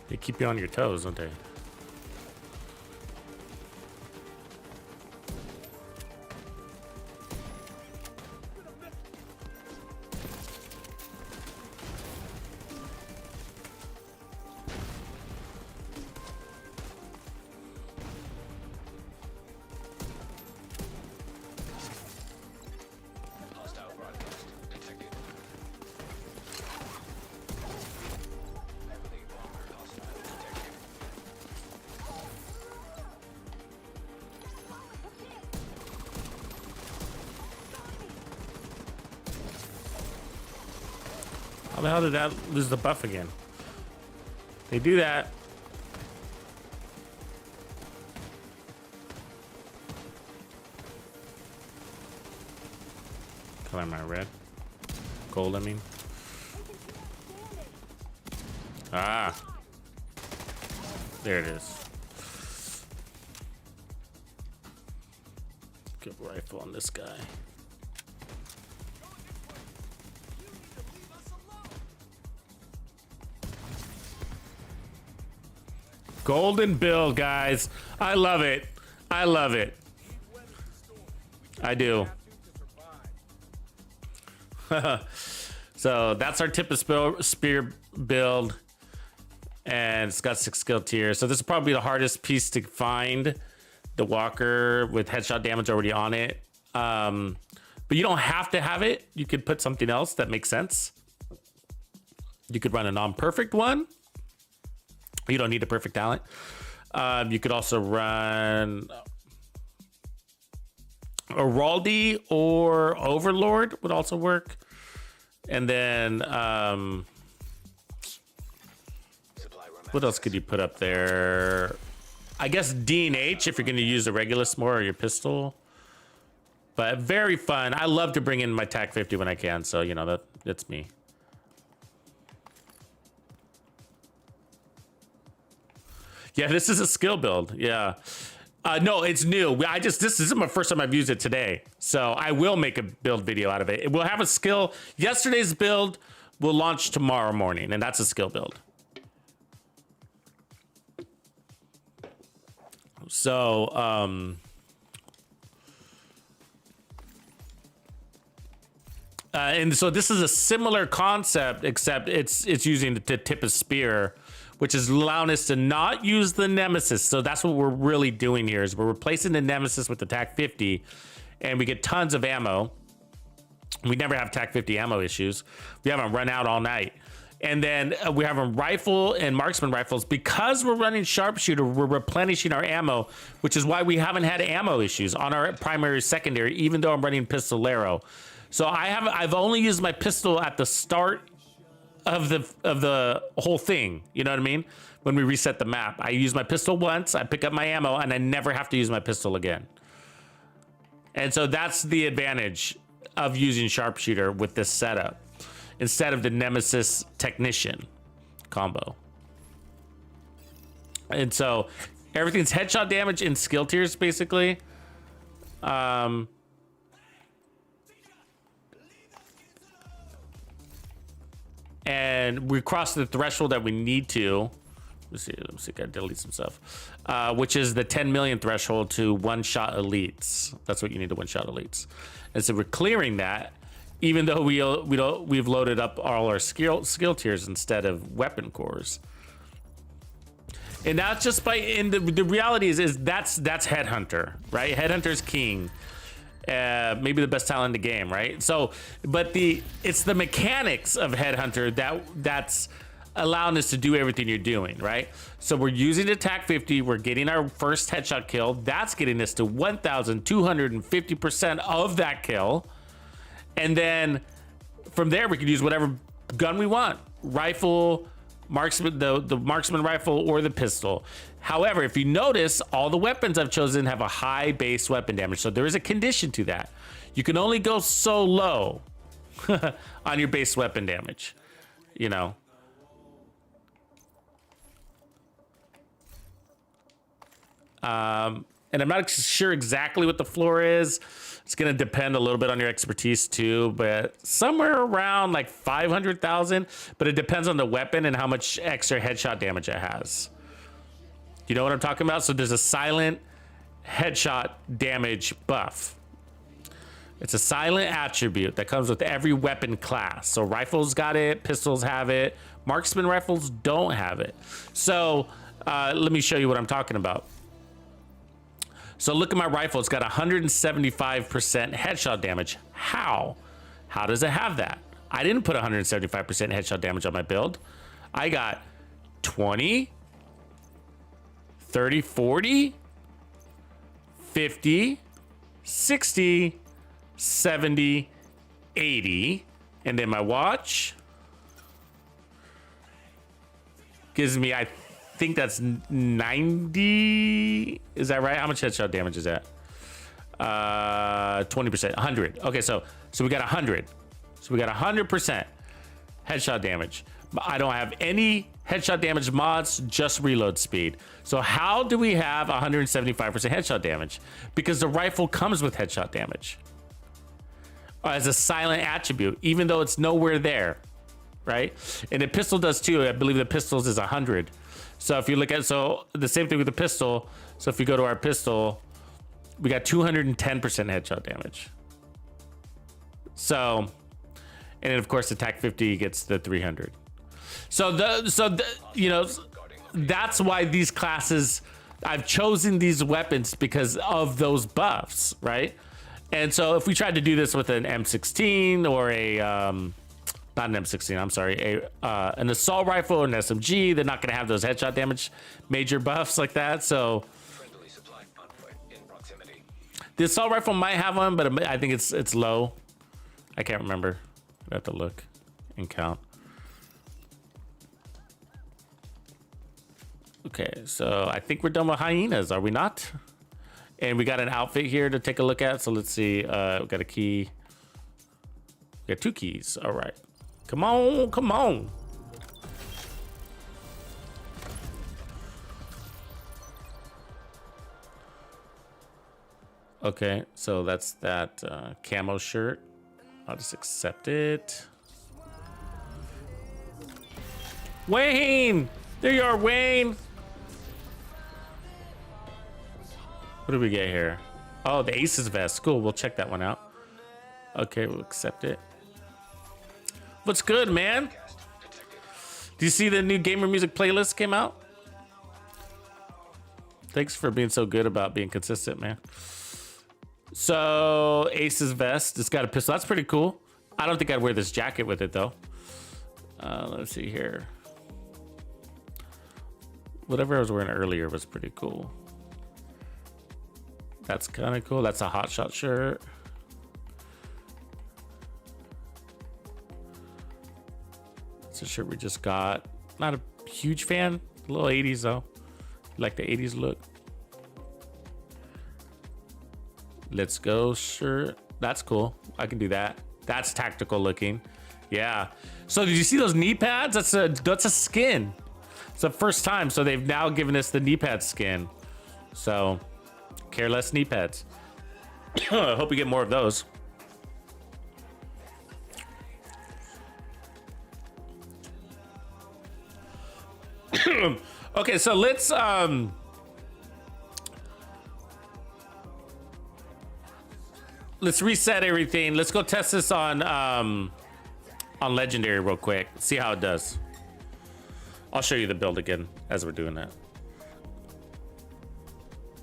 B: They keep you on your toes, don't they?
D: Hostile broadcast detected. Heavily armored hostile detected.
B: How the hell did that lose the buff again? They do that. Color am I red? Gold, I mean. Ah. There it is. Good rifle on this guy. Golden build, guys. I love it. I love it. I do. So that's our tip of spear build. And it's got 6 skill tiers. So this is probably the hardest piece to find. The walker with headshot damage already on it. But you don't have to have it. You could put something else that makes sense. You could run a non-perfect one. You don't need a perfect talent. You could also run Araldi or Overlord would also work. And then what else could you put up there? I guess D&H if you're going to use a Regulus more or your pistol. But very fun. I love to bring in my TAC 50 when I can. So, you know, that's me. Yeah, this is a skill build. Yeah. No, it's new. This is my first time I've used it today. So I will make a build video out of it. We'll have a skill. Yesterday's build will launch tomorrow morning, and that's a skill build. So, and so this is a similar concept, except it's using the tip of spear, which is allowing us to not use the Nemesis. So that's what we're really doing here is we're replacing the Nemesis with the TAC 50 and we get tons of ammo. We never have TAC 50 ammo issues. We haven't run out all night. And then we have a rifle and marksman rifles. Because we're running sharpshooter, we're replenishing our ammo, which is why we haven't had ammo issues on our primary, secondary, even though I'm running pistolero. So I've only used my pistol at the start of the whole thing. You know what I mean? When we reset the map, I use my pistol once, I pick up my ammo, and I never have to use my pistol again. And so that's the advantage of using sharpshooter with this setup instead of the Nemesis Technician combo. And so everything's headshot damage in skill tiers, basically. And we crossed the threshold that we need to. Let's see, gotta delete some stuff. Which is the 10 million threshold to one-shot elites. That's what you need to one-shot elites. And so we're clearing that, even though we've loaded up all our skill tiers instead of weapon cores. And that's just by, and the reality is that's Headhunter, right? Headhunter's king. Maybe the best talent in the game, right? So, but it's the mechanics of Headhunter that's allowing us to do everything you're doing, right? So we're using attack 50, we're getting our first headshot kill. That's getting us to 1,250% of that kill. And then from there, we can use whatever gun we want. Rifle, marksman, the marksman rifle, or the pistol. However, if you notice, all the weapons I've chosen have a high base weapon damage. So there is a condition to that. You can only go so low on your base weapon damage, you know. And I'm not sure exactly what the floor is. It's going to depend a little bit on your expertise too, but somewhere around like 500,000, but it depends on the weapon and how much extra headshot damage it has. You know what I'm talking about? So there's a silent headshot damage buff. It's a silent attribute that comes with every weapon class. So rifles got it, pistols have it, marksman rifles don't have it. So let me show you what I'm talking about. So look at my rifle. It's got 175% headshot damage. How? How does it have that? I didn't put 175% headshot damage on my build. I got 20, 30, 40, 50, 60, 70, 80. And then my watch gives me, I think that's 90. Is that right? How much headshot damage is that? 20%, 100. Okay, so we got 100. So we got 100% headshot damage. I don't have any headshot damage mods, just reload speed. So how do we have 175% headshot damage? Because the rifle comes with headshot damage as a silent attribute, even though it's nowhere there, right? And the pistol does too. I believe the pistols is 100. So if you look at, so the same thing with the pistol. So if you go to our pistol, we got 210% headshot damage. So, and then of course attack 50 gets the 300. So you know, that's why these classes, I've chosen these weapons because of those buffs, right? And so if we tried to do this with an M16 or a, not an M16, I'm sorry, an assault rifle or an SMG, they're not going to have those headshot damage major buffs like that. So the assault rifle might have one, but I think it's low. I can't remember. I have to look and count. Okay, so I think we're done with hyenas, are we not? And we got an outfit here to take a look at. So let's see. We got a key. We got 2 keys. All right. Come on, come on. Okay, so that's that camo shirt. I'll just accept it. Wayne! There you are, Wayne! What do we get here? Oh, the Aces vest. Cool, we'll check that one out. Okay, we'll accept it. What's good, man? Do you see the new gamer music playlist came out? Thanks for being so good about being consistent, man. So, Ace's vest. It's got a pistol. That's pretty cool. I don't think I'd wear this jacket with it, though. Let's see here. Whatever I was wearing earlier was pretty cool. That's kind of cool. That's a hot shot shirt. It's a shirt we just got. Not a huge fan. A little 80s, though. Like the 80s look. Let's go shirt. That's cool. I can do that. That's tactical looking. Yeah. So did you see those knee pads? That's a skin. It's the first time. So they've now given us the knee pad skin. So careless knee pads. I hope we get more of those. Okay, so let's reset everything. Let's go test this on legendary real quick. See how it does. I'll show you the build again as we're doing that.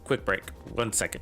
B: Quick break. 1 second.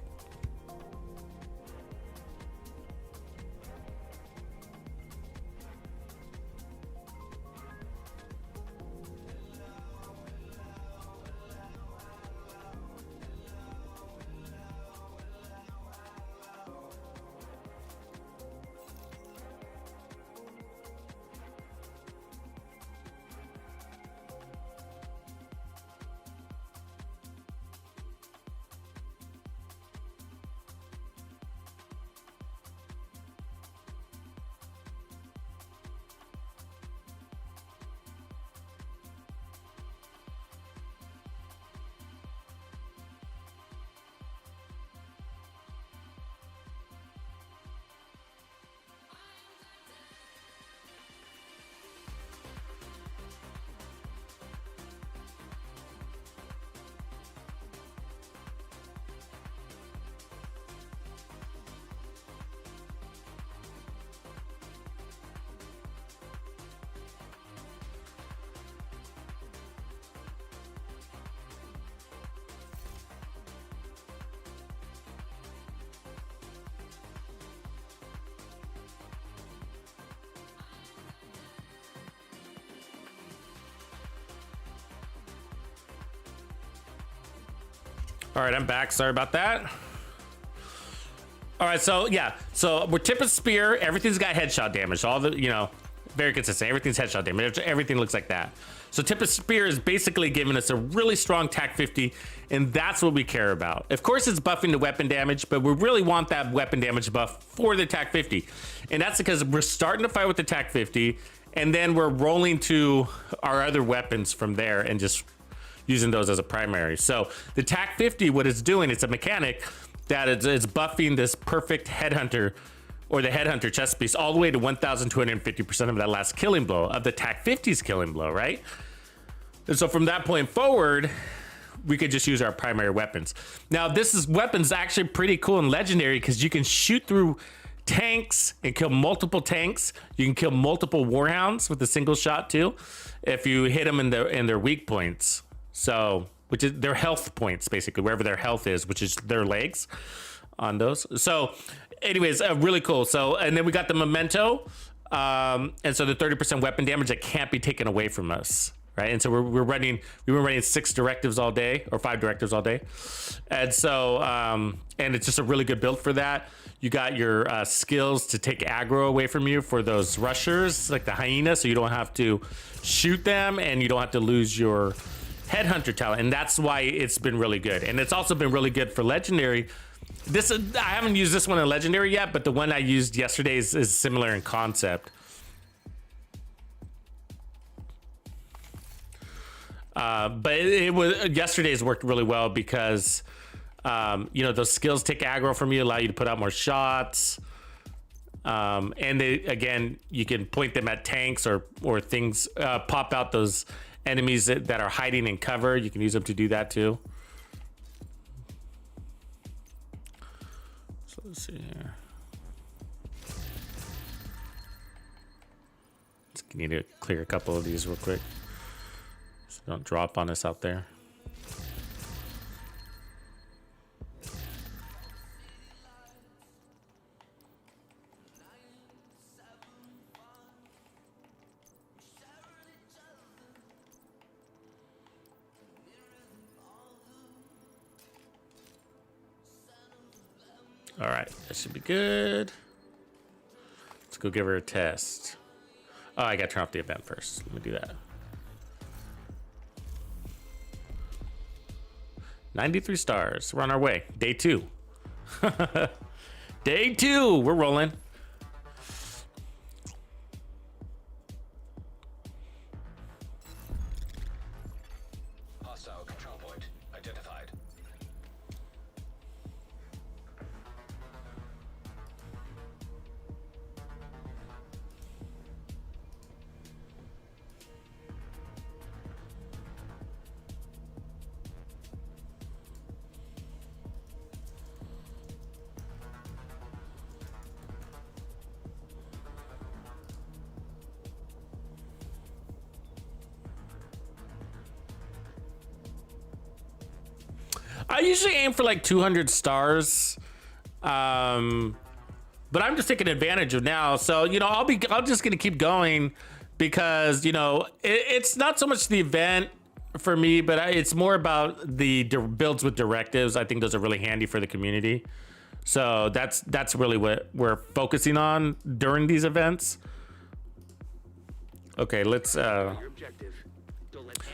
B: All right, I'm back. Sorry about that. All right, so yeah, so we're tipping spear. Everything's got headshot damage. All the, you know, very consistent. Everything's headshot damage. Everything looks like that. So tip of spear is basically giving us a really strong TAC 50, and that's what we care about. Of course, it's buffing the weapon damage, but we really want that weapon damage buff for the TAC 50, and that's because we're starting to fight with the TAC 50, and then we're rolling to our other weapons from there and just using those as a primary. So the TAC 50, what it's doing, it's a mechanic that it's buffing this perfect headhunter or the headhunter chest piece all the way to 1,250% of that last killing blow of the TAC 50's killing blow, right? And so from that point forward, we could just use our primary weapons. Now this weapon's actually pretty cool and legendary because you can shoot through tanks and kill multiple tanks. You can kill multiple warhounds with a single shot too, if you hit them in their weak points. So, which is their health points, basically, wherever their health is, which is their legs on those. So, anyways, really cool. So, and then we got the memento. And so the 30% weapon damage that can't be taken away from us, right? And so we've been running 6 directives all day, or 5 directives all day. And so, and it's just a really good build for that. You got your skills to take aggro away from you for those rushers, like the hyena, so you don't have to shoot them and you don't have to lose your headhunter talent, and that's why it's been really good. And it's also been really good for legendary. I haven't used this one in legendary yet, but the one I used yesterday is similar in concept. But it was yesterday's worked really well because you know, those skills take aggro from you, allow you to put out more shots, and again, you can point them at tanks or things, pop out those enemies that are hiding in cover. You can use them to do that too. So let's see here. Just need to clear a couple of these real quick so don't drop on us out there. All right, that should be good. Let's go give her a test. Oh, I got to turn off the event first. Let me do that. 93 stars. We're on our way. Day 2. Day 2. We're rolling.
D: Hostile control point identified.
B: I usually aim for like 200 stars, but I'm just taking advantage of now. So you know, I'm just gonna keep going because you know it's not so much the event for me, but it's more about the builds with directives. I think those are really handy for the community. So that's really what we're focusing on during these events. Okay, let's.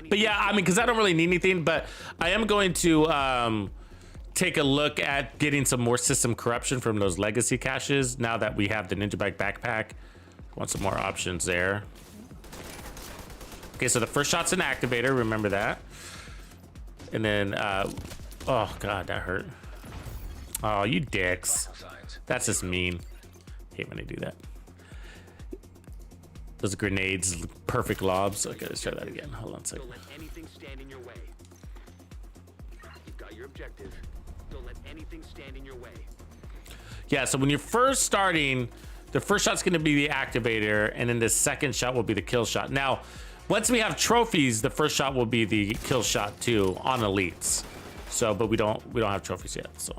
B: But yeah, I mean, because I don't really need anything, but I am going to take a look at getting some more system corruption from those legacy caches now that we have the Ninja Bike backpack. Want some more options there. Okay, so the first shot's an activator, remember that. And then, oh God, that hurt. Oh, you dicks. That's just mean. Hate when they do that. Those grenades, perfect lobs. Okay, let's try that again. Hold on a second.
F: Don't let anything stand in your way. You've got your objective. Don't let anything stand in your way.
B: Yeah, so when you're first starting, the first shot's gonna be the activator, and then the second shot will be the kill shot. Now, once we have trophies, the first shot will be the kill shot too on elites. So, but we don't have trophies yet, so.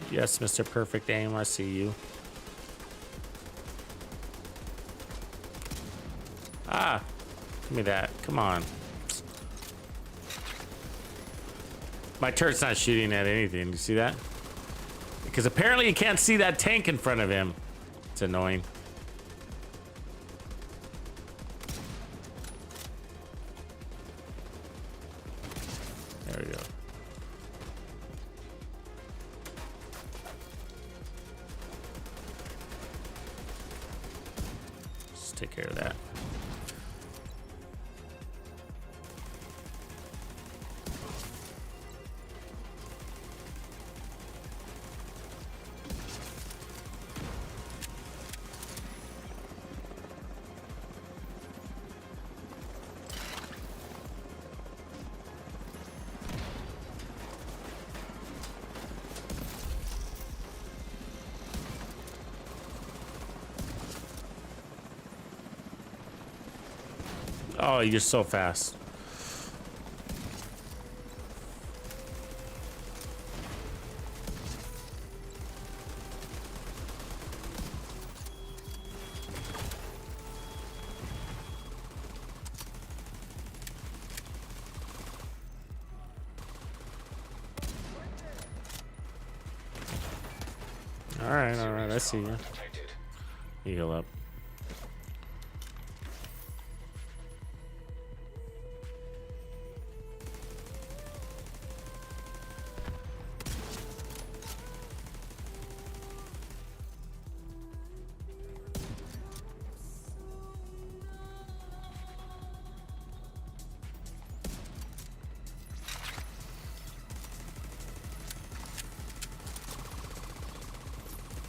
B: Yes, Mr. Perfect Aim, I see you. Ah, give me that. Come on. My turret's not shooting at anything. You see that? Because apparently you can't see that tank in front of him. It's annoying. There we go. Take care of that. Oh, you're so fast. All right, I see you. Heal up.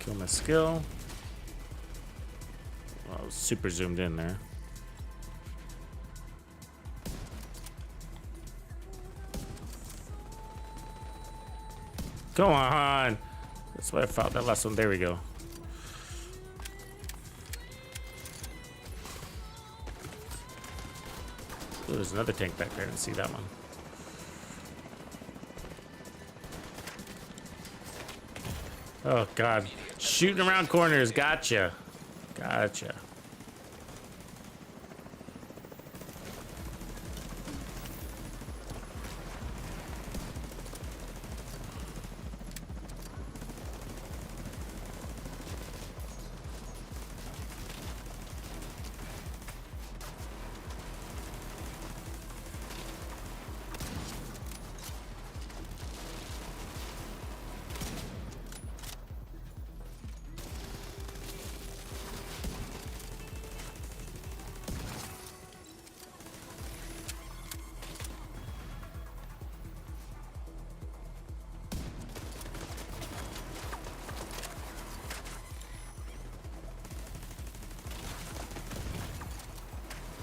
B: Kill my skill. Well, I was super zoomed in there. Go on. That's what I felt. That last one. There we go. Ooh, there's another tank back there. I didn't see that one. Oh God, shooting around corners. Gotcha. Gotcha.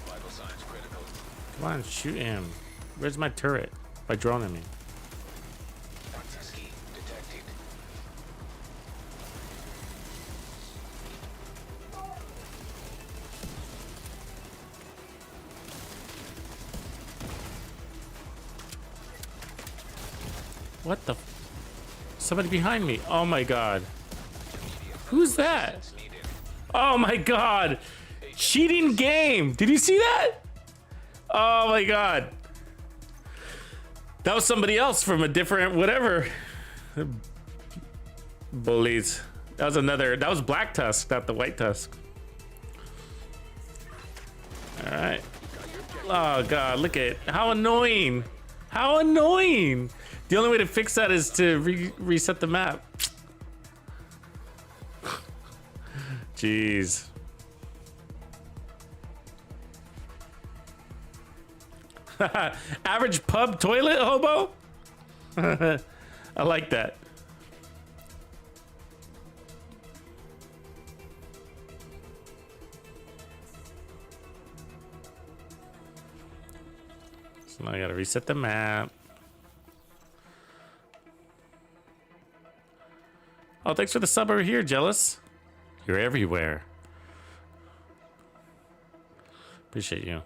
D: Vital signs critical.
B: Come on, shoot him. Where's my turret? By droning me.
D: Scheme detected.
B: What the? Somebody behind me. Oh my God. Who's that? Oh my God. Cheating game. Did you see that? Oh my God. That was somebody else from a different whatever. Bullies. That was another. That was Black Tusk, not the White Tusk. All right. Oh God, look at how annoying. How annoying. The only way to fix that is to reset the map. Jeez. Average pub toilet hobo? I like that. So now I gotta reset the map. Oh, thanks for the sub over here, Jealous. You're everywhere. Appreciate you.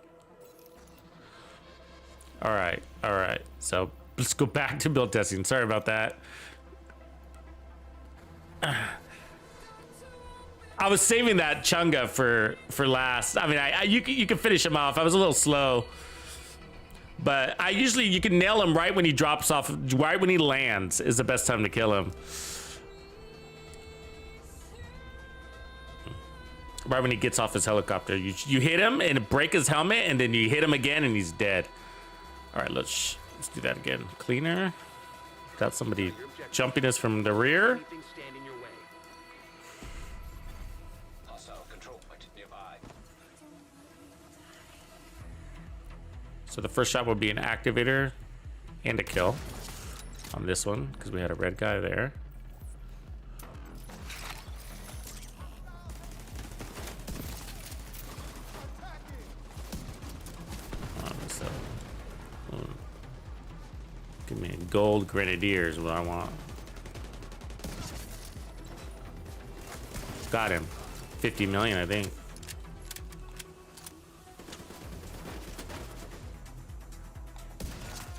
B: All right. So let's go back to build testing. Sorry about that. I was saving that Chunga for last. I mean, you can finish him off. I was a little slow, but I usually you can nail him right when he drops off. Right when he lands is the best time to kill him. Right when he gets off his helicopter, you hit him and break his helmet, and then you hit him again, and he's dead. All right, let's do that again. Cleaner. Got somebody jumping us from the rear.
F: Anything stand in your way.
D: Hostile control point nearby.
B: So the first shot would be an activator and a kill on this one because we had a red guy there. Give me a gold grenadier is what I want. Got him. 50 million, I think.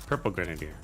B: Purple grenadier.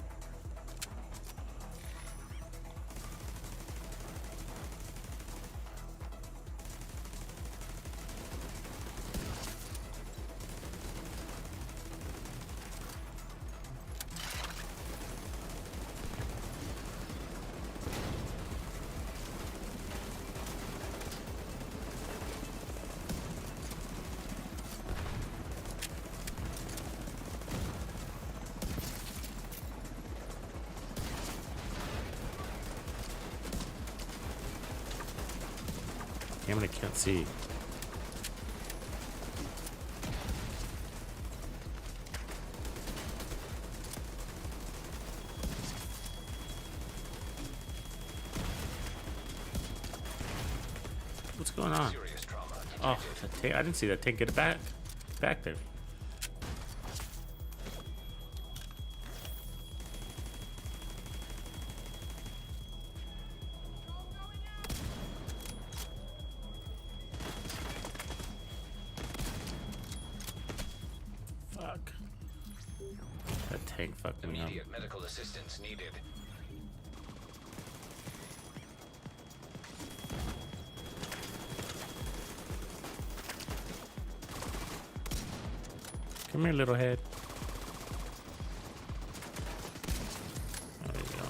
B: Damn it, I can't see. What's going on?
D: Serious trauma.
B: Oh, that tank, I didn't see that tank get it back there. Fuck. That tank fucking up.
D: Immediate medical assistance needed.
B: Come here, little head. There you go.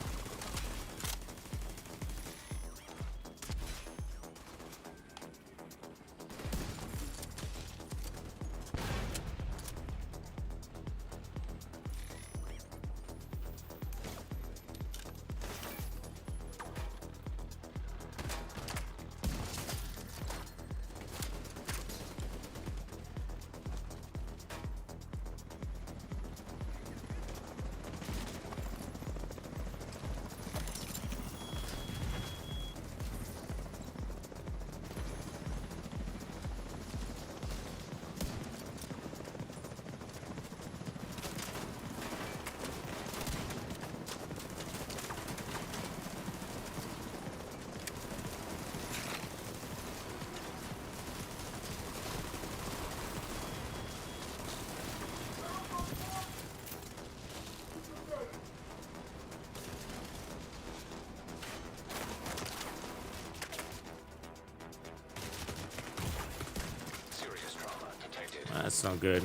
D: Serious trauma detected.
B: That's no good.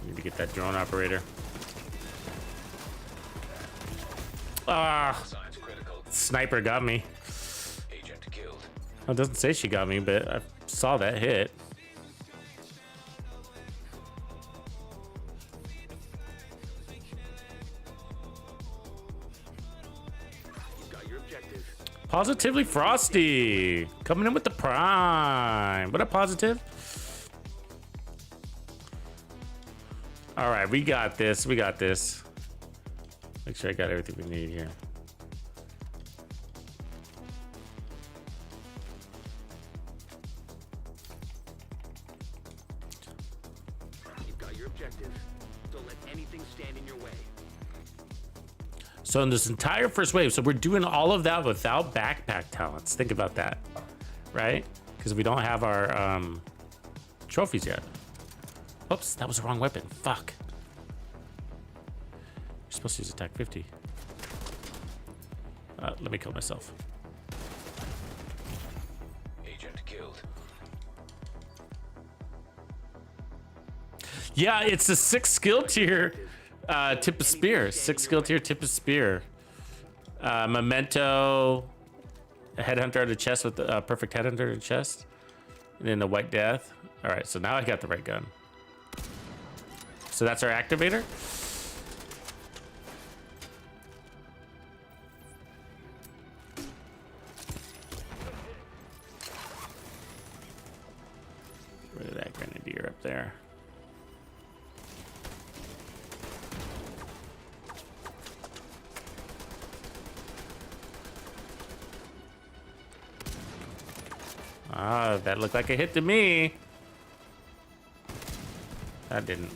B: Need to get that drone operator. Ah,
D: Signs critical.
B: sniper got me.
D: Agent killed.
B: It doesn't say she got me, but I saw that hit.
F: You've got your objective.
B: Positively Frosty coming in with the prime. What a positive. All right, we got this. We got this. Make sure I got everything we need here.
F: You've got your objective. Don't let anything stand in your way.
B: So in this entire first wave, so we're doing all of that without backpack talents. Think about that, right? Because we don't have our trophies yet. Oops, that was the wrong weapon. Fuck. You're supposed to use attack 50. Let me kill myself.
D: Agent killed.
B: Yeah, it's a 6 skill tier tip of spear. 6 skill tier tip of spear. Memento, a headhunter on the chest with the perfect headhunter in the chest. And then the white death. All right, so now I got the right gun. So that's our activator. Get rid of that grenadier up there. Ah, that looked like a hit to me. That didn't.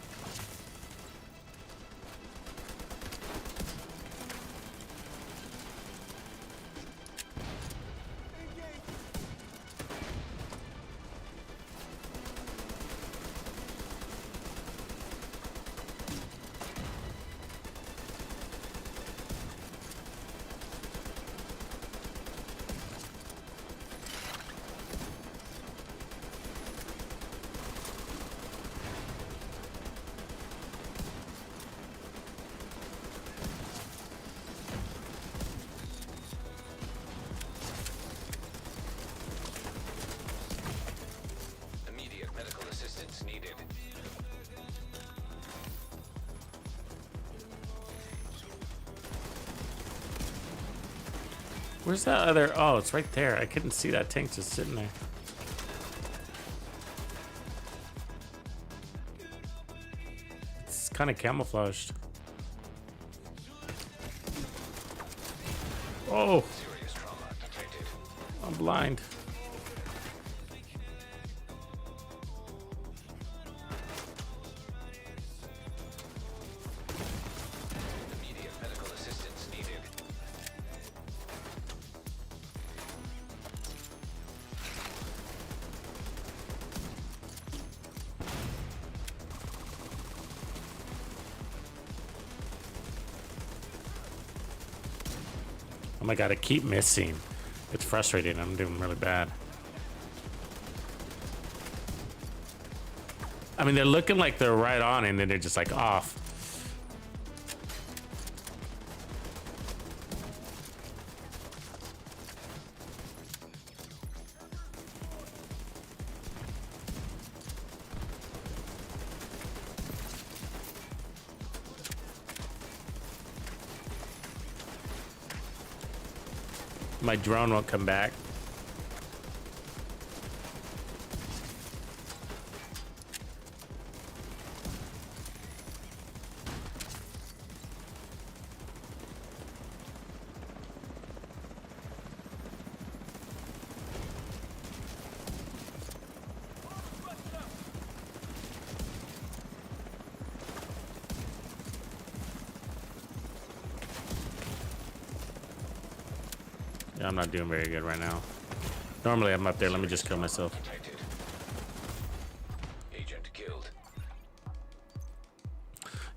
D: Immediate medical assistance needed.
B: Where's that other? Oh, it's right there. I couldn't see that tank just sitting there. It's kind of camouflaged. Oh,
D: Serious trauma detected.
B: I'm blind.
D: Immediate medical assistance needed.
B: Oh my god, I keep missing. It's frustrating. I'm doing really bad. I mean, they're looking like they're right on, and then they're just like off. My drone won't come back. Yeah, I'm not doing very good right now. Normally I'm up there. Let me just kill myself.
D: Detected. Agent killed.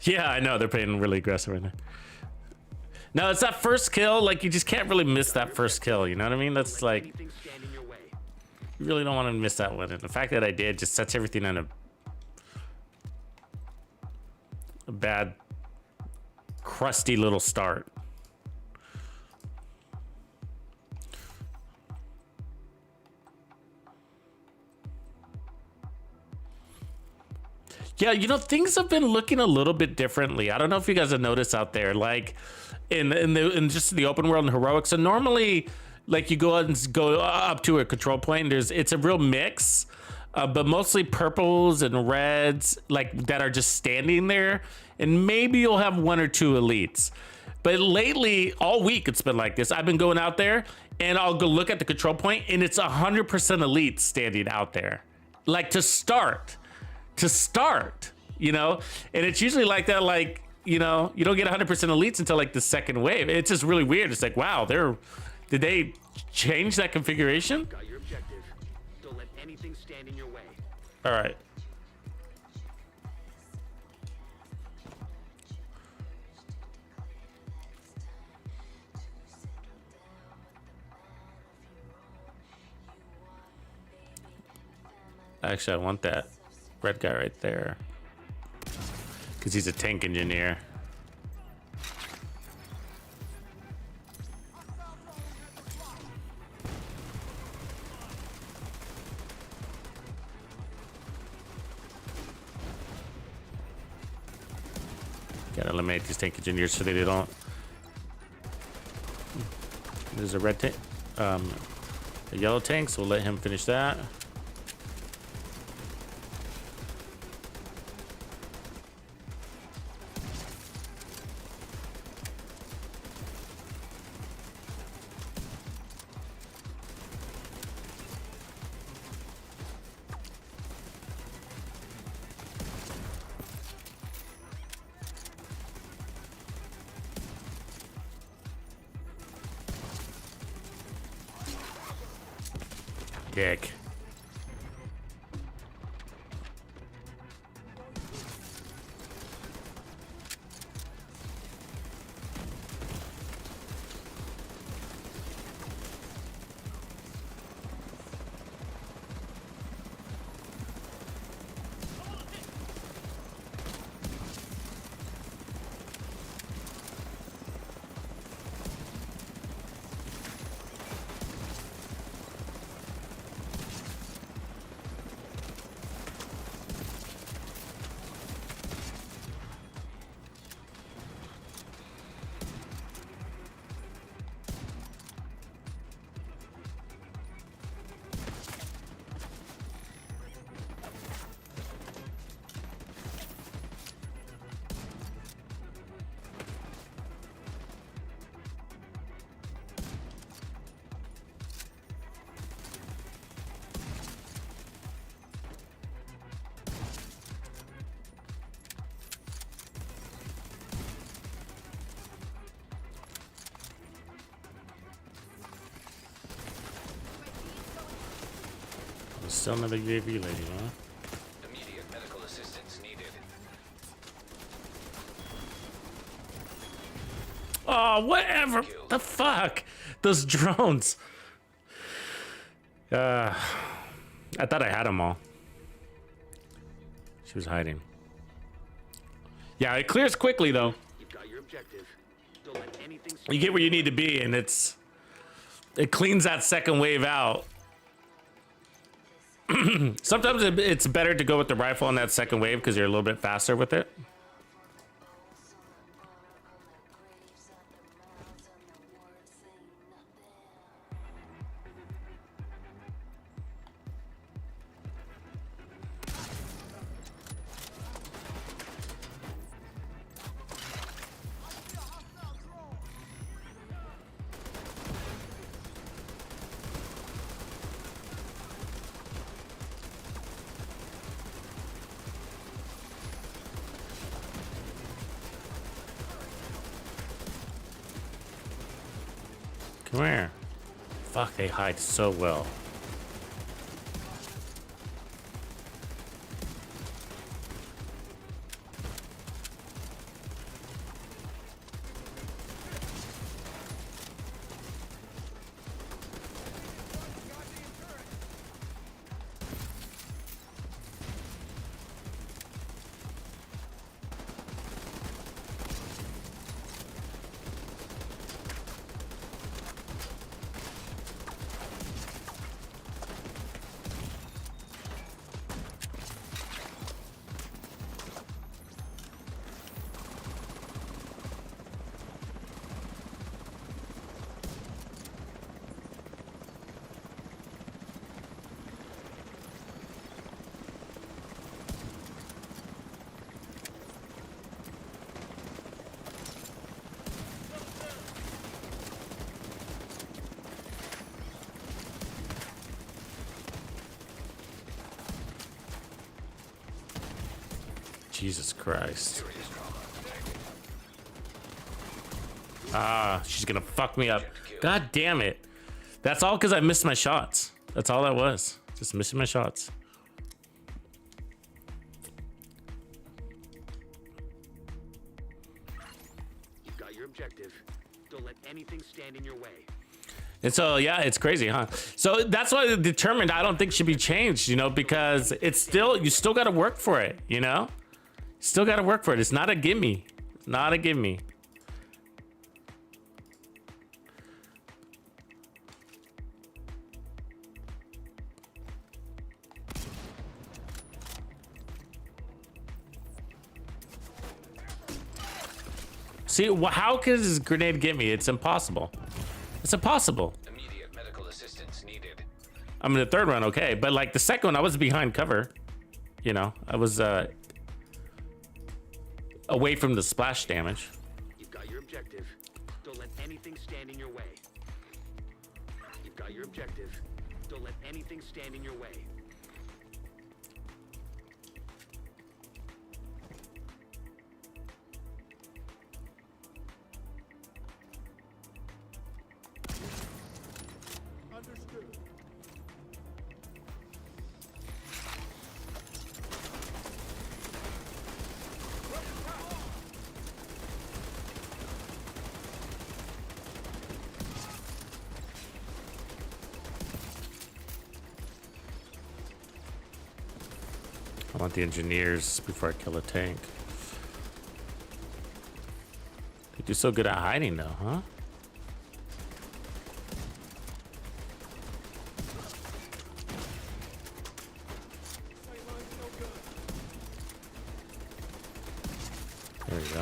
B: Yeah, I know. They're playing really aggressive right now. No, it's that first kill. Like, you just can't really miss that first kill. You know what I mean? That's like,
F: Anything stand in your way.
B: you really don't want to miss that one. And the fact that I did just sets everything on a bad, crusty little start. Yeah, you know, things have been looking a little bit differently. I don't know if you guys have noticed out there, like in just the open world and heroic. So normally, like, you go out and go up to a control point. It's a real mix, but mostly purples and reds, like, that are just standing there. And maybe you'll have one or two elites. But lately, all week it's been like this. I've been going out there and I'll go look at the control point, and it's 100% elites standing out there, like, to start, you know. And it's usually like that, like, you know, you don't get 100% elites until like the second wave. It's just really weird. It's like, wow, did they change that configuration?
F: Got your objective. Don't let anything stand in your way.
B: All right. Actually, I want that red guy right there, because he's a tank engineer. Gotta eliminate these tank engineers so they don't. There's a red tank, a yellow tank, so we'll let him finish that. Dick. Still another UAV lady, huh?
D: Immediate medical assistance needed.
B: Oh, whatever. The fuck? Those drones. I thought I had them all. She was hiding. Yeah, it clears quickly though.
F: You've got your objective. Don't let anything
B: You get where you need to be, and it cleans that second wave out. Sometimes it's better to go with the rifle on that second wave because you're a little bit faster with it. Come here. Fuck, they hide so well. Jesus Christ. Ah, she's gonna fuck me up. God damn it. That's all because I missed my shots. That's all that was. Just missing my shots.
F: You've got your objective. Don't let anything stand in your way.
B: And so, yeah, it's crazy, huh? So that's why the determined I don't think should be changed, you know, because it's still, you still got to work for it, you know? Still got to work for it. It's not a gimme. It's not a gimme. See, how could this grenade get me? It's impossible. It's impossible.
D: Immediate medical assistance needed.
B: I mean, the third one, okay. But like the second one, I was behind cover. You know, I was away from the splash damage.
F: You've got your objective. Don't let anything stand in your way. You've got your objective. Don't let anything stand in your way.
C: Understood.
B: I want the engineers before I kill a tank. They do so good at hiding though, huh? There we go.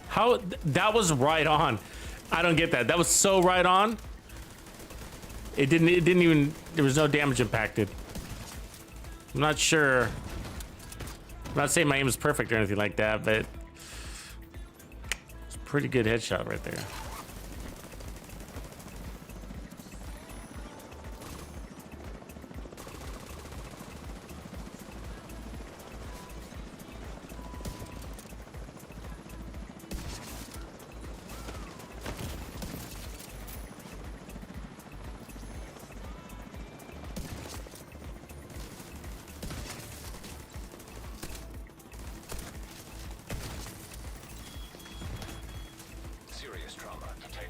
B: How that was right on. I don't get that. That was so right on. It didn't even, there was no damage impacted. I'm not sure. I'm not saying my aim is perfect or anything like that, but it's a pretty good headshot right there.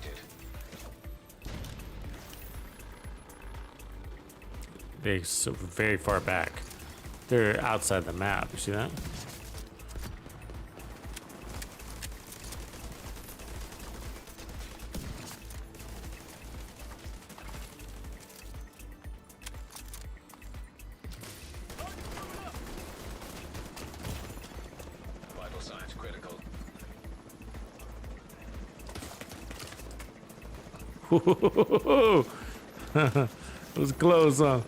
D: detected.
B: They're so very far back. They're outside the map. You see that?
D: Vital signs critical.
B: It was close, huh?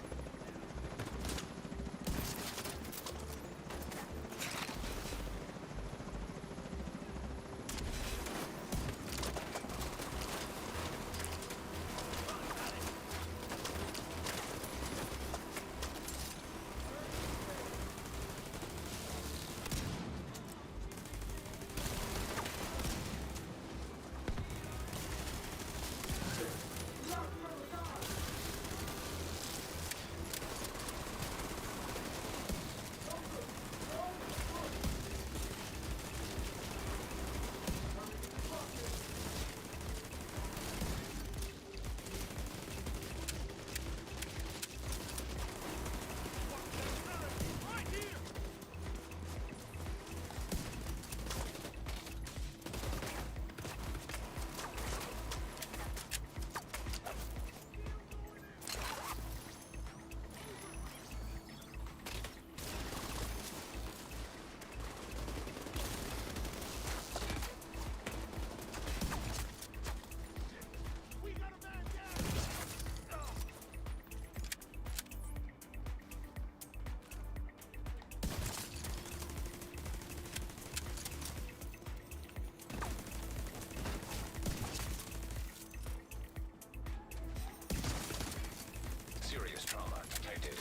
D: Serious trauma detected.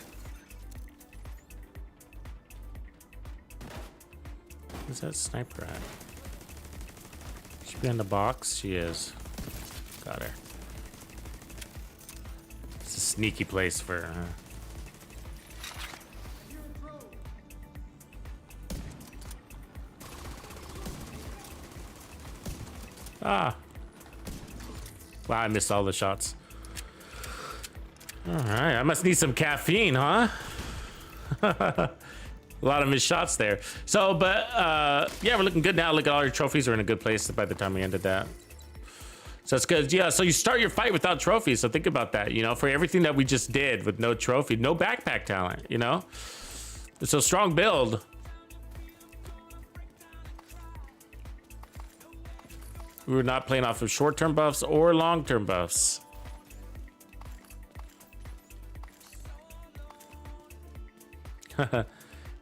B: Where's that sniper at? She be in the box? She is. Got her. It's a sneaky place for her, huh? Ah. Wow, I missed all the shots. All right, I must need some caffeine, huh? A lot of missed shots there. So, but yeah, we're looking good now. Look at all your trophies are in a good place by the time we ended that. So it's good. Yeah, so you start your fight without trophies. So think about that, you know, for everything that we just did with no trophy, no backpack talent, you know? So strong build. We were not playing off of short-term buffs or long-term buffs.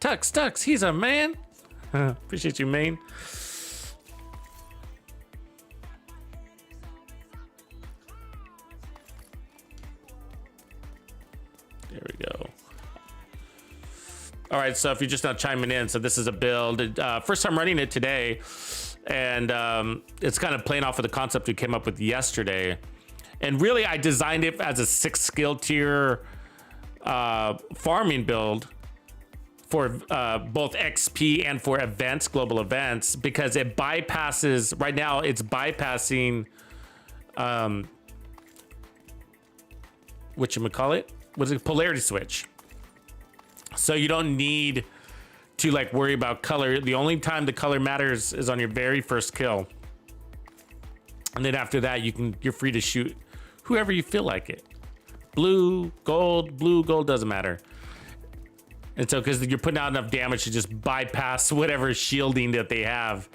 B: Tux, he's a man. Appreciate you, main. There we go. All right, so if you're just not chiming in, so this is a build. First time running it today. And it's kind of playing off of the concept we came up with yesterday. And really, I designed it as a 6 skill tier farming build for both XP and for events, global events, because it bypasses, right now it's bypassing, whatchamacallit? What is it? Polarity switch. So you don't need to like worry about color. The only time the color matters is on your very first kill. And then after that, you're free to shoot whoever you feel like it. Blue, gold, doesn't matter. And so, because you're putting out enough damage to just bypass whatever shielding that they have.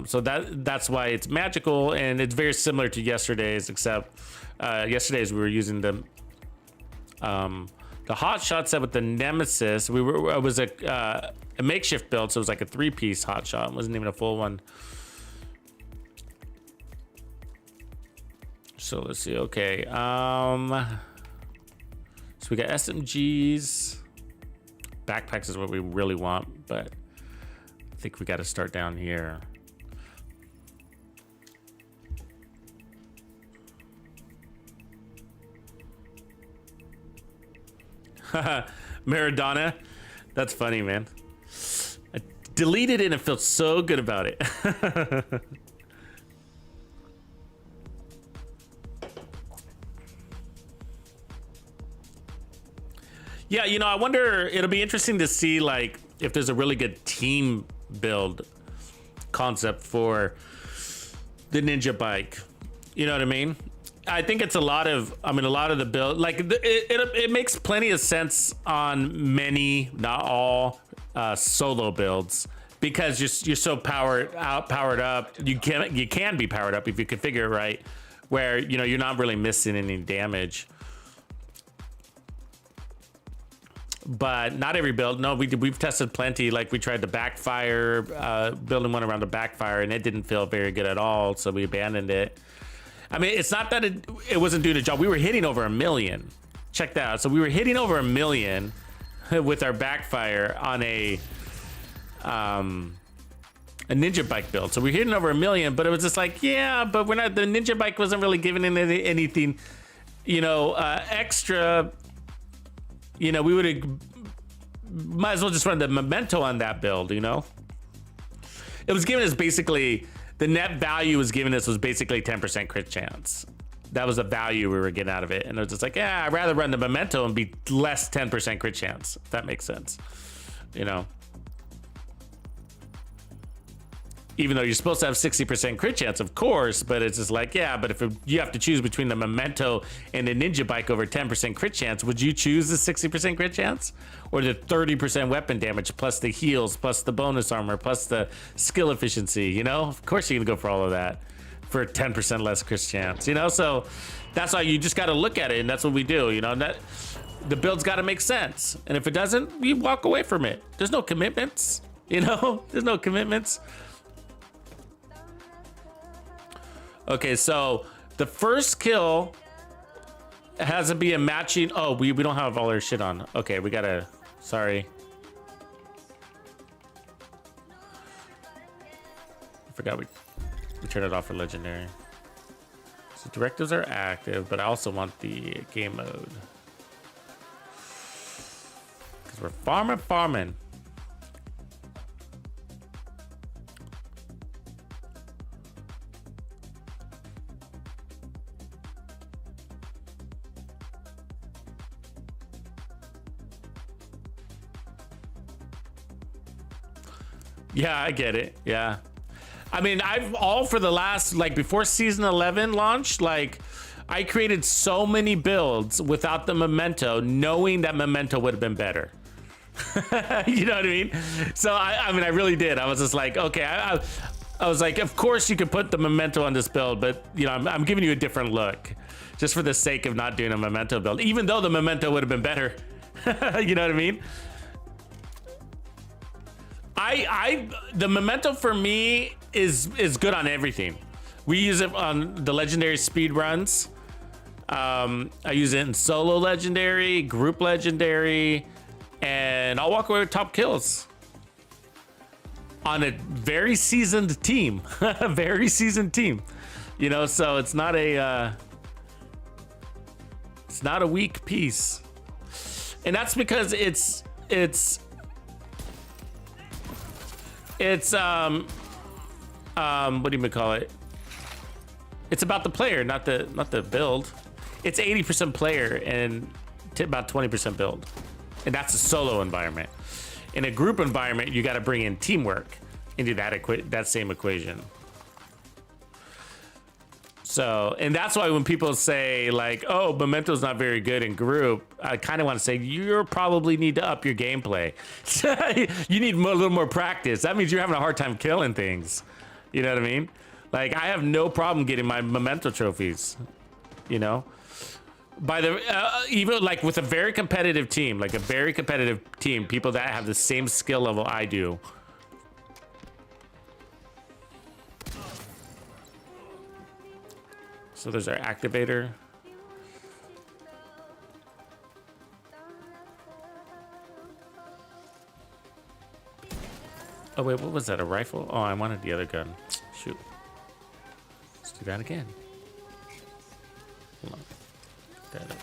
B: So that's why it's magical, and it's very similar to yesterday's, except yesterday's we were using the hot shot set with the Nemesis. It was a makeshift build, so it was like a 3-piece hot shot. It wasn't even a full one. So let's see. Okay. So we got SMGs. Backpacks is what we really want, but I think we got to start down here. Maradona, that's funny, man. I deleted it and felt so good about it. Yeah, you know, I wonder, it'll be interesting to see like if there's a really good team build concept for the Ninja bike. You know what I mean? I think it's a lot of the build, like it makes plenty of sense on many, not all, solo builds, because you're so powered up. You can be powered up if you configure it right, where you know you're not really missing any damage. But not every build. No, we've tested plenty. Like we tried the backfire, building one around the backfire, and it didn't feel very good at all. So we abandoned it. I mean, it's not that it wasn't doing the job. We were hitting over 1 million. Check that out. So we were hitting over 1 million with our backfire on a Ninja bike build. So we're hitting over 1 million, but it was just like, yeah, but we're not. The Ninja bike wasn't really giving anything, you know, extra. You know, we would have might as well just run the memento on that build, you know? It was giving us basically, the net value was giving us was basically 10% crit chance. That was the value we were getting out of it. And it was just like, yeah, I'd rather run the memento and be less 10% crit chance, if that makes sense. You know? Even though you're supposed to have 60% crit chance, of course, but it's just like, yeah, but if you have to choose between the memento and the Ninja bike over 10% crit chance, would you choose the 60% crit chance? Or the 30% weapon damage, plus the heals, plus the bonus armor, plus the skill efficiency, you know? Of course you're gonna go for all of that for 10% less crit chance, you know? So that's why you just gotta look at it, and that's what we do, you know? That the build's gotta make sense. And if it doesn't, we walk away from it. There's no commitments, you know? There's no commitments. Okay, so the first kill has to be a matching. Oh, we don't have all our shit on. Okay, we gotta. Sorry. I forgot we turned it off for legendary. So directives are active, but I also want the game mode. Because we're farming. Yeah, I get it. Yeah. I mean, I've all for the last, like before season 11 launched, like I created so many builds without the memento, knowing that memento would have been better. You know what I mean? So I mean, I really did. I was just like, okay, I was like, of course you could put the memento on this build, but you know, I'm giving you a different look just for the sake of not doing a memento build, even though the memento would have been better. You know what I mean? The memento for me is good on everything. We use it on the legendary speed runs. I use it in solo legendary, group legendary, and I'll walk away with top kills on a very seasoned team. A very seasoned team, you know. So it's not a weak piece, and that's because it's what do you call it? It's about the player, not the build. It's 80% player and about 20% build, and that's a solo environment. In a group environment, you got to bring in teamwork into that same equation. So, and that's why when people say like, oh, Memento's not very good in group, I kind of want to say you probably need to up your gameplay. You need a little more practice. That means you're having a hard time killing things. You know what I mean? Like, I have no problem getting my Memento trophies, you know? By the, even like with a very competitive team, people that have the same skill level I do. So there's our activator. Oh wait, what was that, a rifle? Oh, I wanted the other gun. Shoot. Let's do that again. Hold on. That up.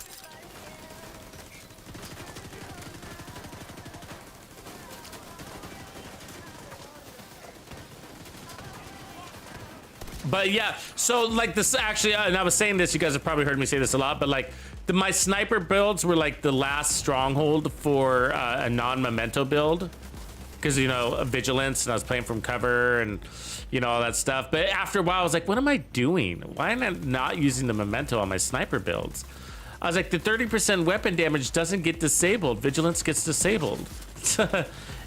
B: But yeah, so like this actually, and I was saying this, you guys have probably heard me say this a lot, but like my sniper builds were like the last stronghold for a non-memento build, because you know, vigilance, and I was playing from cover and you know, all that stuff. But after a while I was like, what am I doing? Why am I not using the memento on my sniper builds? I was like, the 30% weapon damage doesn't get disabled, vigilance gets disabled.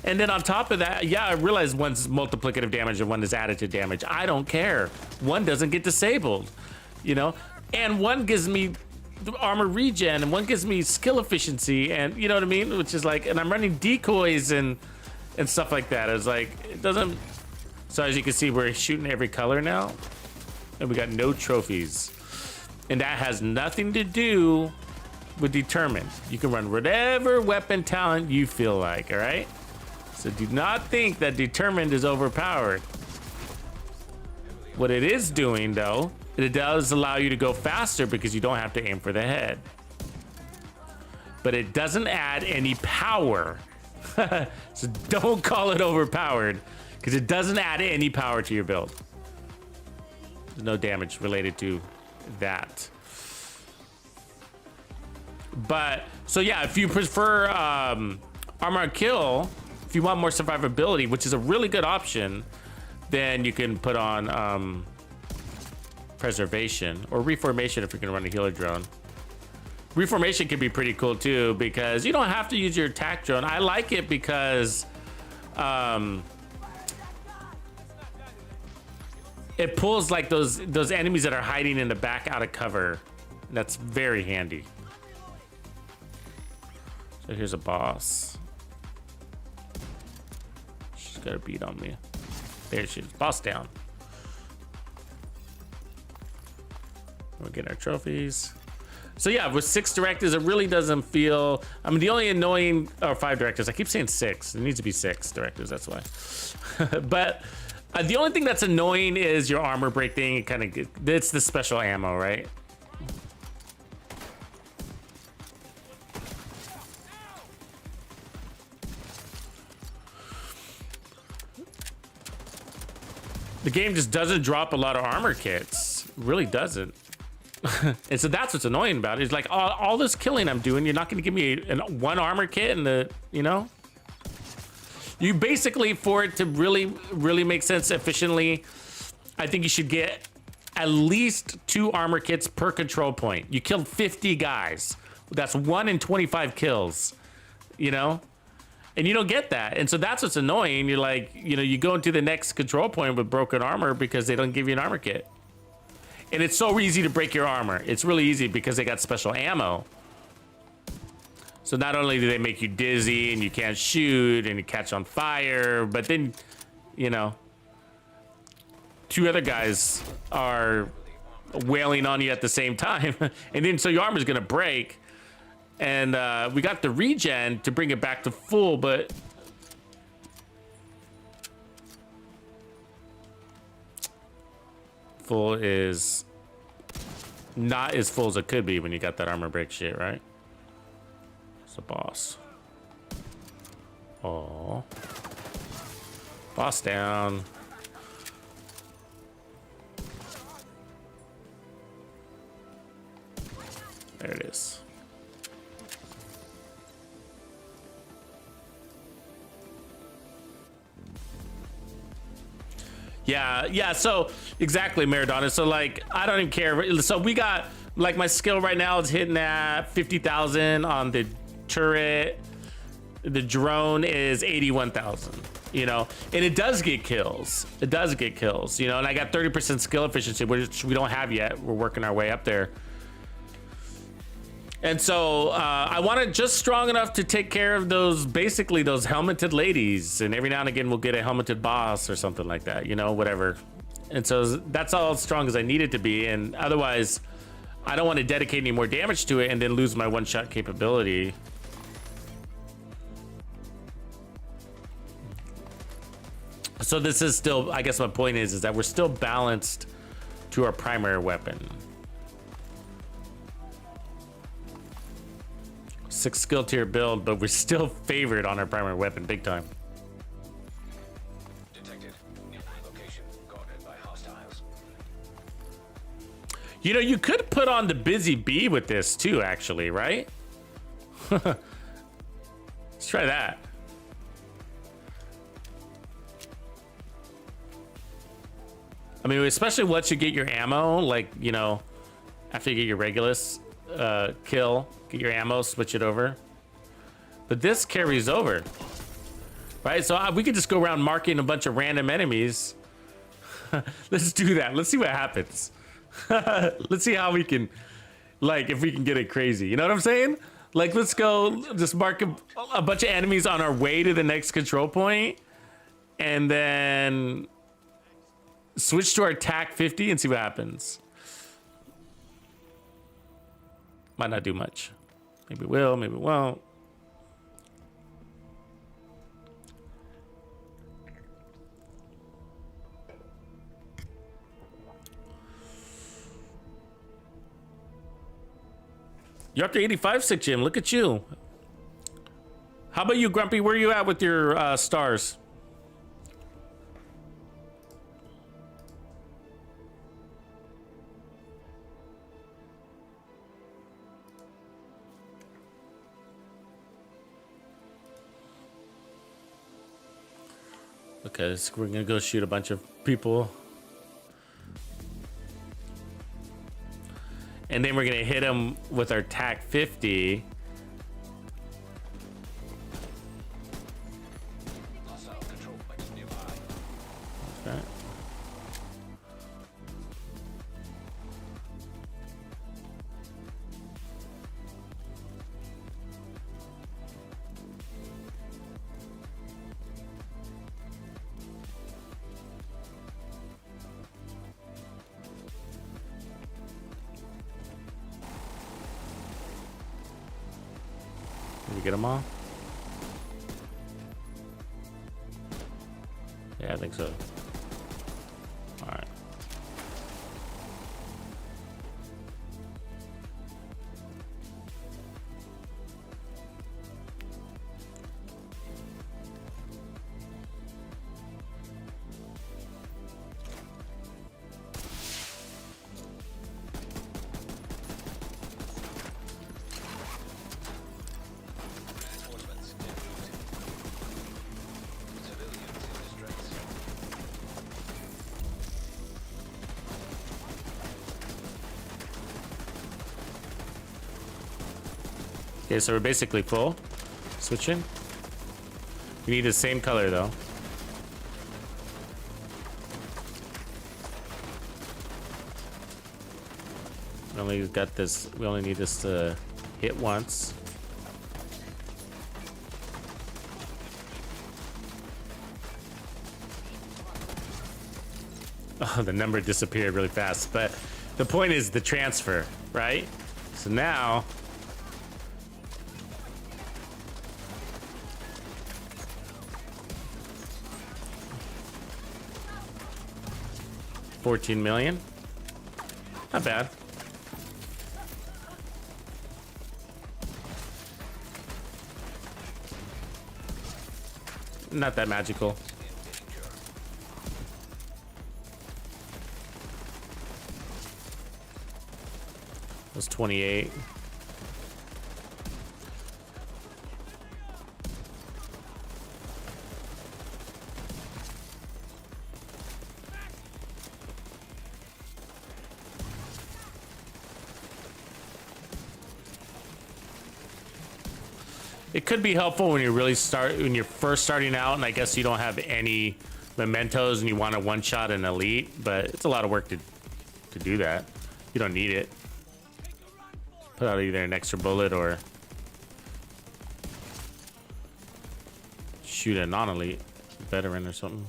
B: And then on top of that, yeah, I realized one's multiplicative damage and one is additive damage. I don't care. One doesn't get disabled, you know? And one gives me armor regen and one gives me skill efficiency, and you know what I mean? Which is like, and I'm running decoys and stuff like that. It's like, it doesn't, so as you can see, we're shooting every color now and we got no trophies. And that has nothing to do with determined. You can run whatever weapon talent you feel like, all right? So do not think that determined is overpowered. What it is doing though, it does allow you to go faster because you don't have to aim for the head. But it doesn't add any power. So don't call it overpowered, because it doesn't add any power to your build. There's no damage related to that. But so yeah, if you prefer armor kill, if you want more survivability, which is a really good option, then you can put on preservation or reformation if you're gonna run a healer drone. Reformation can be pretty cool too, because you don't have to use your attack drone. I like it because it pulls like those enemies that are hiding in the back out of cover. That's very handy. So here's a boss. She's got a beat on me. There she is. Boss down. We'll get our trophies. So yeah, with 6 directives, it really doesn't feel, I mean, the only annoying, or 5 directives, I keep saying 6. It needs to be 6 directives, that's why. But the only thing that's annoying is your armor break thing. It kind of, it's the special ammo, right? The game just doesn't drop a lot of armor kits. It really doesn't. And so that's what's annoying about it. It's like all this killing I'm doing, you're not going to give me one armor kit and the, you know? You basically, for it to really make sense efficiently, I think you should get at least 2 armor kits per control point. You killed 50 guys. That's 1 in 25 kills, you know? And you don't get that. And so that's what's annoying. You're like, you know, you go into the next control point with broken armor because they don't give you an armor kit. And it's so easy to break your armor. It's really easy because they got special ammo. So not only do they make you dizzy and you can't shoot and you catch on fire, but then, you know, 2 other guys are wailing on you at the same time. And then so your armor's gonna break. And we got the regen to bring it back to full, but full is not as full as it could be when you got that armor break shit, right? It's a boss. Oh, boss down. There it is. Yeah, so exactly, Maradona. So like, I don't even care. So we got, like, my skill right now is hitting at 50,000 on the turret. The drone is 81,000, you know, and it does get kills. It does get kills, you know, and I got 30% skill efficiency, which we don't have yet. We're working our way up there. And so I want it just strong enough to take care of those, basically those helmeted ladies. And every now and again, we'll get a helmeted boss or something like that, you know, whatever. And so that's all as strong as I need it to be. And otherwise, I don't want to dedicate any more damage to it and then lose my one-shot capability. So this is still, I guess my point is that we're still balanced to our primary weapon. 6 skill tier build, but we're still favored on our primary weapon big time.
D: Detected. Nearby location guarded by hostiles.
B: You know, you could put on the busy bee with this too, actually, right? Let's try that. I mean, especially once you get your ammo, like, you know, after you get your Regulus kill, get your ammo, switch it over. But this carries over, right? So we could just go around marking a bunch of random enemies. Let's do that. Let's see what happens. Let's see how we can, like, if we can get it crazy. You know what I'm saying? Like, let's go just mark a bunch of enemies on our way to the next control point, and then switch to our TAC 50 and see what happens. Might not do much. Maybe it will, maybe it won't. You're up to 85, Sick Jim. Look at you. How about you, Grumpy? Where are you at with your stars? Okay, so we're gonna go shoot a bunch of people. And then we're gonna hit them with our TAC 50. Okay. Did we get them all? Yeah, I think so. All right. Okay, so we're basically full. Switching. We need the same color though. We only got this. We only need this to hit once. Oh, the number disappeared really fast. But the point is the transfer, right? So now. $14 million. Not bad. Not that magical. It was 28. It could be helpful when when you're first starting out, and I guess you don't have any mementos and you want to one-shot an elite, but it's a lot of work to do that. You don't need it. Put out either an extra bullet or shoot a non-elite veteran or something.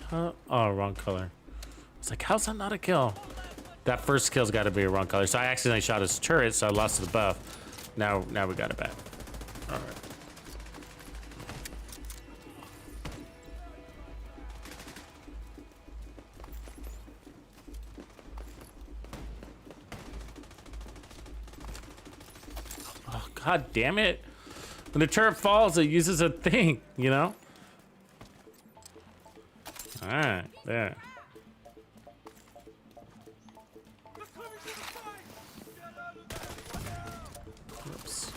B: Huh? Oh, wrong color. It's like, how's that not a kill? That first kill's got to be a wrong color. So I accidentally shot his turret, so I lost his buff. Now we got it back. All right. Oh, God damn it. When the turret falls, it uses a thing, you know? All right, there. Oops.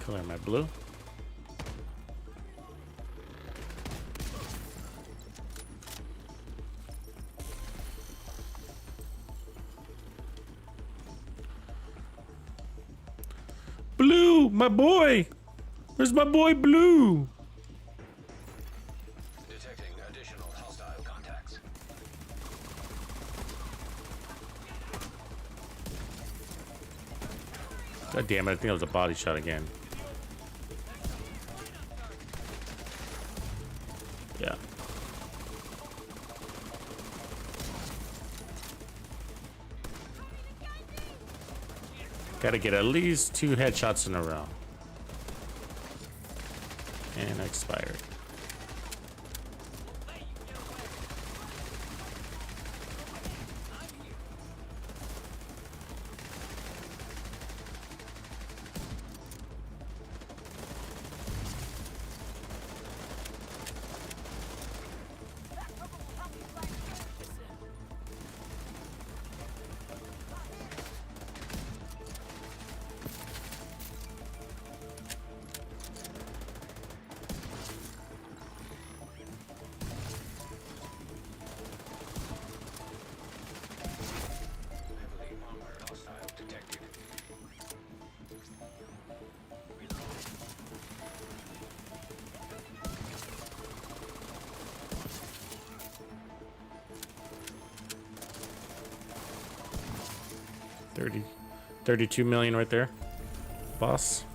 B: Color my blue. Blue, my boy. Where's my boy Blue?
D: Detecting additional hostile contacts.
B: God damn it, I think it was a body shot again. Yeah. Gotta get at least 2 headshots in a row. And expired.
D: Heavily armored hostile detected.
B: $32 million right there. Boss.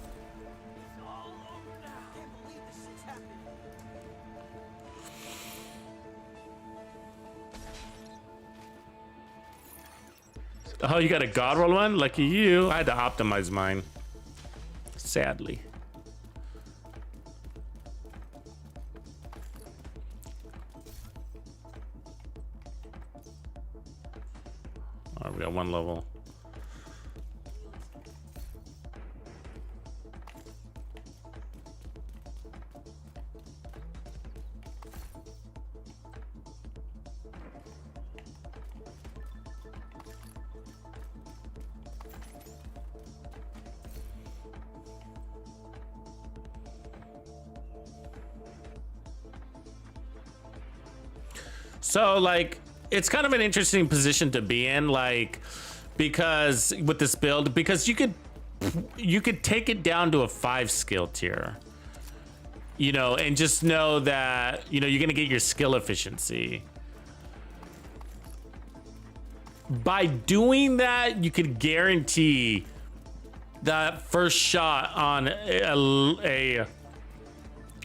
B: Oh, you got a god roll one? Lucky you. I had to optimize mine. Sadly. Oh, we got 1 level. So, like, it's kind of an interesting position to be in, like, because with this build, because you could take it down to a 5 skill tier, you know, and just know that, you know, you're gonna get your skill efficiency. By doing that, you could guarantee that first shot on an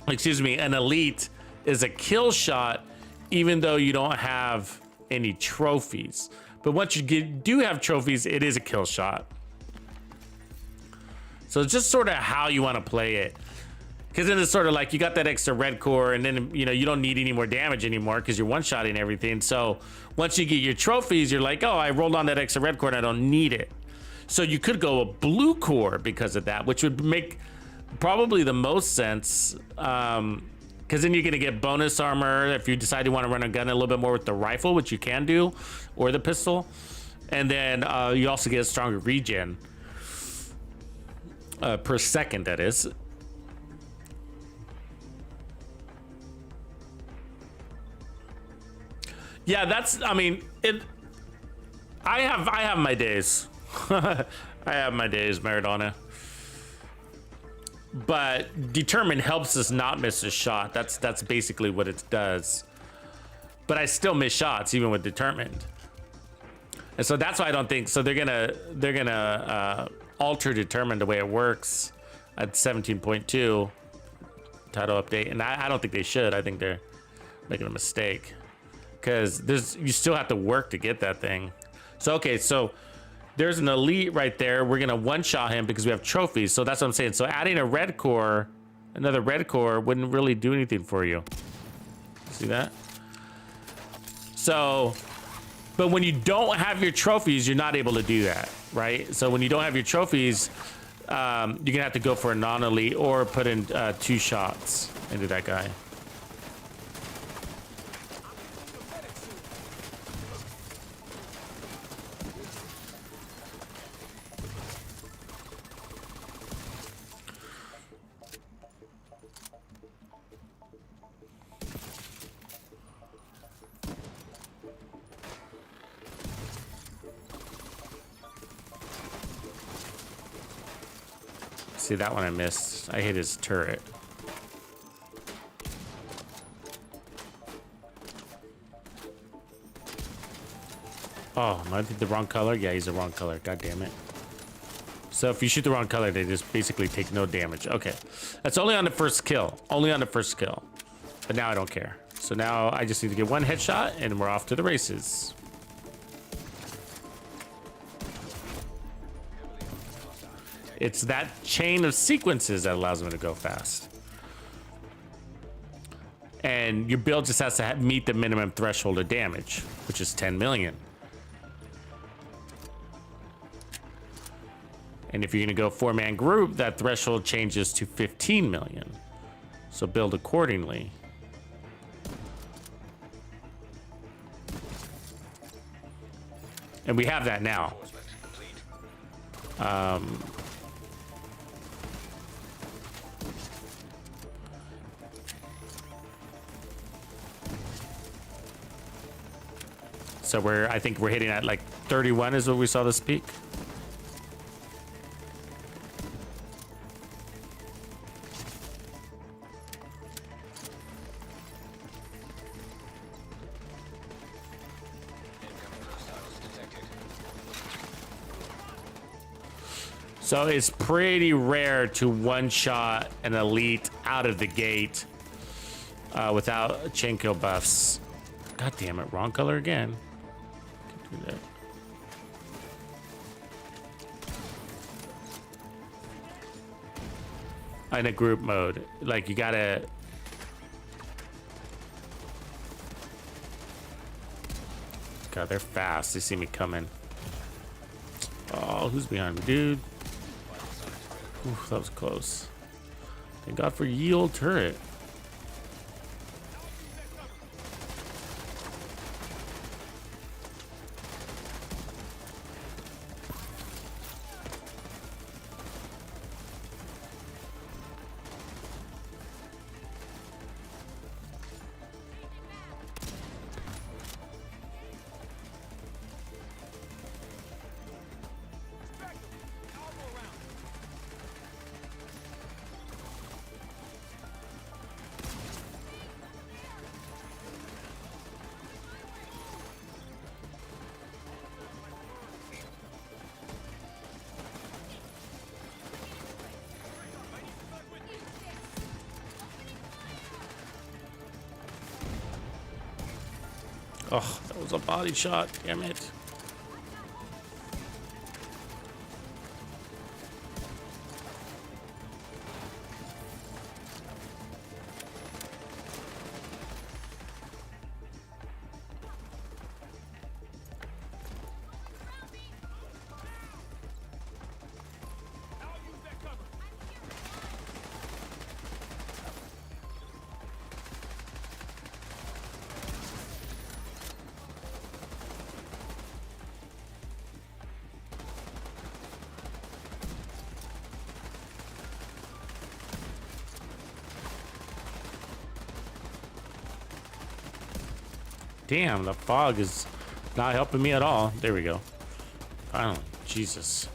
B: elite is a kill shot, even though you don't have any trophies. But once you do have trophies, it is a kill shot. So it's just sort of how you want to play it. Because then it's sort of like you got that extra red core, and then, you know, you don't need any more damage anymore because you're one-shotting everything. So once you get your trophies, you're like, oh, I rolled on that extra red core and I don't need it. So you could go a blue core because of that, which would make probably the most sense. Because then you're going to get bonus armor if you decide you want to run a gun a little bit more with the rifle, which you can do, or the pistol. And then you also get a stronger regen per second, that is. Yeah, that's, I mean, I have my days. I have my days, Maradona. But Determined helps us not miss a shot. That's basically what it does. But I still miss shots even with Determined. And so that's why I don't think so. They're gonna alter determine the way it works at 17.2 title update, and I don't think they should. I think they're making a mistake because you still have to work to get that thing. So okay, so there's an elite right there. We're gonna one-shot him because we have trophies. So that's what I'm saying. So adding a red core, another red core, wouldn't really do anything for you. See that? So, but when you don't have your trophies, you're not able to do that, right? So when you don't have your trophies, you're gonna have to go for a non-elite or put in 2 shots into that guy. See, that one I missed. I hit his turret. Oh, am I the wrong color? Yeah, he's the wrong color. God damn it. So if you shoot the wrong color, they just basically take no damage. Okay. That's only on the first kill. Only on the first kill. But now I don't care. So now I just need to get 1 headshot and we're off to the races. It's that chain of sequences that allows them to go fast. And your build just has to meet the minimum threshold of damage, which is 10 million. And if you're gonna go 4-man group, that threshold changes to 15 million. So build accordingly. And we have that now. So I think we're hitting at like 31 is what we saw this peak. So it's pretty rare to one-shot an elite out of the gate without chain kill buffs. God damn it, wrong color again. Can't do that. In a group mode, like you gotta. God, they're fast. They see me coming. Oh, who's behind me, dude? Oof, that was close. Thank God for yield turret. Oh, that was a body shot. Damn it. Damn, the fog is not helping me at all. There we go. Finally, Jesus.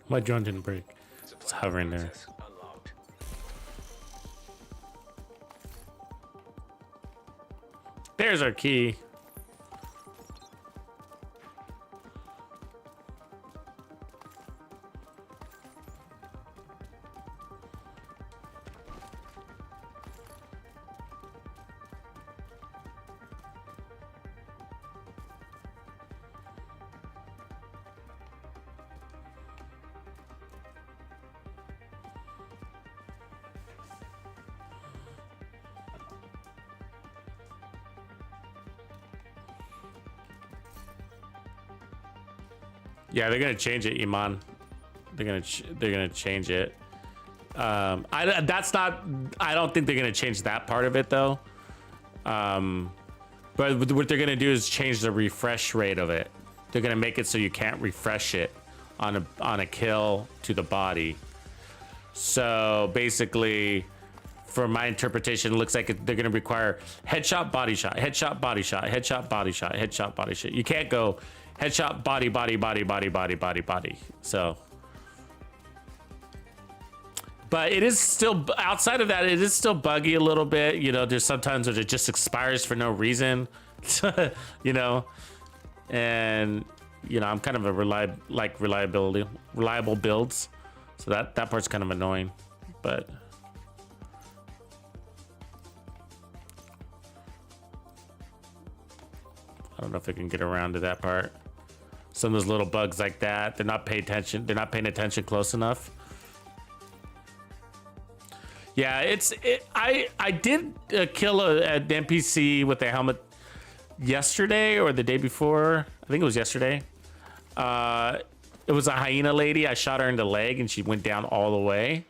B: My drone didn't break. It's hovering there.
D: Access unlocked.
B: There's our key. Yeah, they're gonna change it, Iman. They're gonna change it. That's not. I don't think they're gonna change that part of it though. But what they're gonna do is change the refresh rate of it. They're gonna make it so you can't refresh it on a kill to the body. So basically, for my interpretation, it looks like they're gonna require headshot, body shot, headshot, body shot, headshot, body shot, headshot, body shot. You can't go headshot, body, body, body, body, body, body, body. So, but it is still, outside of that, it is still buggy a little bit. You know, there's sometimes it just expires for no reason, you know, and you know, I'm kind of a reliable builds. So that part's kind of annoying, but I don't know if I can get around to that part. Some of those little bugs like that, they're not paying attention. They're not paying attention close enough. Yeah, I did kill an NPC with a helmet yesterday or the day before. I think it was yesterday. It was a hyena lady. I shot her in the leg and she went down all the way.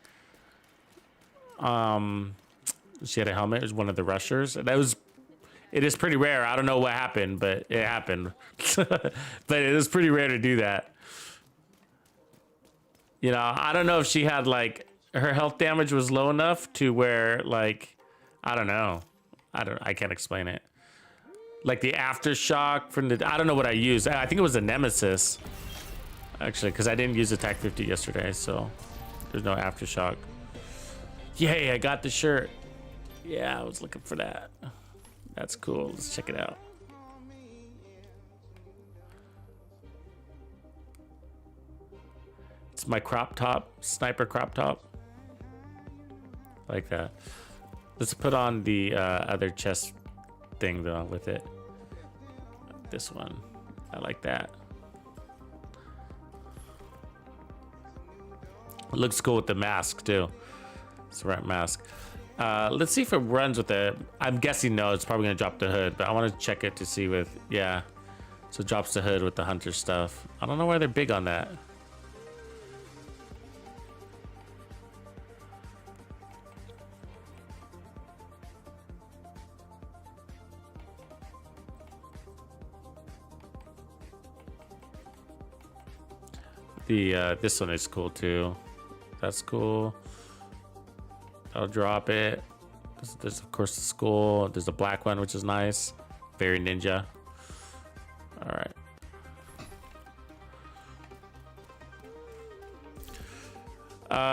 B: She had a helmet. It was one of the rushers. It is pretty rare. I don't know what happened, but it happened. But it is pretty rare to do that. You know, I don't know if she had like her health damage was low enough to where like, I don't know. I can't explain it. Like the aftershock from I don't know what I used. I think it was a Nemesis. Actually, because I didn't use attack 50 yesterday, so there's no aftershock. Yay, I got the shirt. Yeah, I was looking for that. That's cool. Let's check it out. It's my crop top, sniper crop top. Like that. Let's put on the other chest thing though with it. This one. I like that. It looks cool with the mask too. It's the right mask. Let's see if it runs with the, I'm guessing no, it's probably gonna drop the hood, but I want to check it to see with, yeah. So it drops the hood with the hunter stuff. I don't know why they're big on that. The this one is cool too. That's cool. I'll drop it. There's of course the skull. There's a black one, which is nice. Very ninja. All right.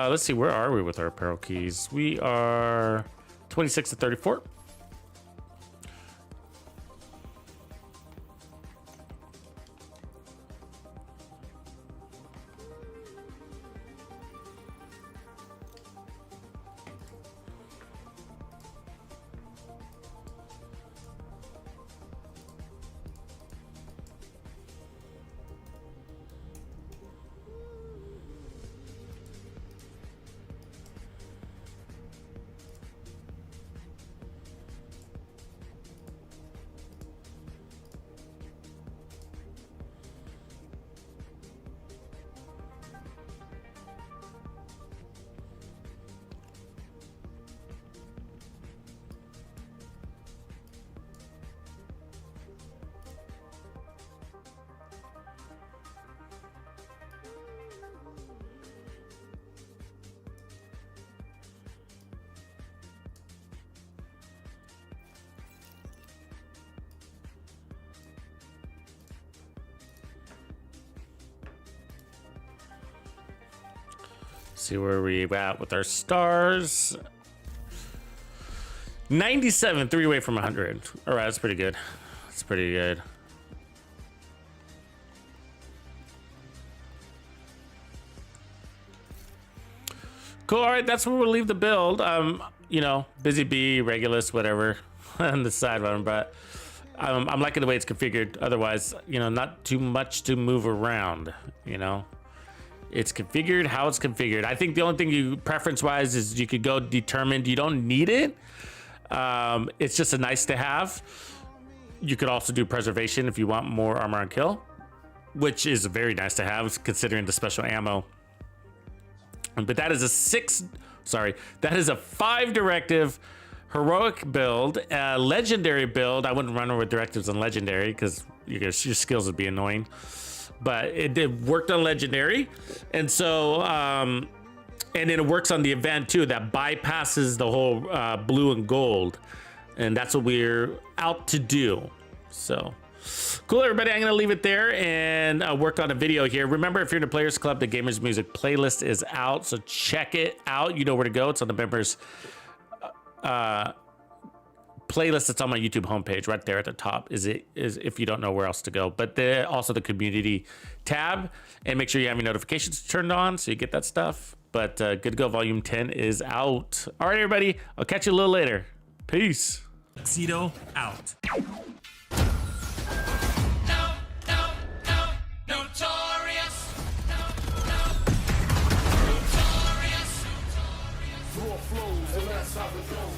B: Let's see, where are we with our apparel keys? We are 26 to 34. see where we at with our stars. 97, 3 away from 100. All right, that's pretty good. That's pretty good. Cool. All right, that's where we'll leave the build. You know, busy bee, Regulus, whatever on the side button, but I'm liking the way it's configured. Otherwise, you know, not too much to move around. You know, it's configured how it's configured. I think the only thing you preference-wise is you could go determined. You don't need it. It's just a nice to have. You could also do preservation if you want more armor on kill, which is very nice to have considering the special ammo. But that is that is a 5 directive heroic build, legendary build. I wouldn't run over directives on legendary because your skills would be annoying, but it worked on legendary. And so, and then it works on the event too, that bypasses the whole blue and gold. And that's what we're out to do. So cool, everybody. I'm gonna leave it there and work on a video here. Remember, if you're in the Players Club, the Gamers Music playlist is out, so check it out. You know where to go. It's on the members playlist that's on my YouTube homepage right there at the top. Is if you don't know where else to go, but also the community tab, and make sure you have your notifications turned on so you get that stuff. But good to go. Volume 10 is out. All right, everybody. I'll catch you a little later. Peace.
G: Tuxedo out.
C: Raw flows, and that's how it goes.